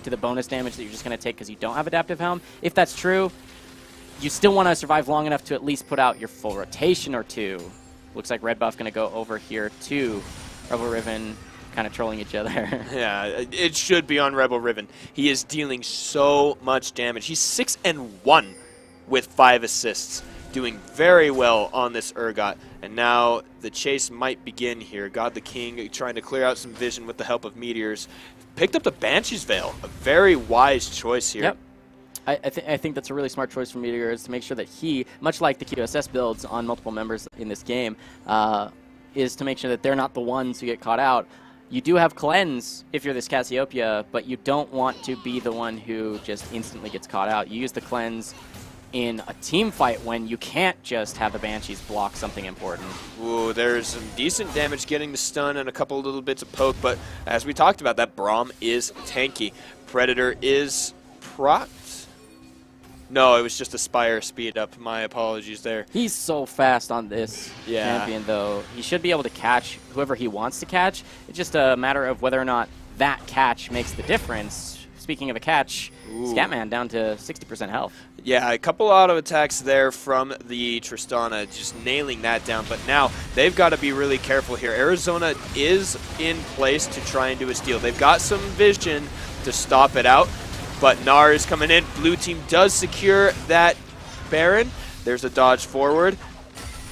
B: to the bonus damage that you're just going to take because you don't have Adaptive Helm. If that's true, you still want to survive long enough to at least put out your full rotation or 2. Looks like red buff going to go over here to Rebel Riven, kind of trolling each other.
C: Yeah, it should be on Rebel Riven. He is dealing so much damage. He's 6-1 with 5 assists, doing very well on this Urgot. And now the chase might begin here. God the King trying to clear out some vision with the help of meteors. Picked up the Banshee's Veil, a very wise choice here.
B: Yep. I think that's a really smart choice for Meteors to make sure that he, much like the QSS builds on multiple members in this game, is to make sure that they're not the ones who get caught out. You do have Cleanse if you're this Cassiopeia, but you don't want to be the one who just instantly gets caught out. You use the Cleanse in a team fight when you can't just have the Banshees block something important.
C: Ooh, there's some decent damage getting the stun and a couple little bits of poke, but as we talked about, that Braum is tanky. Predator is proc. No, it was just a Spire speed up. My apologies there.
B: He's so fast on this champion, though. He should be able to catch whoever he wants to catch. It's just a matter of whether or not that catch makes the difference. Speaking of a catch, Scatman down to 60% health.
C: Yeah, a couple auto attacks there from the Tristana, just nailing that down. But now they've got to be really careful here. Arizona is in place to try and do a steal. They've got some vision to stop it out. But Gnar is coming in. Blue team does secure that Baron. There's a dodge forward.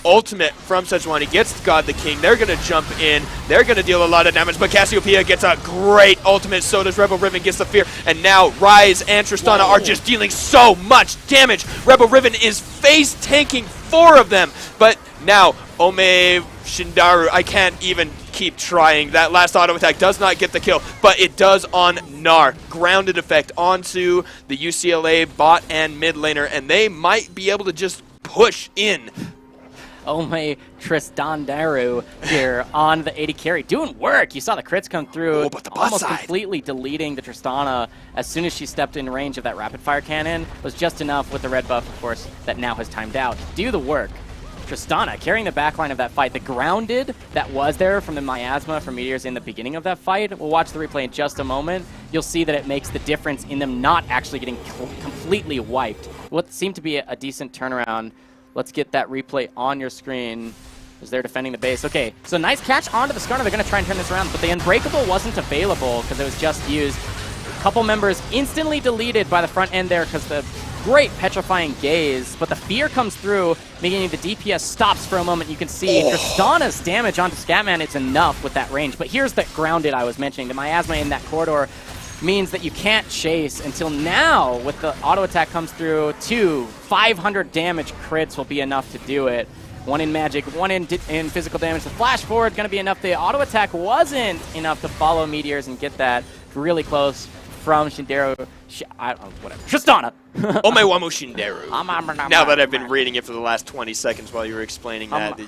C: Ultimate from Sejuani gets God the King. They're going to jump in. They're going to deal a lot of damage, but Cassiopeia gets a great ultimate. So does Rebel Riven, gets the fear. And now Rise and Tristana are just dealing so much damage. Rebel Riven is face tanking 4 of them. But now Ome Shindaru, I can't even keep trying. That last auto attack does not get the kill, but it does on Gnar. Grounded effect onto the UCLA bot and mid laner, and they might be able to just push in.
B: Ome Tristandaru here on the 80 carry. Doing work. You saw the crits come through.
C: Oh, but the butt
B: almost
C: side.
B: completely deleting the Tristana as soon as she stepped in range of that rapid fire cannon. Was just enough with the red buff, of course, that now has timed out. Do the work. Tristana carrying the backline of that fight. The grounded that was there from the miasma from Meteors in the beginning of that fight. We'll watch the replay in just a moment. You'll see that it makes the difference in them not actually getting completely wiped. What seemed to be a decent turnaround. Let's get that replay on your screen as they're defending the base. Okay, so nice catch onto the Skarner. They're going to try and turn this around, but the Unbreakable wasn't available because it was just used. A couple members instantly deleted by the front end there because the great petrifying gaze, but the fear comes through, making the DPS stops for a moment. You can see Tristana's damage onto Scatman is enough with that range, but here's the grounded I was mentioning. The miasma in that corridor means that you can't chase until now. With the auto attack comes through, 500 damage crits will be enough to do it. One in magic, one in physical damage. The flash forward going to be enough. The auto attack wasn't enough to follow Meteors and get that really close from Shinderu. Whatever. Tristana.
C: Omewamu Shinderu. Now that I've been reading it for the last 20 seconds while you were explaining that.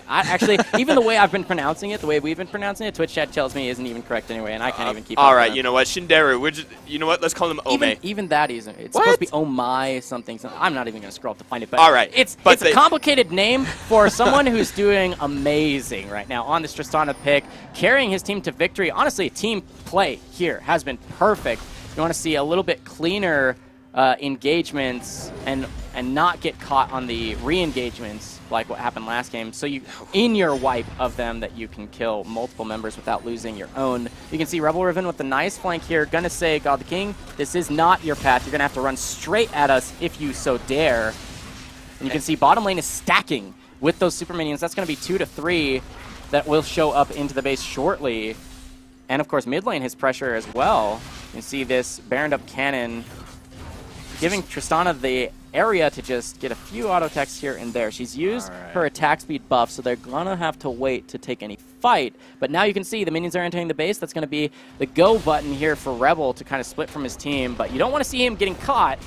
B: Actually, even the way I've been pronouncing it, the way we've been pronouncing it, Twitch chat tells me isn't even correct anyway, and I can't even keep up.
C: All right, you know what? Shinderu. You know what? Let's call him Ome.
B: Even that isn't. It's
C: What?
B: supposed to be Omai something. I'm not even going to scroll up to find it. But
C: All right,
B: It's
C: but
B: a complicated name for someone who's doing amazing right now on this Tristana pick, carrying his team to victory. Honestly, team play here has been perfect. You want to see a little bit cleaner engagements and not get caught on the re-engagements like what happened last game. So you, in your wipe of them, that you can kill multiple members without losing your own. You can see Rebel Riven with the nice flank here. Gonna say, God the King, this is not your path. You're gonna have to run straight at us if you so dare. And you can see bottom lane is stacking with those super minions. That's gonna be 2 to 3 that will show up into the base shortly. And of course, mid lane has pressure as well. You can see this Baroned up cannon giving Tristana the area to just get a few auto attacks here and there. She's used her attack speed buff, so they're gonna have to wait to take any fight. But now you can see the minions are entering the base. That's gonna be the go button here for Rebel to kind of split from his team. But you don't want to see him getting caught.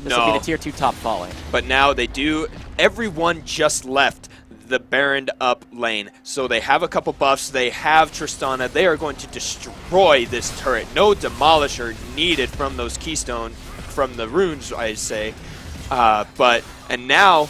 B: This will be the tier 2 top falling.
C: But now they do. Everyone just left the Baroned up lane. So they have a couple buffs. They have Tristana. They are going to destroy this turret. No demolisher needed from those keystone, from the runes, I say. And now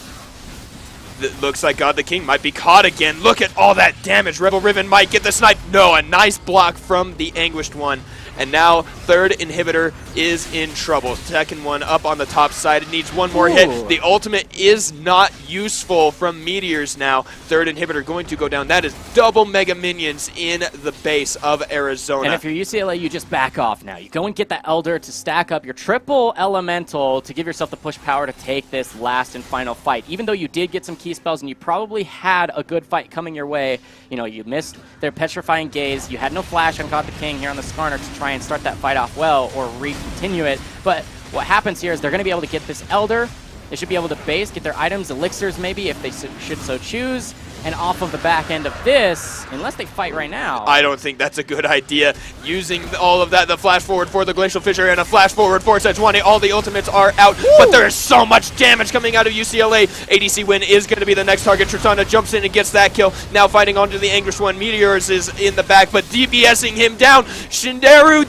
C: it looks like God the King might be caught again. Look at all that damage. Rebel Riven might get the snipe. No, a nice block from the Anguished One. And now third inhibitor is in trouble. Second one up on the top side. It needs one more hit. The ultimate is not useful from Meteors now. Third inhibitor going to go down. That is double mega minions in the base of Arizona.
B: And if you're UCLA, you just back off now. You go and get that Elder to stack up your triple elemental to give yourself the push power to take this last and final fight. Even though you did get some key spells and you probably had a good fight coming your way, you know, you missed their petrifying gaze. You had no flash on God the King here on the Skarner to try and start that fight off well or re-continue it. But what happens here is they're going to be able to get this Elder. They should be able to base, get their items, elixirs maybe if they should so choose. And off of the back end of this, unless they fight right now.
C: I don't think that's a good idea. Using all of that, the flash forward for the Glacial Fissure and a flash forward for Sejuani. All the ultimates are out, but there is so much damage coming out of UCLA. ADC win is going to be the next target. Tristana jumps in and gets that kill. Now fighting onto the Anguished One. Meteors is in the back, but DPSing him down. Shinderu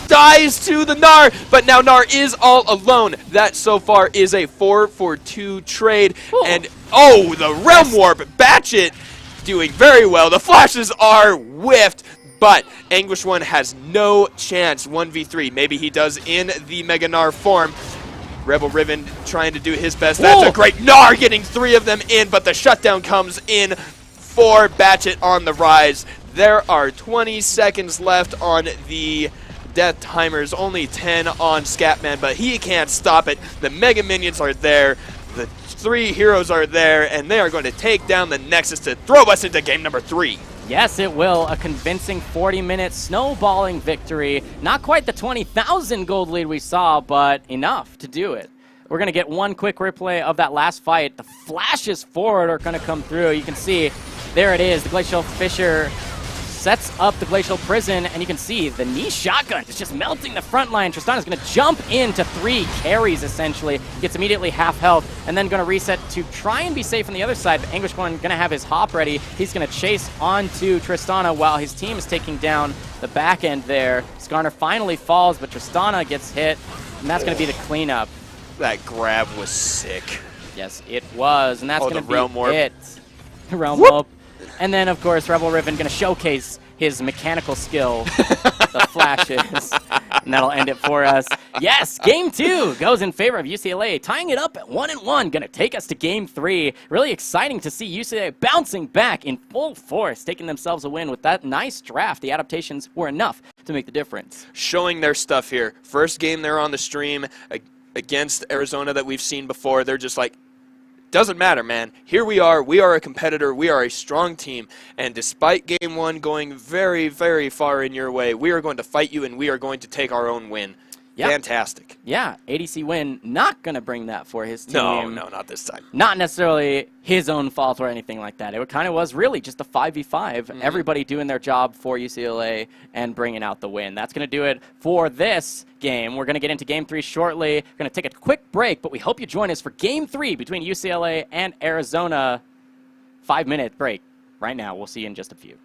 C: dies to the Gnar, but now Gnar is all alone. That so far is a 4-for-2 trade. Ooh. And oh, the Realm Warp, Batchet doing very well. The flashes are whiffed, but Anguished One has no chance. 1v3, maybe he does in the Mega Gnar form. Rebel Riven trying to do his best. That's a great Gnar, getting 3 of them in, but the shutdown comes in for Batchet on the rise. There are 20 seconds left on the death timers, only 10 on Scatman, but he can't stop it. The Mega Minions are there, the 3 heroes are there, and they are going to take down the Nexus to throw us into game number 3.
B: Yes, it will. A convincing 40-minute snowballing victory. Not quite the 20,000 gold lead we saw, but enough to do it. We're going to get one quick replay of that last fight. The flashes forward are going to come through. You can see, there it is, the Glacial Fissure sets up the Glacial Prison, and you can see the knee shotgun is just melting the front line. Tristana's going to jump into 3 carries, essentially. Gets immediately half health, and then going to reset to try and be safe on the other side. But Anguish going to have his hop ready. He's going to chase onto Tristana while his team is taking down the back end there. Skarner finally falls, but Tristana gets hit, and that's going to be the cleanup.
C: That grab was sick.
B: Yes, it was, and that's going to be
C: Realm Warp.
B: it. Realm Warp. And then, of course, Rebel Riven going to showcase his mechanical skill, the flashes, and that'll end it for us. Yes, Game 2 goes in favor of UCLA, tying it up at 1-1, going to take us to Game 3. Really exciting to see UCLA bouncing back in full force, taking themselves a win with that nice draft. The adaptations were enough to make the difference.
C: Showing their stuff here. First game they're on the stream against Arizona that we've seen before. They're just like, doesn't matter, man. Here we are a competitor, we are a strong team, and despite Game 1 going very, very far in your way, we are going to fight you and we are going to take our own win. Yep. Fantastic.
B: Yeah, ADC win, not going to bring that for his team.
C: No, not this time.
B: Not necessarily his own fault or anything like that. It kind of was really just a 5v5. Everybody doing their job for UCLA and bringing out the win. That's going to do it for this game. We're going to get into Game 3 shortly. We're going to take a quick break, but we hope you join us for Game 3 between UCLA and Arizona. 5-minute break right now. We'll see you in just a few.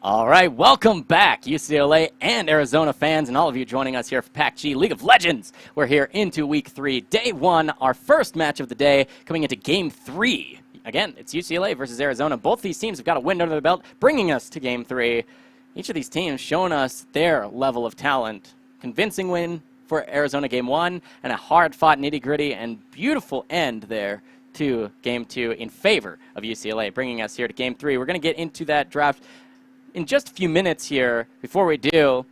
B: All right, welcome back, UCLA and Arizona fans, and all of you joining us here for PACG League of Legends. We're here into Week 3, Day 1, our first match of the day, coming into Game 3. Again, it's UCLA versus Arizona. Both these teams have got a win under their belt, bringing us to Game 3. Each of these teams showing us their level of talent. Convincing win for Arizona Game 1, and a hard-fought, nitty-gritty, and beautiful end there to Game 2 in favor of UCLA, bringing us here to Game 3. We're going to get into that draft in just a few minutes here. Before we do,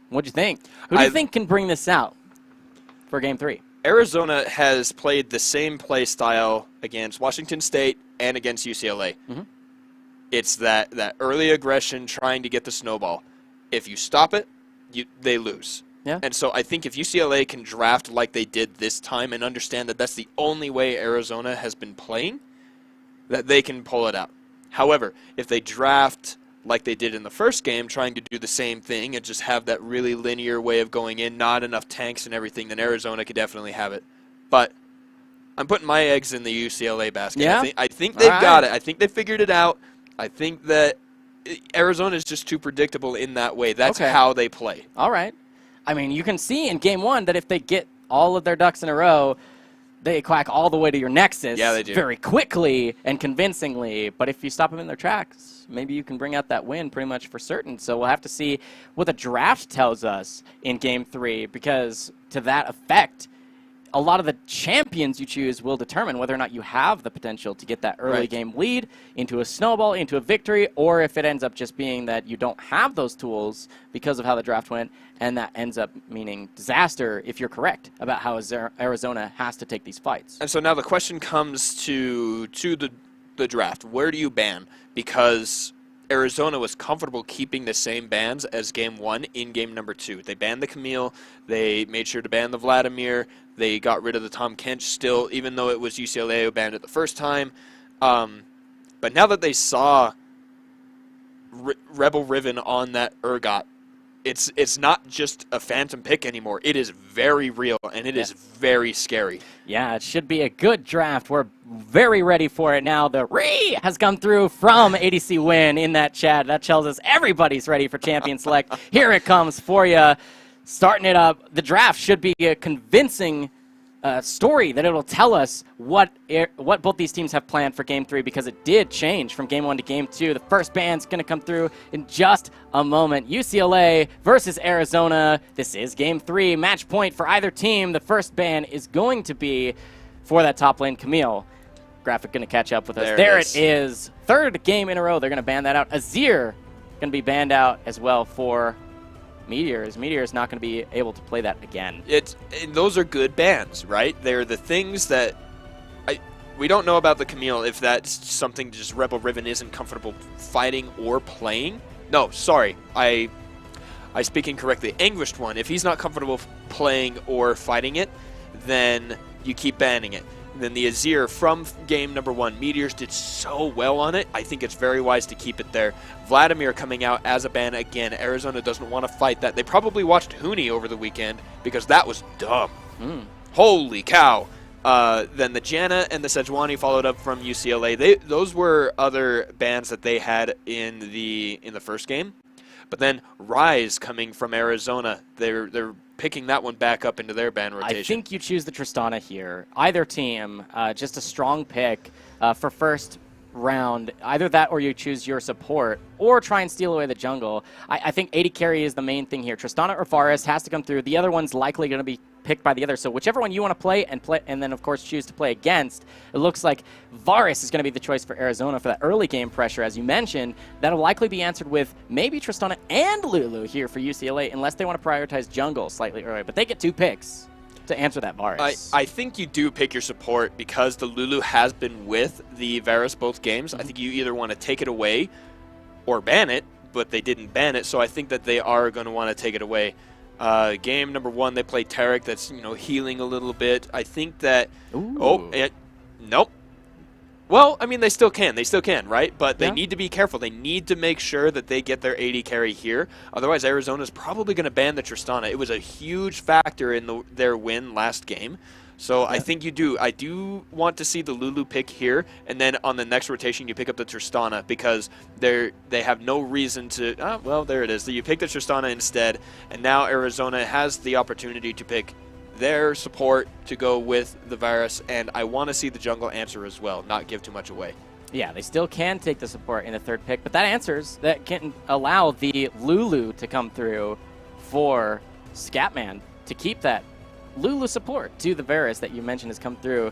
B: what'd you think? Who do you think can bring this out for Game 3?
C: Arizona has played the same play style against Washington State and against UCLA.
B: Mm-hmm.
C: It's that early aggression, trying to get the snowball. If you stop it, they lose.
B: Yeah.
C: And so I think if UCLA can draft like they did this time and understand that that's the only way Arizona has been playing, that they can pull it out. However, if they draft like they did in the first game, trying to do the same thing and just have that really linear way of going in, not enough tanks and everything, then Arizona could definitely have it. But I'm putting my eggs in the UCLA basket.
B: Yeah?
C: I think they've got it. I think they figured it out. I think that Arizona is just too predictable in that way. That's how they play.
B: All right. I mean, you can see in Game 1 that if they get all of their ducks in a row, they quack all the way to your nexus very quickly and convincingly. But if you stop them in their tracks, maybe you can bring out that win pretty much for certain. So we'll have to see what the draft tells us in Game 3, because to that effect, a lot of the champions you choose will determine whether or not you have the potential to get that early game lead into a snowball, into a victory, or if it ends up just being that you don't have those tools because of how the draft went, and that ends up meaning disaster if you're correct about how Arizona has to take these fights.
C: And so now the question comes to the draft. Where do you ban? Because Arizona was comfortable keeping the same bans as Game 1 in Game number 2. They banned the Camille. They made sure to ban the Vladimir. They got rid of the Tom Kench still, even though it was UCLA who banned it the first time. But now that they saw Rebel Riven on that Urgot, it's not just a phantom pick anymore. It is very real, and it is very scary.
B: Yeah, it should be a good draft. We're very ready for it now. The Ree has come through from ADC Win in that chat. That tells us everybody's ready for Champion Select. Here it comes for you. Starting it up. The draft should be a convincing story that it'll tell us what both these teams have planned for Game 3, because it did change from Game 1 to Game 2. The first ban's going to come through in just a moment. UCLA versus Arizona. This is Game 3. Match point for either team. The first ban is going to be for that top lane, Camille. Graphic going to catch up with us. There it is. Third game in a row. They're going to ban that out. Azir going to be banned out as well for Meteors. Meteors not going to be able to play that again.
C: Those are good bans, right? They're the things that we don't know about the Camille, if that's something just Rebel Riven isn't comfortable fighting or playing. No, sorry, I speak incorrectly. Anguished one, if he's not comfortable playing or fighting it, then you keep banning it. And then the Azir from game number 1, Meteors did so well on it. I think it's very wise to keep it there. Vladimir coming out as a ban again. Arizona doesn't want to fight that. They probably watched Huni over the weekend because that was dumb. Holy cow. Then the Janna and the Sejuani followed up from UCLA. Those were other bans that they had in the first game. But then Rise coming from Arizona, they're picking that one back up into their ban rotation.
B: I think you choose the Tristana here. Either team, just a strong pick for first round. Either that or you choose your support or try and steal away the jungle. I think AD carry is the main thing here. Tristana or Varus has to come through. The other one's likely going to be picked by the other. So whichever one you want to play, and then of course choose to play against, it looks like Varus is going to be the choice for Arizona for that early game pressure, as you mentioned. That'll likely be answered with maybe Tristana and Lulu here for UCLA, unless they want to prioritize jungle slightly earlier. But they get 2 picks to answer that Varus.
C: I think you do pick your support because the Lulu has been with the Varus both games. I think you either want to take it away or ban it, but they didn't ban it, so I think that they are going to want to take it away. Game number 1, they play Tarek, that's healing a little bit. I think that nope. Well, I mean, they still can, right? But they need to be careful. They need to make sure that they get their AD carry here. Otherwise, Arizona's probably going to ban the Tristana. It was a huge factor in their win last game. So I think you do. I do want to see the Lulu pick here, and then on the next rotation you pick up the Tristana because they have no reason to. Well, there it is. You pick the Tristana instead, and now Arizona has the opportunity to pick their support to go with the Varus, and I want to see the jungle answer as well, not give too much away.
B: Yeah, they still can take the support in the third pick, but that can allow the Lulu to come through for Scatman to keep that Lulu support to the Varus that you mentioned has come through.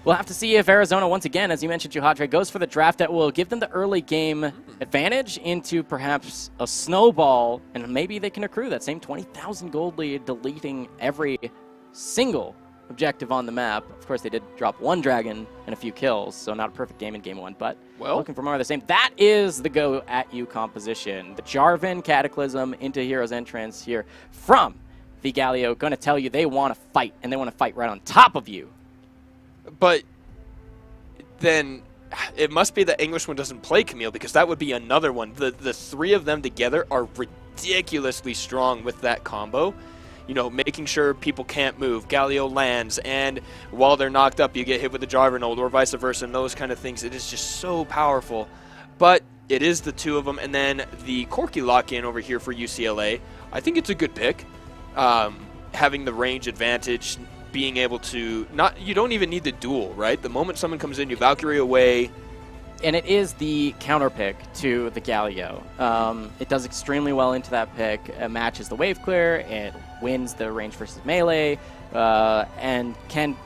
B: We'll have to see if Arizona, once again, as you mentioned, Juhadre, goes for the draft that will give them the early game advantage into perhaps a snowball, and maybe they can accrue that same 20,000 gold lead, deleting every single objective on the map. Of course, they did drop one dragon and a few kills, so not a perfect game in game one, but looking for more of the same. That is the go at you composition. The Jarvan Cataclysm into Hero's Entrance here from the Galio, going to tell you they want to fight, and they want to fight right on top of you.
C: But then it must be the English one doesn't play Camille, because that would be another one. The three of them together are ridiculously strong with that combo. You know, making sure people can't move. Galio lands, and while they're knocked up, you get hit with the Jarvan ult, or vice versa, and those kind of things. It is just so powerful. But it is the two of them, and then the Corki lock-in over here for UCLA. I think it's a good pick. Having the range advantage, being able to you don't even need the duel, right? The moment someone comes in, you Valkyrie away.
B: And it is the counter pick to the Galio. It does extremely well into that pick. It matches the wave clear. It wins the range versus melee, and can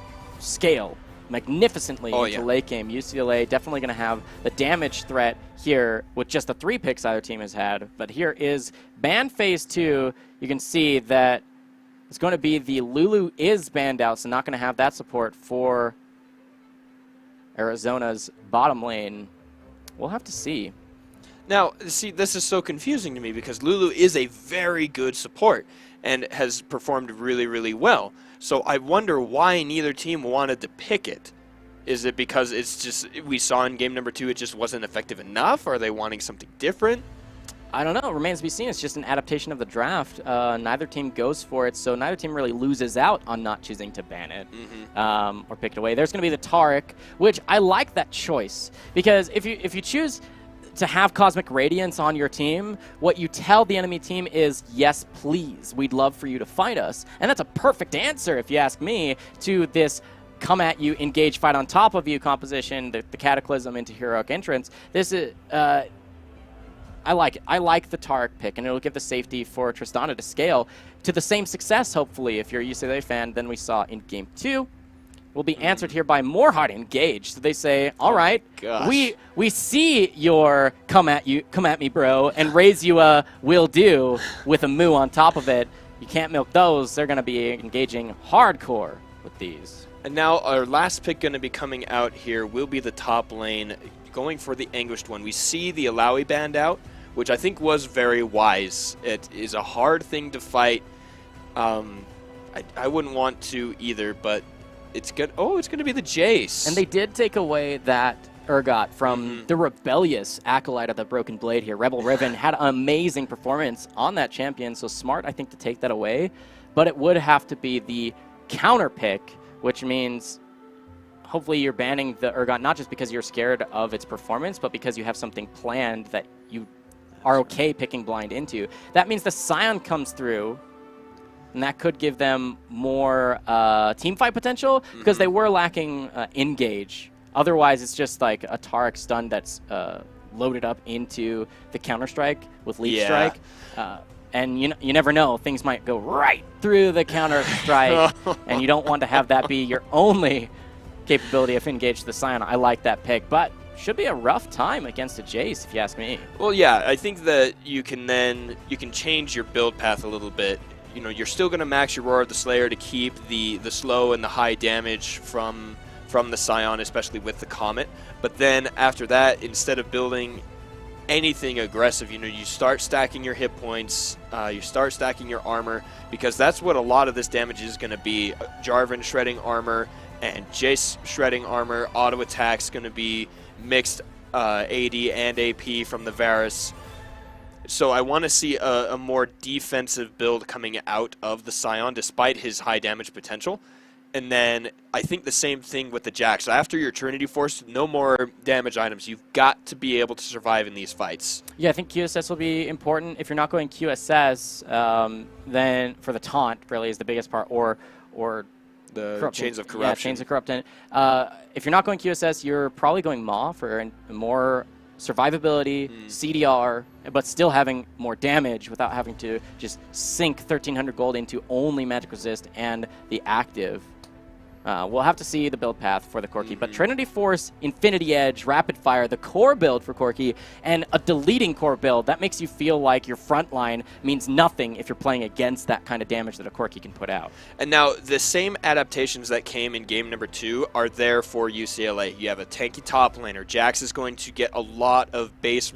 B: scale magnificently into late game. UCLA definitely going to have the damage threat here with just the 3 picks either team has had. But here is ban phase 2. You can see that it's going to be the Lulu is banned out, so not going to have that support for Arizona's bottom lane. We'll have to see.
C: Now, see, this is so confusing to me because Lulu is a very good support and has performed really, really well. So I wonder why neither team wanted to pick it. Is it because it's just, we saw in game number 2 it just wasn't effective enough? Are they wanting something different?
B: I don't know. It remains to be seen. It's just an adaptation of the draft. Neither team goes for it, so neither team really loses out on not choosing to ban it or pick it away. There's going to be the Taric, which I like that choice because if you choose to have Cosmic Radiance on your team, what you tell the enemy team is, yes, please, we'd love for you to fight us. And that's a perfect answer, if you ask me, to this come at you, engage, fight on top of you composition, the Cataclysm into Heroic Entrance. This is... I like it. I like the Taric pick, and it'll give the safety for Tristana to scale to the same success, hopefully, if you're a UCLA fan, than we saw in Game 2. Will be answered here by more hard engage. So they say, all right, we see your come at me, bro, and raise you a will do with a moo on top of it. You can't milk those. They're going to be engaging hardcore with these.
C: And now our last pick going to be coming out here will be the top lane, going for the Anguished one. We see the Alawi banned out, which I think was very wise. It is a hard thing to fight. I wouldn't want to either, but it's good. Oh, it's going to be the Jace.
B: And they did take away that Urgot from the rebellious Acolyte of the Broken Blade here. Rebel Riven had an amazing performance on that champion, so smart, I think, to take that away. But it would have to be the counter pick, which means hopefully you're banning the Urgot not just because you're scared of its performance, but because you have something planned that you are okay picking blind into. That means the Scion comes through, and that could give them more team fight potential because they were lacking engage. Otherwise, it's just like a Taric stun that's loaded up into the Counter-Strike with Leap Strike. And you never know. Things might go right through the Counter-Strike, and you don't want to have that be your only capability of engage the Scion. I like that pick, but should be a rough time against a Jace, if you ask me.
C: Well, yeah, I think that you can change your build path a little bit. You know, you're still going to max your Roar of the Slayer to keep the slow and the high damage from the Scion, especially with the Comet. But then after that, instead of building anything aggressive, you know, you start stacking your hit points, you start stacking your armor, because that's what a lot of this damage is going to be. Jarvan shredding armor and Jace shredding armor. Auto attack's going to be mixed AD and AP from the Varus. So I want to see a more defensive build coming out of the Scion, despite his high damage potential. And then I think the same thing with the Jax. After your Trinity Force, no more damage items. You've got to be able to survive in these fights.
B: Yeah, I think QSS will be important. If you're not going QSS, then for the taunt really is the biggest part, or
C: The Chains of Corruption.
B: Yeah, Chains of Corruption. If you're not going QSS, you're probably going Maw for more survivability, CDR, but still having more damage without having to just sink 1,300 gold into only Magic Resist and the active. We'll have to see the build path for the Corki, but Trinity Force, Infinity Edge, Rapid Fire, the core build for Corki, and a deleting core build, that makes you feel like your front line means nothing if you're playing against that kind of damage that a Corki can put out.
C: And now the same adaptations that came in game number 2 are there for UCLA. You have a tanky top laner. Jax is going to get a lot of base,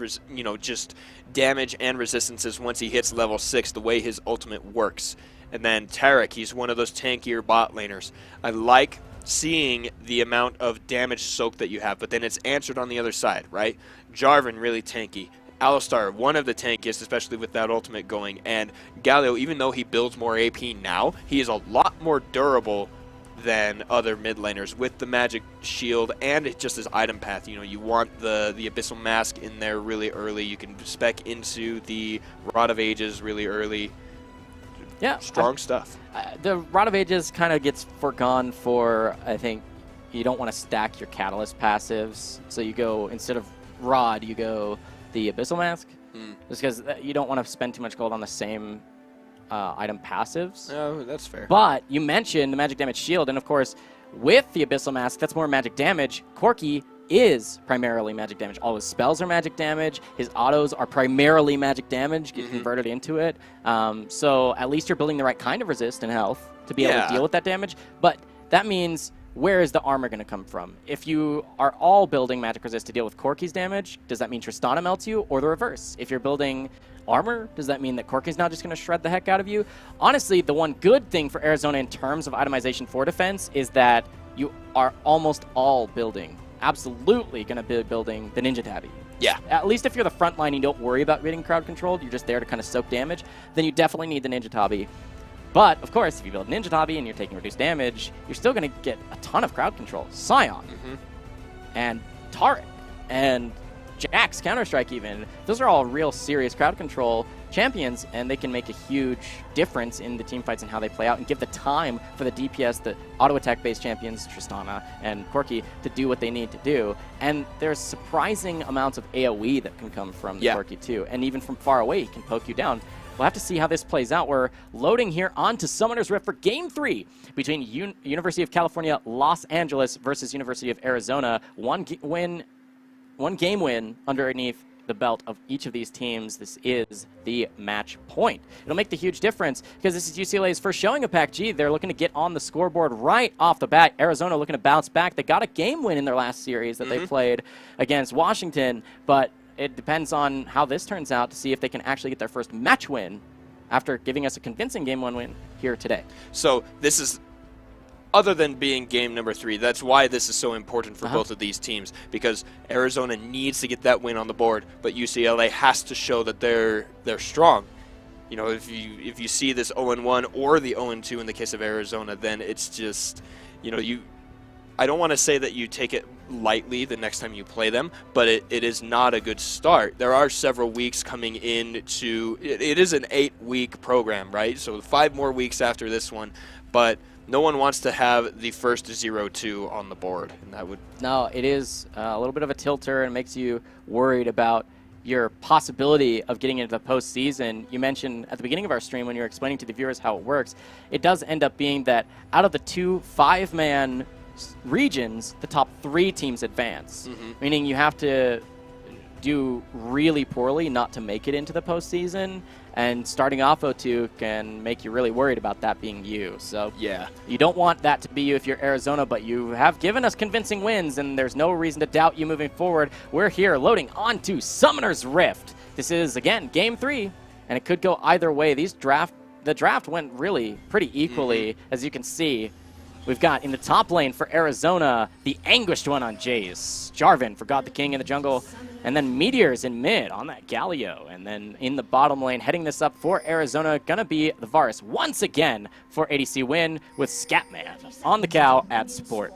C: just damage and resistances once he hits level 6, the way his ultimate works. And then Tarek, he's one of those tankier bot laners. I like seeing the amount of damage soak that you have, but then it's answered on the other side, right? Jarvan, really tanky. Alistar, one of the tankiest, especially with that ultimate going. And Galio, even though he builds more AP now, he is a lot more durable than other mid laners with the magic shield and just his item path. You want the Abyssal Mask in there really early. You can spec into the Rod of Ages really early.
B: Yeah,
C: strong stuff.
B: The Rod of Ages kind of gets forgone for, I think, you don't want to stack your Catalyst passives. So you go, instead of Rod, you go the Abyssal Mask. Just because you don't want to spend too much gold on the same item passives.
C: Oh, that's fair.
B: But you mentioned the magic damage shield, and of course, with the Abyssal Mask, that's more magic damage. Corki is primarily magic damage. All his spells are magic damage. His autos are primarily magic damage, get converted into it. So at least you're building the right kind of resist and health to be able to deal with that damage. But that means, where is the armor going to come from? If you are all building magic resist to deal with Corki's damage, does that mean Tristana melts you, or the reverse? If you're building armor, does that mean that Corki's now just going to shred the heck out of you? Honestly, the one good thing for Arizona in terms of itemization for defense is that you are almost all building, absolutely going to be building the Ninja Tabby.
C: Yeah.
B: At least if you're the front line, you don't worry about getting crowd controlled, you're just there to kind of soak damage, then you definitely need the Ninja Tabby. But, of course, if you build Ninja Tabby and you're taking reduced damage, you're still going to get a ton of crowd control. Scion, and Tarek, and Jax, Counter-Strike even. Those are all real serious crowd control champions, and they can make a huge difference in the team fights and how they play out and give the time for the DPS, the auto-attack-based champions, Tristana and Corki, to do what they need to do. And there's surprising amounts of AoE that can come from Corki, too. And even from far away, he can poke you down. We'll have to see how this plays out. We're loading here onto Summoner's Rift for Game 3 between University of California, Los Angeles versus University of Arizona. One game win underneath the belt of each of these teams. This is the match point. It'll make the huge difference because this is UCLA's first showing of PACG. They're looking to get on the scoreboard right off the bat. Arizona looking to bounce back. They got a game win in their last series that they played against Washington, but it depends on how this turns out to see if they can actually get their first match win after giving us a convincing Game 1 win here today.
C: So this is, other than being game number 3, that's why this is so important for both of these teams, because Arizona needs to get that win on the board, but UCLA has to show that they're strong. You know, if you see this 0-1 or the 0-2 in the case of Arizona, then it's just, you know, I don't want to say that you take it lightly the next time you play them, but it is not a good start. There are several weeks coming into it is an 8-week program, right? So 5 more weeks after this one, but no one wants to have the first 0-2 on the board, and that would...
B: No, it is a little bit of a tilter and makes you worried about your possibility of getting into the postseason. You mentioned at the beginning of our stream when you were explaining to the viewers how it works, it does end up being that out of the 2 5-man regions, the top 3 teams advance, meaning you have to do really poorly not to make it into the postseason, and starting off 0-2 can make you really worried about that being you. So
C: yeah,
B: you don't want that to be you if you're Arizona, but you have given us convincing wins, and there's no reason to doubt you moving forward. We're here loading onto Summoner's Rift. This is, again, Game 3, and it could go either way. The draft went really pretty equally, as you can see. We've got in the top lane for Arizona, the Anguished One on Jace. Jarvan for God the King in the jungle. And then Meteors in mid on that Galio. And then in the bottom lane, heading this up for Arizona, gonna be the Varus once again for ADC win with Scatman on the cow at support.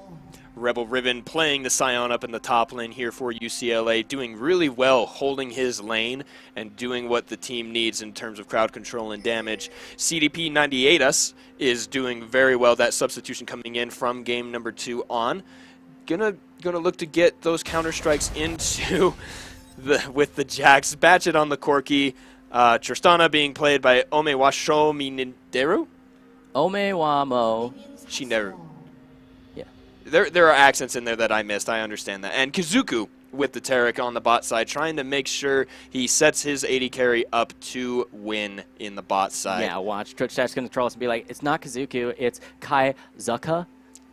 C: Rebel Riven playing the Scion up in the top lane here for UCLA, doing really well holding his lane and doing what the team needs in terms of crowd control and damage. CDP 98us is doing very well, that substitution coming in from game number 2 on. Gonna look to get those counter strikes into with the Jax. Batchet on the Corki. Tristana being played by Ome Washomineru?
B: Omewamo.
C: Shineru.
B: Yeah.
C: There are accents in there that I missed, I understand that. And Kazuku with the Taric on the bot side, trying to make sure he sets his AD carry up to win in the bot side.
B: Yeah, watch. Twitch chat's going to troll us and be like, it's not Kazuku, it's Kai Zuka.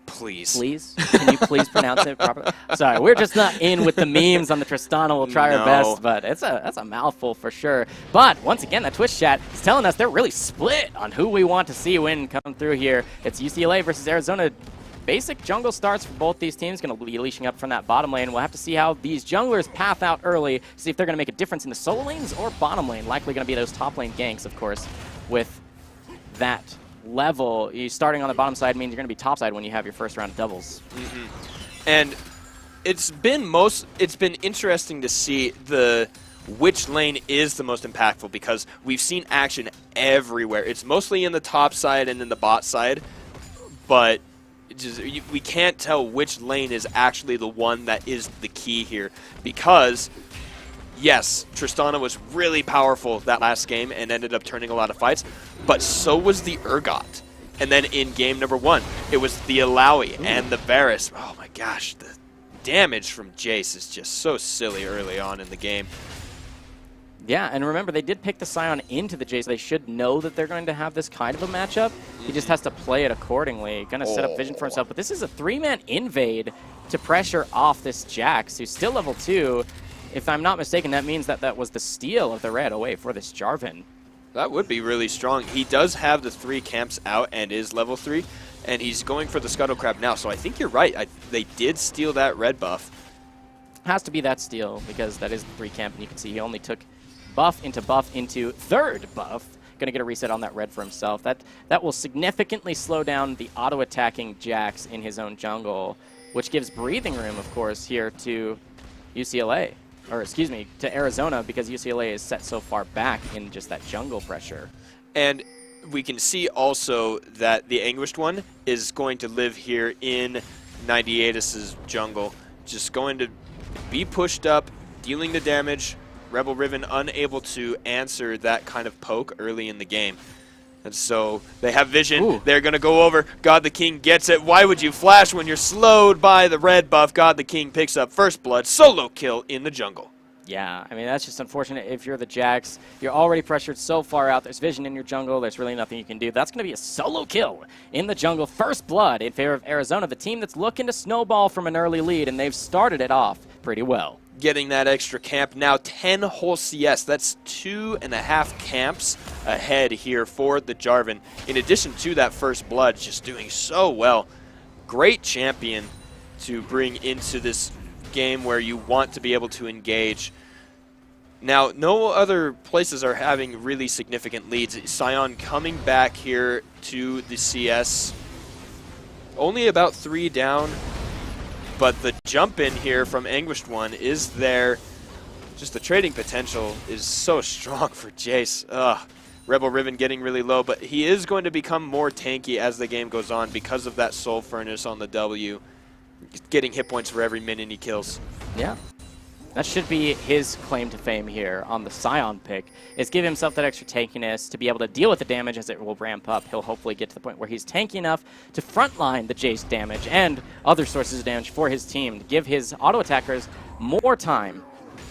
C: Please.
B: Please? Can you please pronounce it properly? Sorry, we're just not in with the memes on the Tristana. We'll try our best, but that's a mouthful for sure. But once again, that Twitch chat is telling us they're really split on who we want to see win come through here. It's UCLA versus Arizona. Basic jungle starts for both these teams. Going to be leashing up from that bottom lane. We'll have to see how these junglers path out early, see if they're going to make a difference in the solo lanes or bottom lane. Likely going to be those top lane ganks, of course, with that level. You starting on the bottom side means you're going to be top side when you have your first round of doubles.
C: And it's been interesting to see which lane is the most impactful, because we've seen action everywhere. It's mostly in the top side and in the bot side, but we can't tell which lane is actually the one that is the key here, because yes, Tristana was really powerful that last game and ended up turning a lot of fights, but so was the Urgot. And then in game number 1, it was the Alawi and the Varus. Oh my gosh, the damage from Jace is just so silly early on in the game.
B: Yeah, and remember, they did pick the Scion into the Jace. They should know that they're going to have this kind of a matchup. He just has to play it accordingly. Going to set up vision for himself. But this is a 3-man invade to pressure off this Jax, who's still level 2. If I'm not mistaken, that means that was the steal of the red away for this Jarvan.
C: That would be really strong. He does have the 3 camps out and is level 3, and he's going for the Scuttle Crab now. So I think you're right. They did steal that red buff.
B: Has to be that steal, because that is the 3 camp, and you can see he only took buff into third buff. Going to get a reset on that red for himself. That will significantly slow down the auto-attacking Jax in his own jungle, which gives breathing room, of course, here to UCLA. Or, excuse me, to Arizona, because UCLA is set so far back in just that jungle pressure.
C: And we can see also that the Anguished One is going to live here in 98's jungle. Just going to be pushed up, dealing the damage. Rebel Riven unable to answer that kind of poke early in the game. And so they have vision.
B: Ooh.
C: They're going to go over. God the King gets it. Why would you flash when you're slowed by the red buff? God the King picks up first blood. Solo kill in the jungle.
B: Yeah, I mean, that's just unfortunate. If you're the Jax, you're already pressured so far out. There's vision in your jungle. There's really nothing you can do. That's going to be a solo kill in the jungle. First blood in favor of Arizona, the team that's looking to snowball from an early lead, and they've started it off pretty well.
C: Getting that extra camp. Now 10 whole CS. That's 2.5 camps ahead here for the Jarvan. In addition to that first blood, just doing so well. Great champion to bring into this game where you want to be able to engage. Now, no other places are having really significant leads. Scion coming back here to the CS. Only about 3 down. But the jump in here from Anguished One is there. Just the trading potential is so strong for Jace. Rebel Riven getting really low, but he is going to become more tanky as the game goes on because of that Soul Furnace on the W. Getting hit points for every minion he kills.
B: Yeah. That should be his claim to fame here on the Scion pick, is give himself that extra tankiness to be able to deal with the damage as it will ramp up. He'll hopefully get to the point where he's tanky enough to frontline the Jace damage and other sources of damage for his team, to give his auto attackers more time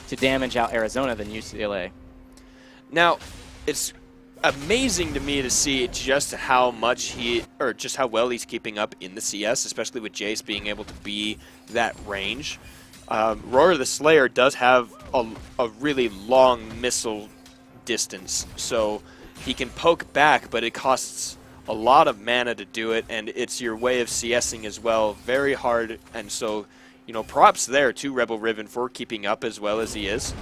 B: to damage out Arizona than UCLA.
C: Now, it's amazing to me to see just how well he's keeping up in the CS, especially with Jace being able to be that range. Roar the Slayer does have a really long missile distance, so he can poke back, but it costs a lot of mana to do it, and it's your way of CSing as well. Very hard, and so, you know, props there to Rebel Riven for keeping up as well as he is.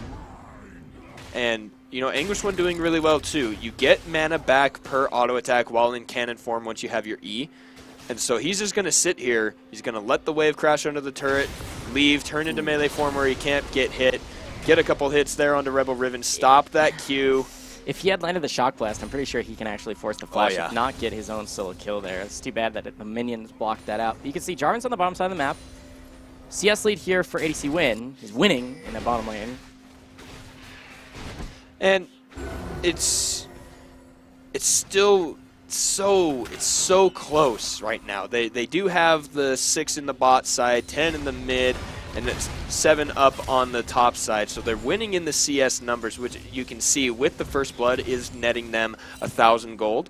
C: And, you know, Anguished One doing really well too. You get mana back per auto attack while in cannon form once you have your E. And so he's just going to sit here. He's going to let the wave crash under the turret, leave, turn into melee form where he can't get hit, get a couple hits there onto Rebel Riven, stop that Q.
B: If he had landed the Shock Blast, I'm pretty sure he can actually force the flash,
C: yeah.
B: if not get his own solo kill there. It's too bad that the minions blocked that out. You can see Jarvan's on the bottom side of the map. CS lead here for ADC Win. He's winning in the bottom lane.
C: And it's still so close right now. They do have the 6 in the bot side, 10 in the mid, and it's 7 up on the top side. So they're winning in the CS numbers, which you can see with the First Blood is netting them 1,000 gold.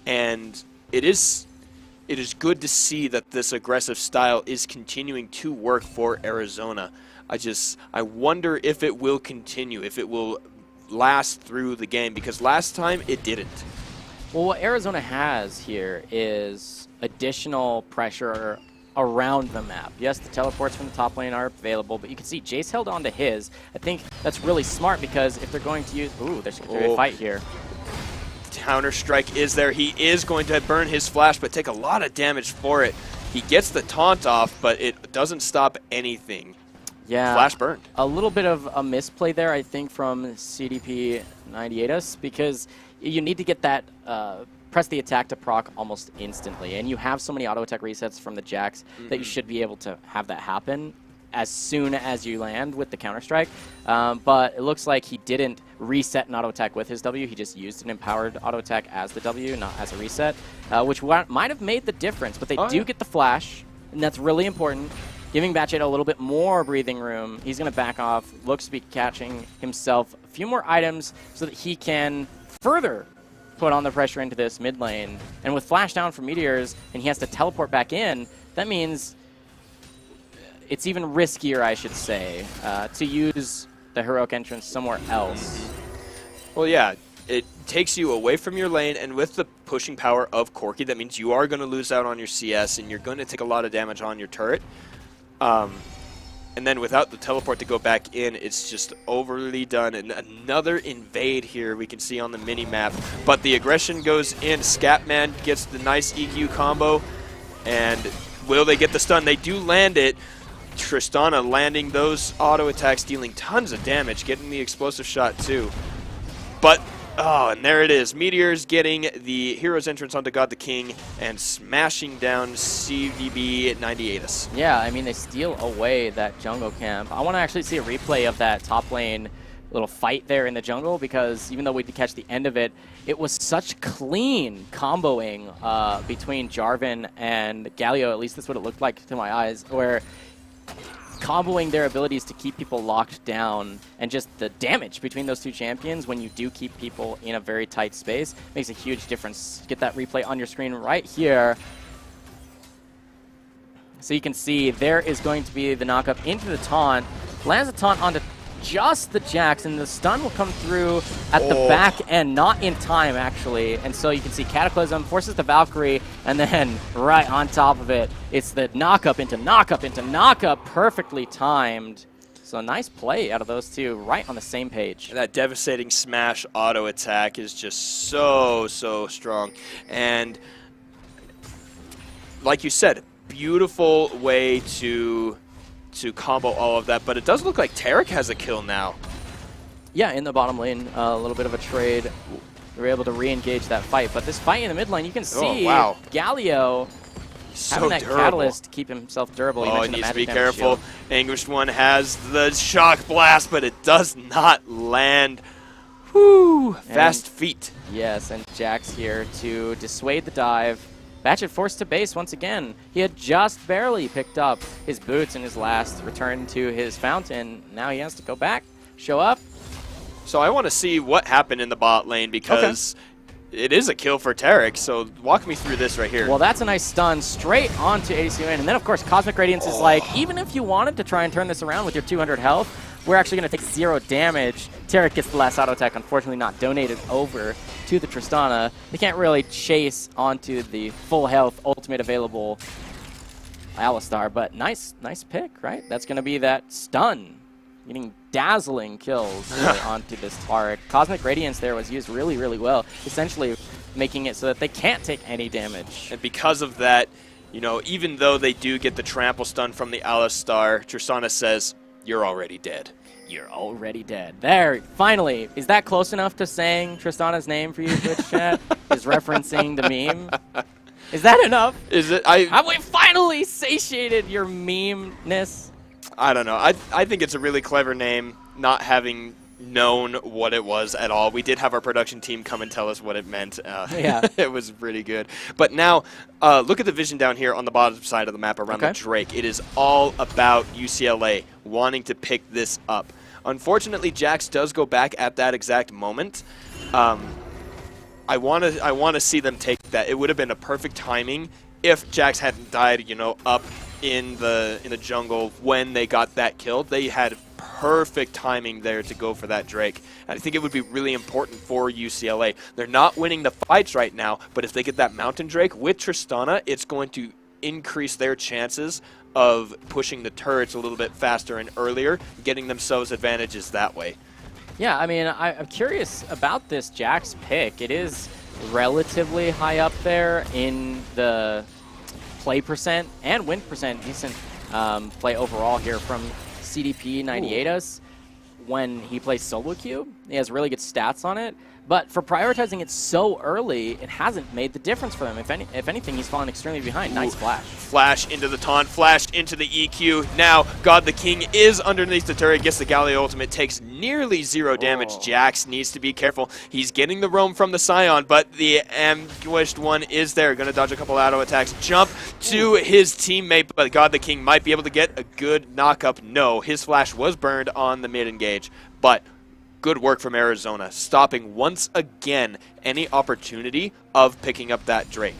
C: And it is good to see that this aggressive style is continuing to work for Arizona. I wonder if it will continue, if it will last through the game, because last time it didn't.
B: Well, what Arizona has here is additional pressure around the map. Yes, the teleports from the top lane are available, but you can see Jace held on to his. I think that's really smart because if they're going to use... Ooh, there's a fight here.
C: Counter-Strike is there. He is going to burn his flash, but take a lot of damage for it. He gets the taunt off, but it doesn't stop anything.
B: Yeah.
C: Flash burned.
B: A little bit of a misplay there, I think, from CDP 98us, because you need to get that press the attack to proc almost instantly, and you have so many auto attack resets from the Jax that you should be able to have that happen as soon as you land with the Counter-Strike. But it looks like he didn't reset an auto attack with his W. He just used an empowered auto attack as the W, not as a reset, which might have made the difference. But they do get the flash, and that's really important. Giving Batchet a little bit more breathing room. He's going to back off, looks to be catching himself a few more items so that he can further put on the pressure into this mid lane. And with flash down for Meteors, and he has to teleport back in, that means it's even riskier, I should say, to use the heroic entrance somewhere else.
C: Well, yeah, it takes you away from your lane, and with the pushing power of Corki, that means you are going to lose out on your CS, and you're going to take a lot of damage on your turret. And then without the teleport to go back in, it's just overly done. And another invade here we can see on the mini-map. But the aggression goes in. Scatman gets the nice EQ combo. And will they get the stun? They do land it. Tristana landing those auto attacks, dealing tons of damage, getting the explosive shot too. But, oh, and there it is. Meteors getting the hero's entrance onto God the King and smashing down CDB 98us.
B: Yeah, I mean, they steal away that jungle camp. I want to actually see a replay of that top lane little fight there in the jungle, because even though we did catch the end of it, it was such clean comboing between Jarvan and Galio. At least that's what it looked like to my eyes, where comboing their abilities to keep people locked down, and just the damage between those two champions when you do keep people in a very tight space makes a huge difference. Get that replay on your screen right here. So you can see there is going to be the knockup into the taunt. Lands the taunt onto just the Jax, and the stun will come through at the back end, not in time actually. And so you can see Cataclysm forces the Valkyrie, and then right on top of it, it's the knockup into knockup into knockup, perfectly timed. So a nice play out of those two, right on the same page.
C: That devastating smash auto attack is just so strong. And like you said, beautiful way to combo all of that, but it does look like Taric has a kill now.
B: Yeah, in the bottom lane, a little bit of a trade. We were able to re-engage that fight, but this fight in the mid lane, you can see Galio having that catalyst to keep himself durable.
C: Oh, he needs to be careful. Anguished One has the shock blast, but it does not land. Whoo! Fast feet.
B: Yes, and Jax here to dissuade the dive. Batchet forced to base once again. He had just barely picked up his boots in his last return to his fountain. Now he has to go back, show up.
C: So I want to see what happened in the bot lane, because it is a kill for Taric. So walk me through this right here.
B: Well, that's a nice stun straight onto ADC Win. And then, of course, Cosmic Radiance is like, even if you wanted to try and turn this around with your 200 health, we're actually going to take 0 damage. Tarek gets the last auto attack, unfortunately not donated over to the Tristana. They can't really chase onto the full health ultimate available Alistar, but nice pick, right? That's going to be that stun. Getting dazzling kills onto this Tarek. Cosmic Radiance there was used really, really well, essentially making it so that they can't take any damage.
C: And because of that, you know, even though they do get the trample stun from the Alistar, Tristana says, "You're already dead."
B: You're already dead. There, finally. Is that close enough to saying Tristana's name for you, Twitch chat? Is referencing the meme? Is that enough?
C: Is it?
B: Have we finally satiated your meme-ness?
C: I don't know. I think it's a really clever name, not having known what it was at all. We did have our production team come and tell us what it meant.
B: Yeah.
C: It was pretty good. But now, look at the vision down here on the bottom side of the map around the Drake. It is all about UCLA wanting to pick this up. Unfortunately, Jax does go back at that exact moment. I want to see them take that. It would have been a perfect timing if Jax hadn't died, you know, up in the jungle when they got that kill. They had perfect timing there to go for that Drake. And I think it would be really important for UCLA. They're not winning the fights right now, but if they get that Mountain Drake with Tristana, it's going to increase their chances of pushing the turrets a little bit faster and earlier, getting themselves advantages that way.
B: Yeah, I mean, I'm curious about this Jax pick. It is relatively high up there in the play percent and win percent. Decent play overall here from CDP98us when he plays solo queue. He has really good stats on it. But for prioritizing it so early, it hasn't made the difference for them. If anything, he's fallen extremely behind. Nice flash.
C: Flash into the taunt, flashed into the EQ. Now, God the King is underneath the turret, gets the Galio ultimate, takes nearly 0 damage. Jax needs to be careful. He's getting the roam from the Scion, but the ambushed one is there. Going to dodge a couple auto attacks. Jump to his teammate, but God the King might be able to get a good knock-up. No, his flash was burned on the mid-engage, but good work from Arizona, stopping once again any opportunity of picking up that Drake.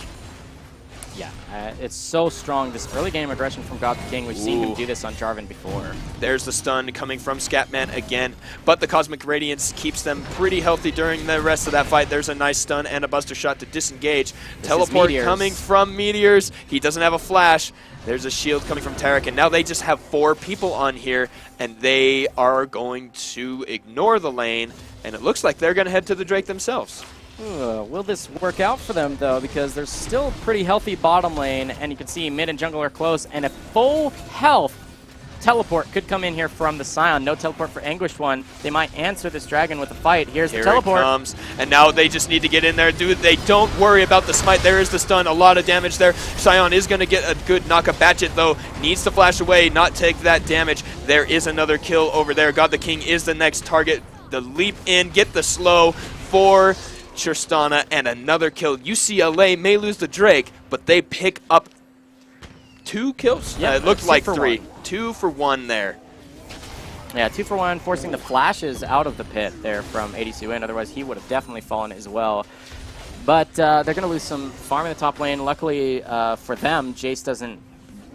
B: Yeah, it's so strong. This early game aggression from God the King, we've seen him do this on Jarvan before.
C: There's the stun coming from Scatman again, but the Cosmic Radiance keeps them pretty healthy during the rest of that fight. There's a nice stun and a buster shot to disengage. Teleport coming from Meteors. He doesn't have a flash. There's a shield coming from Tarek, and now they just have 4 people on here, and they are going to ignore the lane, and it looks like they're going to head to the Drake themselves.
B: Will this work out for them, though, because there's still pretty healthy bottom lane, and you can see mid and jungle are close, and a full health teleport could come in here from the Scion. No teleport for Anguished One. They might answer this dragon with a fight. Here's the teleport.
C: Here it comes, and now they just need to get in there. They don't worry about the smite. There is the stun. A lot of damage there. Scion is going to get a good knock-up. Batchet, though, needs to flash away, not take that damage. There is another kill over there. God the King is the next target. The leap in, get the slow for Tristana, and another kill. UCLA may lose the Drake, but they pick up 2 kills?
B: Yeah,
C: it looked like 3.
B: 1.
C: 2 for 1 there.
B: Yeah, 2 for 1, forcing the flashes out of the pit there from ADC. Otherwise, he would have definitely fallen as well. But they're going to lose some farm in the top lane. Luckily for them, Jace doesn't,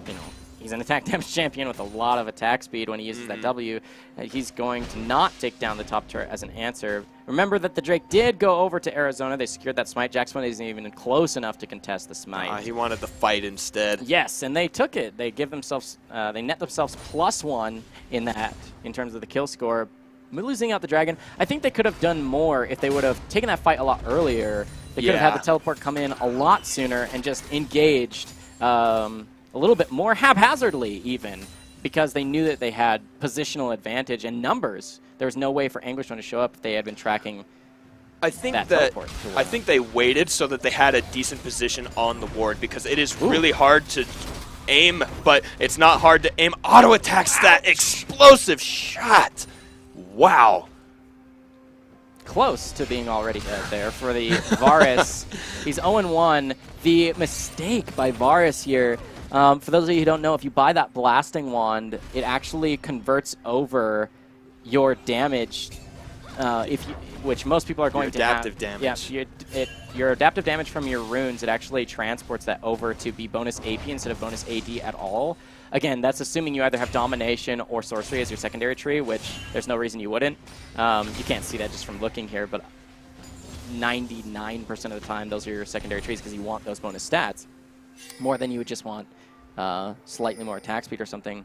B: you know, he's an attack damage champion with a lot of attack speed when he uses that W. He's going to not take down the top turret as an answer. Remember that the Drake did go over to Arizona. They secured that smite. Jax isn't even close enough to contest the smite.
C: He wanted the fight instead.
B: Yes, and they took it. They give themselves, they net themselves +1 in that, in terms of the kill score. Losing out the dragon, I think they could have done more if they would have taken that fight a lot earlier. They could have had the teleport come in a lot sooner and just engaged a little bit more haphazardly even, because they knew that they had positional advantage and numbers. There was no way for Anguished One to show up if they had been tracking
C: I think
B: that
C: that
B: teleport.
C: I think they waited so that they had a decent position on the ward, because it is really hard to aim, but it's not hard to aim. Auto attacks that explosive shot. Wow.
B: Close to being already dead there for the Varus. He's 0-1. The mistake by Varus here, for those of you who don't know, if you buy that Blasting Wand, it actually converts over your damage which most people are going to have.
C: Adaptive damage.
B: Yeah, your adaptive damage from your runes, it actually transports that over to be bonus AP instead of bonus AD at all. Again, that's assuming you either have Domination or Sorcery as your secondary tree, which there's no reason you wouldn't. You can't see that just from looking here, but 99% of the time, those are your secondary trees because you want those bonus stats more than you would just want slightly more attack speed or something.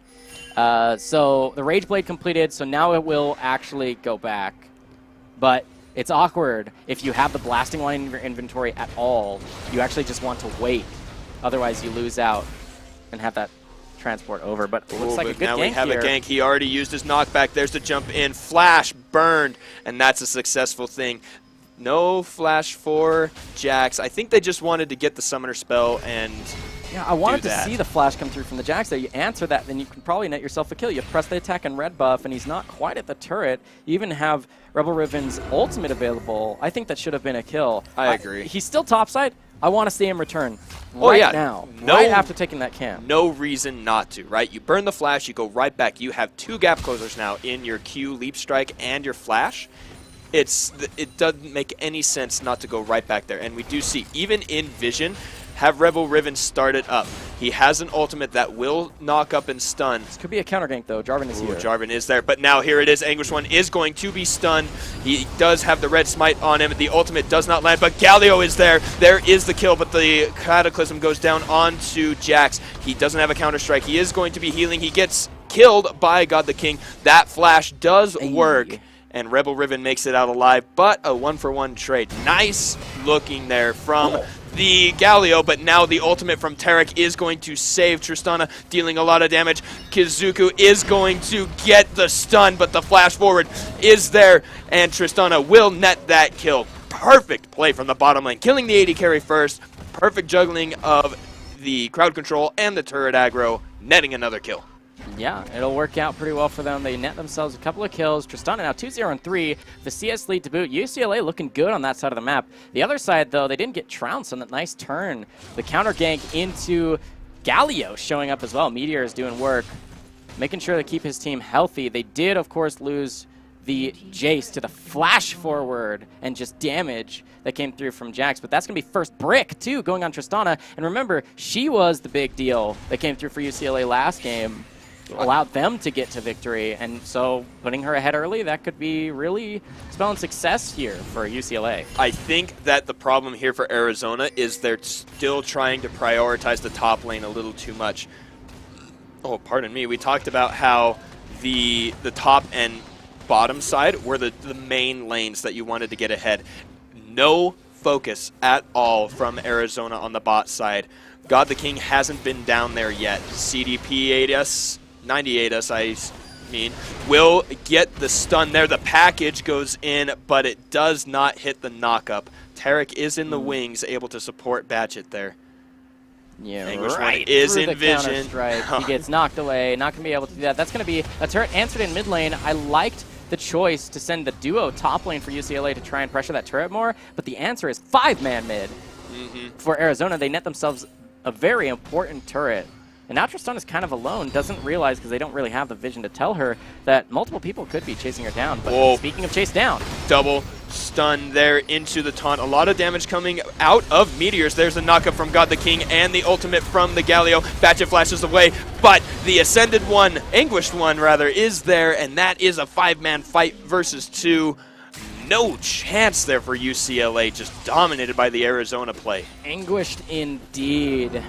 B: So the Rage Blade completed, so now it will actually go back. But it's awkward if you have the Blasting Wine in your inventory at all. You actually just want to wait. Otherwise, you lose out and have that transport over. But it looks like a good
C: now
B: gank
C: we have
B: here.
C: a gank. He already used his knockback. There's the jump in. Flash burned, and that's a successful thing. No flash for Jax. I think they just wanted to get the summoner spell and
B: Yeah, I wanted to
C: that.
B: see the flash come through from the Jax there. You answer that, then you can probably net yourself a kill. You press the attack and red buff, and he's not quite at the turret. You even have Rebel Riven's ultimate available. I think that should have been a kill.
C: I agree.
B: He's still topside. I want to see him return
C: Oh,
B: right
C: yeah.
B: now,
C: No-
B: right after taking that camp.
C: no reason not to, right? You burn the flash, you go right back. You have 2 gap closers now in your Q, Leap Strike, and your flash. It doesn't make any sense not to go right back there. And we do see, even in Vision, have Rebel Riven start it up. He has an ultimate that will knock up and stun.
B: This could be a counter gank, though. Jarvan is
C: Ooh,
B: here.
C: Jarvan is there, but now here it is. Anguish One is going to be stunned. He does have the red smite on him. The ultimate does not land, but Galio is there. There is the kill, but the Cataclysm goes down onto Jax. He doesn't have a counter strike. He is going to be healing. He gets killed by God the King. That flash does work, and Rebel Riven makes it out alive, but a 1-for-1 trade. Nice looking there from the Galio, but now the ultimate from Tarek is going to save Tristana, dealing a lot of damage. Kizuku is going to get the stun, but the flash forward is there, and Tristana will net that kill. Perfect play from the bottom lane, killing the AD carry first. Perfect juggling of the crowd control and the turret aggro, netting another kill.
B: Yeah, it'll work out pretty well for them. They net themselves a couple of kills. Tristana now 2-0-3. The CS lead to boot. UCLA looking good on that side of the map. The other side, though, they didn't get trounced on that nice turn. The counter gank into Galio showing up as well. Meteor is doing work, making sure to keep his team healthy. They did, of course, lose the Jace to the flash forward and just damage that came through from Jax, but that's going to be first brick, too, going on Tristana. And remember, she was the big deal that came through for UCLA last game. Allowed them to get to victory, and so putting her ahead early, that could be really spelling success here for UCLA.
C: I think that the problem here for Arizona is they're still trying to prioritize the top lane a little too much. Oh, pardon me. We talked about how the top and bottom side were the main lanes that you wanted to get ahead. No focus at all from Arizona on the bot side. God the King hasn't been down there yet. CDP 8S, 98S, I mean, will get the stun there. The package goes in, but it does not hit the knockup. Tarek is in the wings, able to support Batchet there.
B: Yeah,
C: Anguish
B: right
C: One is
B: through
C: in
B: the
C: vision.
B: Counter-strike. He gets knocked away, not going to be able to do that. That's going to be a turret answered in mid lane. I liked the choice to send the duo top lane for UCLA to try and pressure that turret more, but the answer is 5-man mid. For Arizona, they net themselves a very important turret. And now Tristana's kind of alone, doesn't realize, because they don't really have the vision to tell her, that multiple people could be chasing her down. But
C: Whoa.
B: speaking of chase down,
C: Double stun there into the taunt. A lot of damage coming out of Meteors. There's a knockup from God the King and the ultimate from the Galio. Batchet flashes away, but the Ascended One, Anguished One rather, is there, and that is a 5-man fight versus 2. No chance there for UCLA, just dominated by the Arizona play.
B: anguished indeed.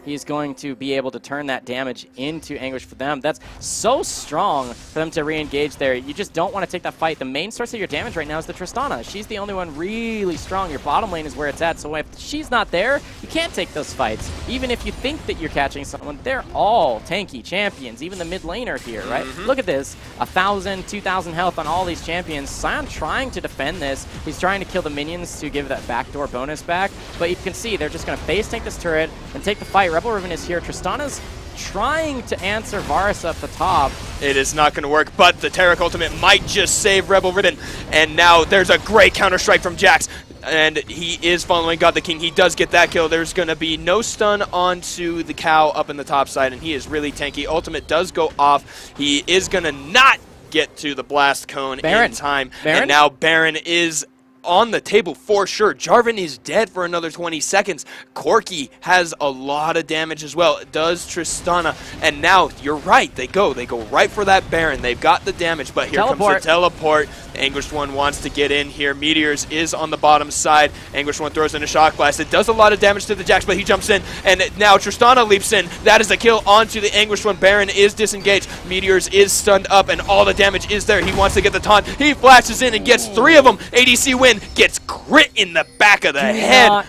B: He's going to be able to turn that damage into anguish for them. That's so strong for them to re-engage there. You just don't want to take that fight. The main source of your damage right now is the Tristana. She's the only one really strong. Your bottom lane is where it's at. So if she's not there, you can't take those fights. Even if you think that you're catching someone, they're all tanky champions. Even the mid laner here, right? Look at this. 1,000, 2,000 health on all these champions. Sion trying to defend this. He's trying to kill the minions to give that backdoor bonus back. But you can see they're just going to face tank this turret and take the fight. Rebel Riven is here. Tristana's trying to answer Varus up the top.
C: It is not going to work, but the Tarek ultimate might just save Rebel Riven. And now there's a great counter-strike from Jax. And he is following God the King. He does get that kill. There's going to be no stun onto the cow up in the top side, and he is really tanky. Ultimate does go off. He is going to not get to the blast cone
B: Baron.
C: in time.
B: Baron?
C: And now Baron is on the table for sure. Jarvan is dead for another 20 seconds. Corki has a lot of damage as well. Does Tristana. And now, you're right, they go right for that Baron. They've got the damage, but here comes the teleport. Anguished One wants to get in here. Meteors is on the bottom side. Anguished One throws in a Shock Blast. It does a lot of damage to the Jax, but he jumps in, and now Tristana leaps in. That is a kill onto the Anguished One. Baron is disengaged. Meteors is stunned up, and all the damage is there. He wants to get the taunt. He flashes in and gets 3 of them. ADC win. Gets crit in the back of the head.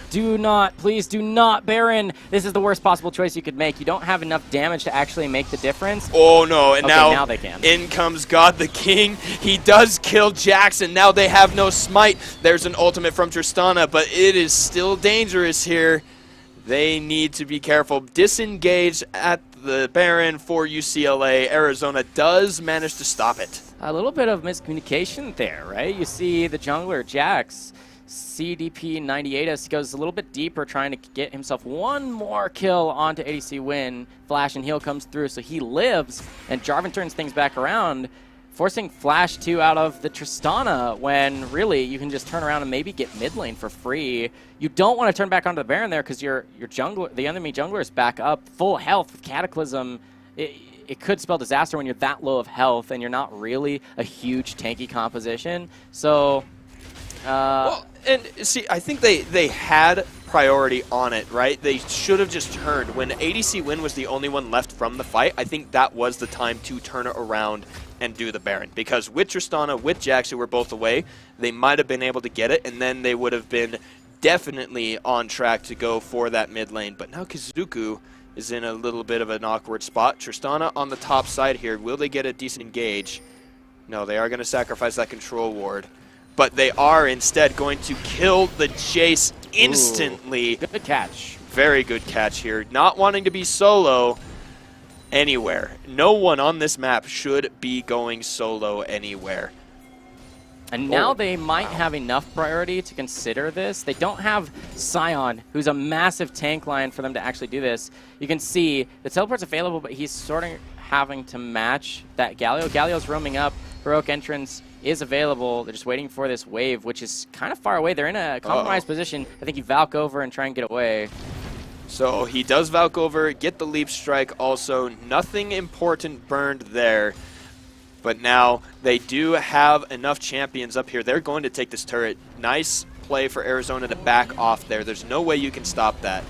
B: Please do not, Baron. This is the worst possible choice you could make. You don't have enough damage to actually make the difference.
C: Oh no, and
B: okay, now they can.
C: In comes God the King. He does kill Jackson. Now they have no smite. There's an ultimate from Tristana, but it is still dangerous here. They need to be careful. Disengage at the Baron for UCLA. Arizona does manage to stop it.
B: A little bit of miscommunication there, right? You see the jungler, Jax, CDP98 goes a little bit deeper, trying to get himself one more kill onto ADC win. Flash and heal comes through, so he lives, and Jarvan turns things back around, forcing Flash 2 out of the Tristana when really you can just turn around and maybe get mid lane for free. You don't want to turn back onto the Baron there because your jungler, the enemy jungler is back up, full health with Cataclysm. It could spell disaster when you're that low of health and you're not really a huge tanky composition. So,
C: well, and see, I think they had priority on it, right? They should have just turned. When ADC Win was the only one left from the fight, I think that was the time to turn it around and do the Baron. Because with Tristana, with Jax, who were both away, they might have been able to get it, and then they would have been definitely on track to go for that mid lane. But now Kazuku is in a little bit of an awkward spot. Tristana on the top side here. Will they get a decent engage? No, they are going to sacrifice that control ward. But they are instead going to kill the Jace instantly.
B: Ooh, good catch.
C: Very good catch here. Not wanting to be solo anywhere. No one on this map should be going solo anywhere.
B: And now they might have enough priority to consider this. They don't have Sion, who's a massive tank line for them to actually do this. You can see the teleport's available, but he's sort of having to match that Galio. Galio's roaming up. Heroic Entrance is available. They're just waiting for this wave, which is kind of far away. They're in a compromised position. I think you Valk over and try and get away.
C: So he does Valk over, get the Leap Strike also. Nothing important burned there. But now they do have enough champions up here. They're going to take this turret. Nice play for Arizona to back off there. There's no way you can stop that.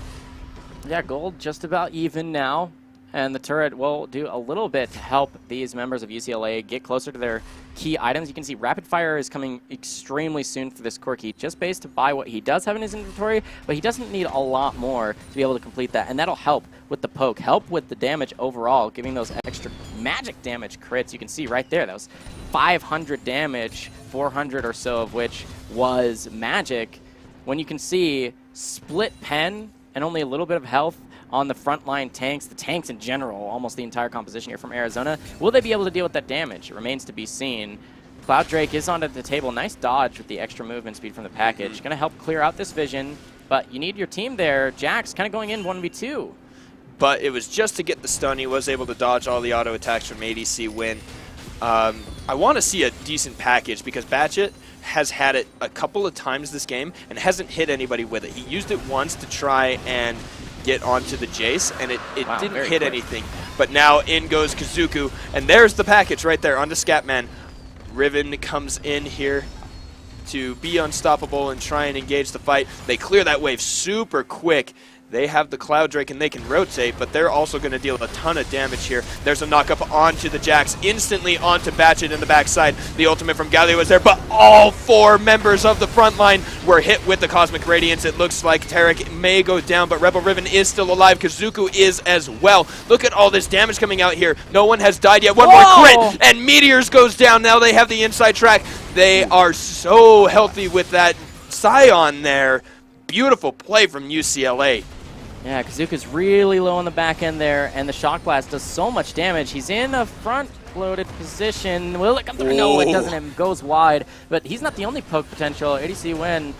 B: Yeah, gold just about even now. And the turret will do a little bit to help these members of UCLA get closer to their key items. You can see Rapid Fire is coming extremely soon for this Corki, just based to buy what he does have in his inventory, but he doesn't need a lot more to be able to complete that. And that'll help with the poke, help with the damage overall, giving those extra magic damage crits. You can see right there, that was 500 damage, 400 or so of which was magic. When you can see split pen and only a little bit of health on the frontline tanks, the tanks in general, almost the entire composition here from Arizona. Will they be able to deal with that damage? It remains to be seen. Cloud Drake is onto the table. Nice dodge with the extra movement speed from the package. Going to help clear out this vision, but you need your team there. Jax kind of going in 1v2.
C: But it was just to get the stun. He was able to dodge all the auto attacks from ADC Win. I want to see a decent package because Batchet has had it a couple of times this game and hasn't hit anybody with it. He used it once to try and get onto the Jace, and it didn't hit anything. But now in goes Kazuku, and there's the package right there onto Scatman. Riven comes in here to be unstoppable and try and engage the fight. They clear that wave super quick. They have the Cloud Drake and they can rotate, but they're also going to deal a ton of damage here. There's a knock-up onto the Jax, instantly onto Batchet in the backside. The ultimate from Galio is there, but all 4 members of the front line were hit with the Cosmic Radiance. It looks like Tarek may go down, but Rebel Riven is still alive. Kazuku is as well. Look at all this damage coming out here. No one has died yet. One more crit, and Meteors goes down. Now they have the inside track. They are so healthy with that Sion there. Beautiful play from UCLA.
B: Yeah, Kazuka's really low on the back end there, and the Shock Blast does so much damage. He's in a front-loaded position. Will it come through? No, it doesn't. It goes wide, but he's not the only poke potential. ADC Win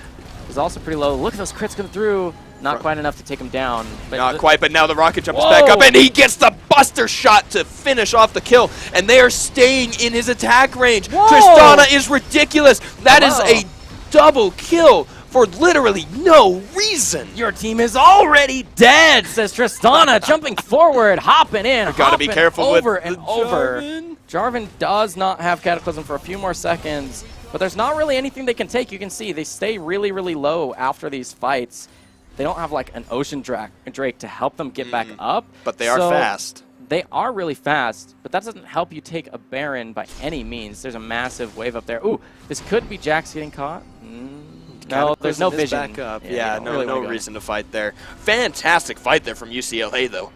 B: is also pretty low. Look at those crits come through. Not quite enough to take him down. But
C: Not quite, but now the rocket jump is back up, and he gets the buster shot to finish off the kill, and they are staying in his attack range.
B: Whoa.
C: Tristana is ridiculous. That is
B: Hello.
C: a double kill for literally no reason.
B: Your team is already dead, says Tristana, jumping forward, hopping in,
C: Gotta be
B: hopping
C: careful
B: over
C: with
B: and
C: the
B: over.
C: Jarvan.
B: Jarvan does not have Cataclysm for a few more seconds, but there's not really anything they can take. You can see they stay really, really low after these fights. They don't have like an Ocean Drake to help them get back up.
C: But they are
B: So
C: fast.
B: They are really fast, but that doesn't help you take a Baron by any means. There's a massive wave up there. Ooh, this could be Jax getting caught. No, there's no
C: Cataclysm is
B: vision.
C: Back up.
B: you
C: Yeah,
B: don't
C: no,
B: really
C: no
B: wanna go.
C: reason to fight there. Fantastic fight there from UCLA, though.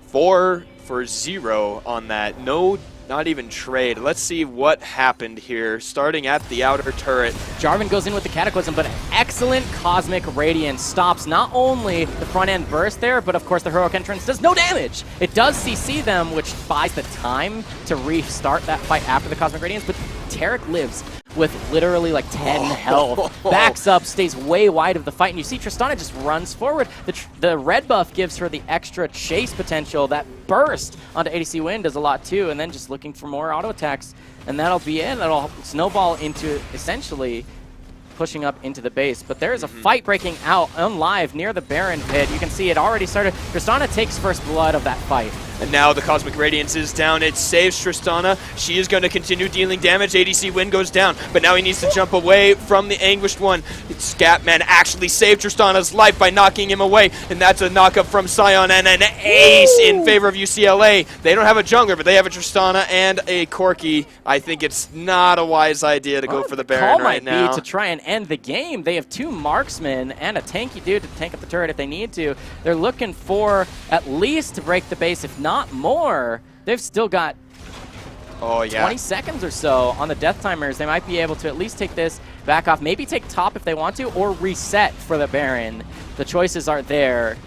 C: 4 for 0 on that. No, not even trade. Let's see what happened here. Starting at the outer turret.
B: Jarvan goes in with the Cataclysm, but an excellent Cosmic Radiance stops not only the front end burst there, but of course the Heroic Entrance does no damage. It does CC them, which buys the time to restart that fight after the Cosmic Radiance, but Tarek lives with literally like 10 health. Backs up, stays way wide of the fight, and you see Tristana just runs forward. The red buff gives her the extra chase potential. That burst onto ADC Wind does a lot too, and then just looking for more auto attacks, and that'll be it. That'll snowball into essentially pushing up into the base. But there is a fight breaking out on live near the Baron pit. You can see it already started. Tristana takes first blood of that fight.
C: And now the Cosmic Radiance is down. It saves Tristana. She is going to continue dealing damage. ADC Wind goes down, but now he needs to jump away from the Anguished One. Scatman actually saved Tristana's life by knocking him away, and that's a knockup from Sion and an ace in favor of UCLA. They don't have a jungler, but they have a Tristana and a Corki. I think it's not a wise idea to go for the Baron
B: call
C: right
B: might
C: now.
B: be to try and end the game. They have 2 marksmen and a tanky dude to tank up the turret if they need to. They're looking for at least to break the base, if not more. They've still got 20 seconds or so on the death timers. They might be able to at least take this back off, maybe take top if they want to, or reset for the Baron. The choices are there.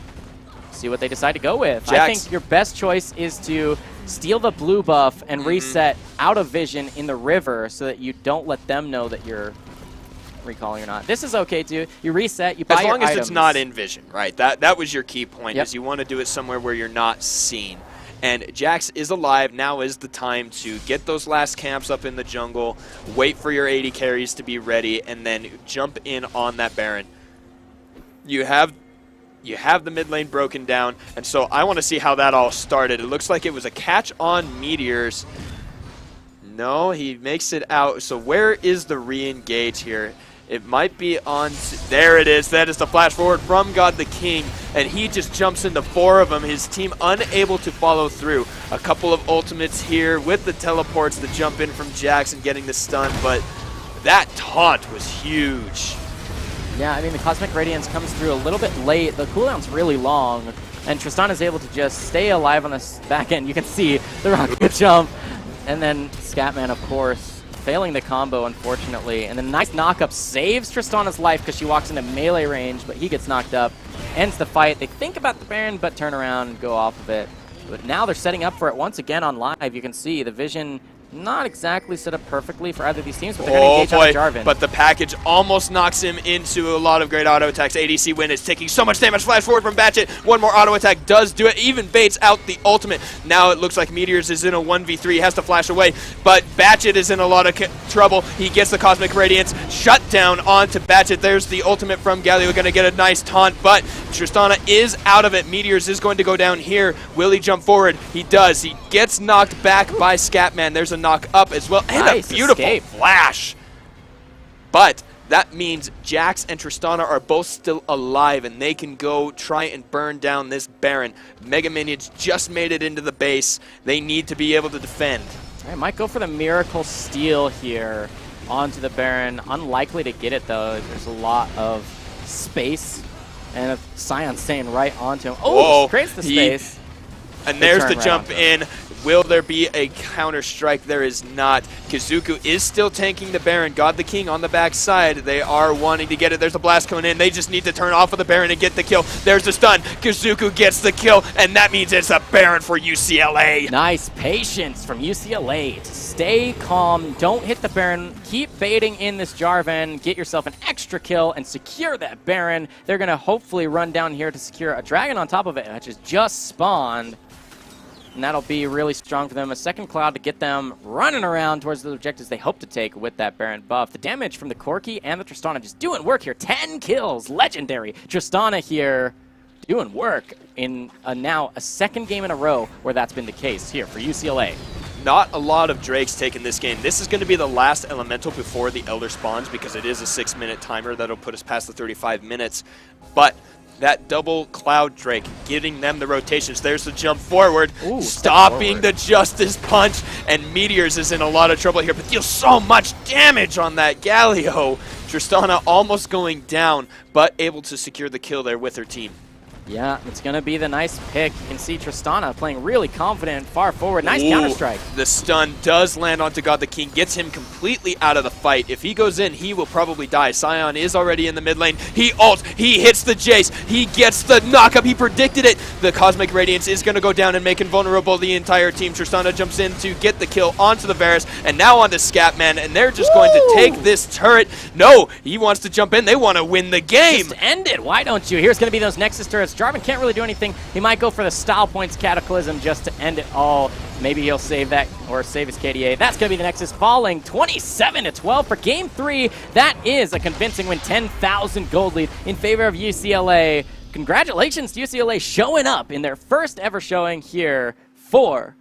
B: See what they decide to go with. I
C: Jax.
B: think your best choice is to steal the blue buff and reset out of vision in the river so that you don't let them know that you're recalling or not. This is okay too. You reset, you buy
C: As
B: your
C: long as
B: items.
C: it's not in vision, right? That was your key point,
B: Yep.
C: is you want to do it somewhere where you're not seen. And Jax is alive. Now is the time to get those last camps up in the jungle, wait for your 80 carries to be ready, and then jump in on that Baron. You have the mid lane broken down, and so I want to see how that all started. It looks like it was a catch on Meteors. No, he makes it out. So where is the re-engage here? It might be on... There it is. That is the flash forward from God the King, and he just jumps into 4 of them. His team unable to follow through. A couple of ultimates here with the teleports to jump in from Jax and getting the stun, but that taunt was huge.
B: Yeah, I mean, the Cosmic Radiance comes through a little bit late. The cooldown's really long, and Tristana is able to just stay alive on this back end. You can see the rocket jump, and then Scatman, of course, failing the combo, unfortunately. And the nice knockup saves Tristana's life because she walks into melee range, but he gets knocked up. Ends the fight. They think about the Baron, but turn around and go off of it. But now they're setting up for it once again on live. You can see the vision not exactly set up perfectly for either of these teams, but they're going to engage on Jarvan.
C: But the package almost knocks him into a lot of great auto attacks. ADC Win is taking so much damage. Flash forward from Batchet. One more auto attack does do it. Even baits out the ultimate. Now it looks like Meteors is in a 1v3. Has to flash away. But Batchet is in a lot of trouble. He gets the Cosmic Radiance. Shut down onto Batchet. There's the ultimate from Galio. Going to get a nice taunt. But Tristana is out of it. Meteors is going to go down here. Will he jump forward? He does. He gets knocked back by Scatman. There's a knock up as well, and
B: Nice
C: a beautiful
B: escape.
C: flash. But that means Jax and Tristana are both still alive, and they can go try and burn down this Baron. Mega Minions just made it into the base. They need to be able to defend.
B: I might go for the Miracle Steal here onto the Baron. Unlikely to get it, though. There's a lot of space, and Sion staying right onto him. Oh,
C: Whoa,
B: creates the
C: he-
B: space.
C: And
B: Good
C: there's
B: turn
C: the
B: right
C: jump
B: onto him.
C: in. Will there be a counter-strike? There is not. Kazuku is still tanking the Baron. God the King on the backside. They are wanting to get it. There's a blast coming in. They just need to turn off of the Baron and get the kill. There's the stun. Kazuku gets the kill, and that means it's a Baron for UCLA.
B: Nice patience from UCLA to stay calm. Don't hit the Baron. Keep baiting in this Jarvan. Get yourself an extra kill and secure that Baron. They're going to hopefully run down here to secure a dragon on top of it, which is just spawned. And that'll be really strong for them. A second cloud to get them running around towards the objectives they hope to take with that Baron buff. The damage from the Corki and the Tristana just doing work here. 10 kills. Legendary. Tristana here doing work in now a second game in a row where that's been the case here for UCLA.
C: Not a lot of Drakes taking this game. This is going to be the last elemental before the Elder spawns because it is a 6-minute timer that'll put us past the 35 minutes. But that double Cloud Drake, giving them the rotations. There's the jump forward,
B: Ooh,
C: stopping the Justice Punch, and Meteors is in a lot of trouble here, but deals so much damage on that Galio. Tristana almost going down, but able to secure the kill there with her team.
B: Yeah, it's going to be the nice pick. You can see Tristana playing really confident, far forward. Nice counter-strike.
C: The stun does land onto God the King, gets him completely out of the fight. If he goes in, he will probably die. Sion is already in the mid lane. He ults, he hits the Jace, he gets the knockup, he predicted it. The Cosmic Radiance is going to go down and make invulnerable the entire team. Tristana jumps in to get the kill onto the Varus, and now onto Scatman, and they're just going to take this turret. No, he wants to jump in. They want to win the game.
B: Just end it. Why don't you? Here's going to be those Nexus turrets. Jarvan can't really do anything. He might go for the style points Cataclysm just to end it all. Maybe he'll save that or save his KDA. That's going to be the Nexus falling 27-12 for Game 3. That is a convincing win. 10,000 gold lead in favor of UCLA. Congratulations to UCLA showing up in their first ever showing here for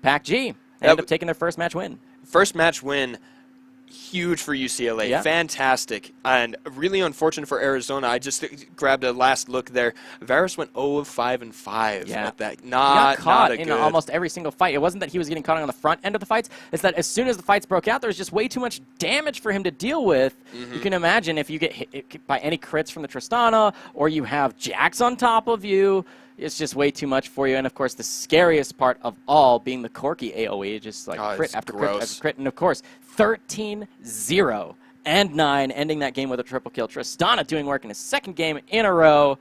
B: PACG. They end up taking their first match win.
C: First match win. Huge for UCLA.
B: Yeah.
C: Fantastic. And really unfortunate for Arizona. I just grabbed a last look there. Varus went 0 of 5 and 5
B: Yeah.
C: with that.
B: He got caught in
C: good.
B: almost every single fight. It wasn't that he was getting caught on the front end of the fights. It's that as soon as the fights broke out, there was just way too much damage for him to deal with. You can imagine if you get hit by any crits from the Tristana or you have Jax on top of you, it's just way too much for you. And, of course, the scariest part of all being the Corki AoE, just like crit after crit after crit. And, of course, 13-0 and 9, ending that game with a triple kill. Tristana doing work in his second game in a row.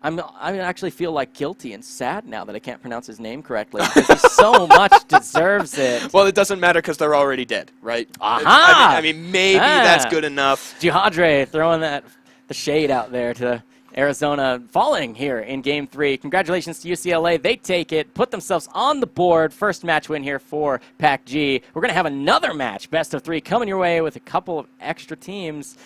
B: I actually feel like guilty and sad now that I can't pronounce his name correctly because he so much deserves it.
C: Well, it doesn't matter because they're already dead, right?
B: Aha!
C: I mean maybe that's good enough.
B: Jihadre throwing the shade out there to Arizona, falling here in Game 3. Congratulations to UCLA. They take it, put themselves on the board. First match win here for PACG. We're going to have another match, best of 3, coming your way with a couple of extra teams.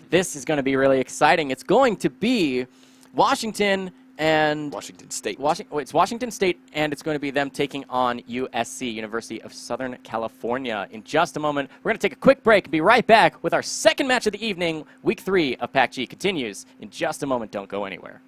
B: This is going to be really exciting. It's going to be Washington and
C: Washington State.
B: It's Washington State, and it's going to be them taking on USC, University of Southern California. In just a moment, we're going to take a quick break and be right back with our second match of the evening. Week 3 of PACG continues in just a moment. Don't go anywhere.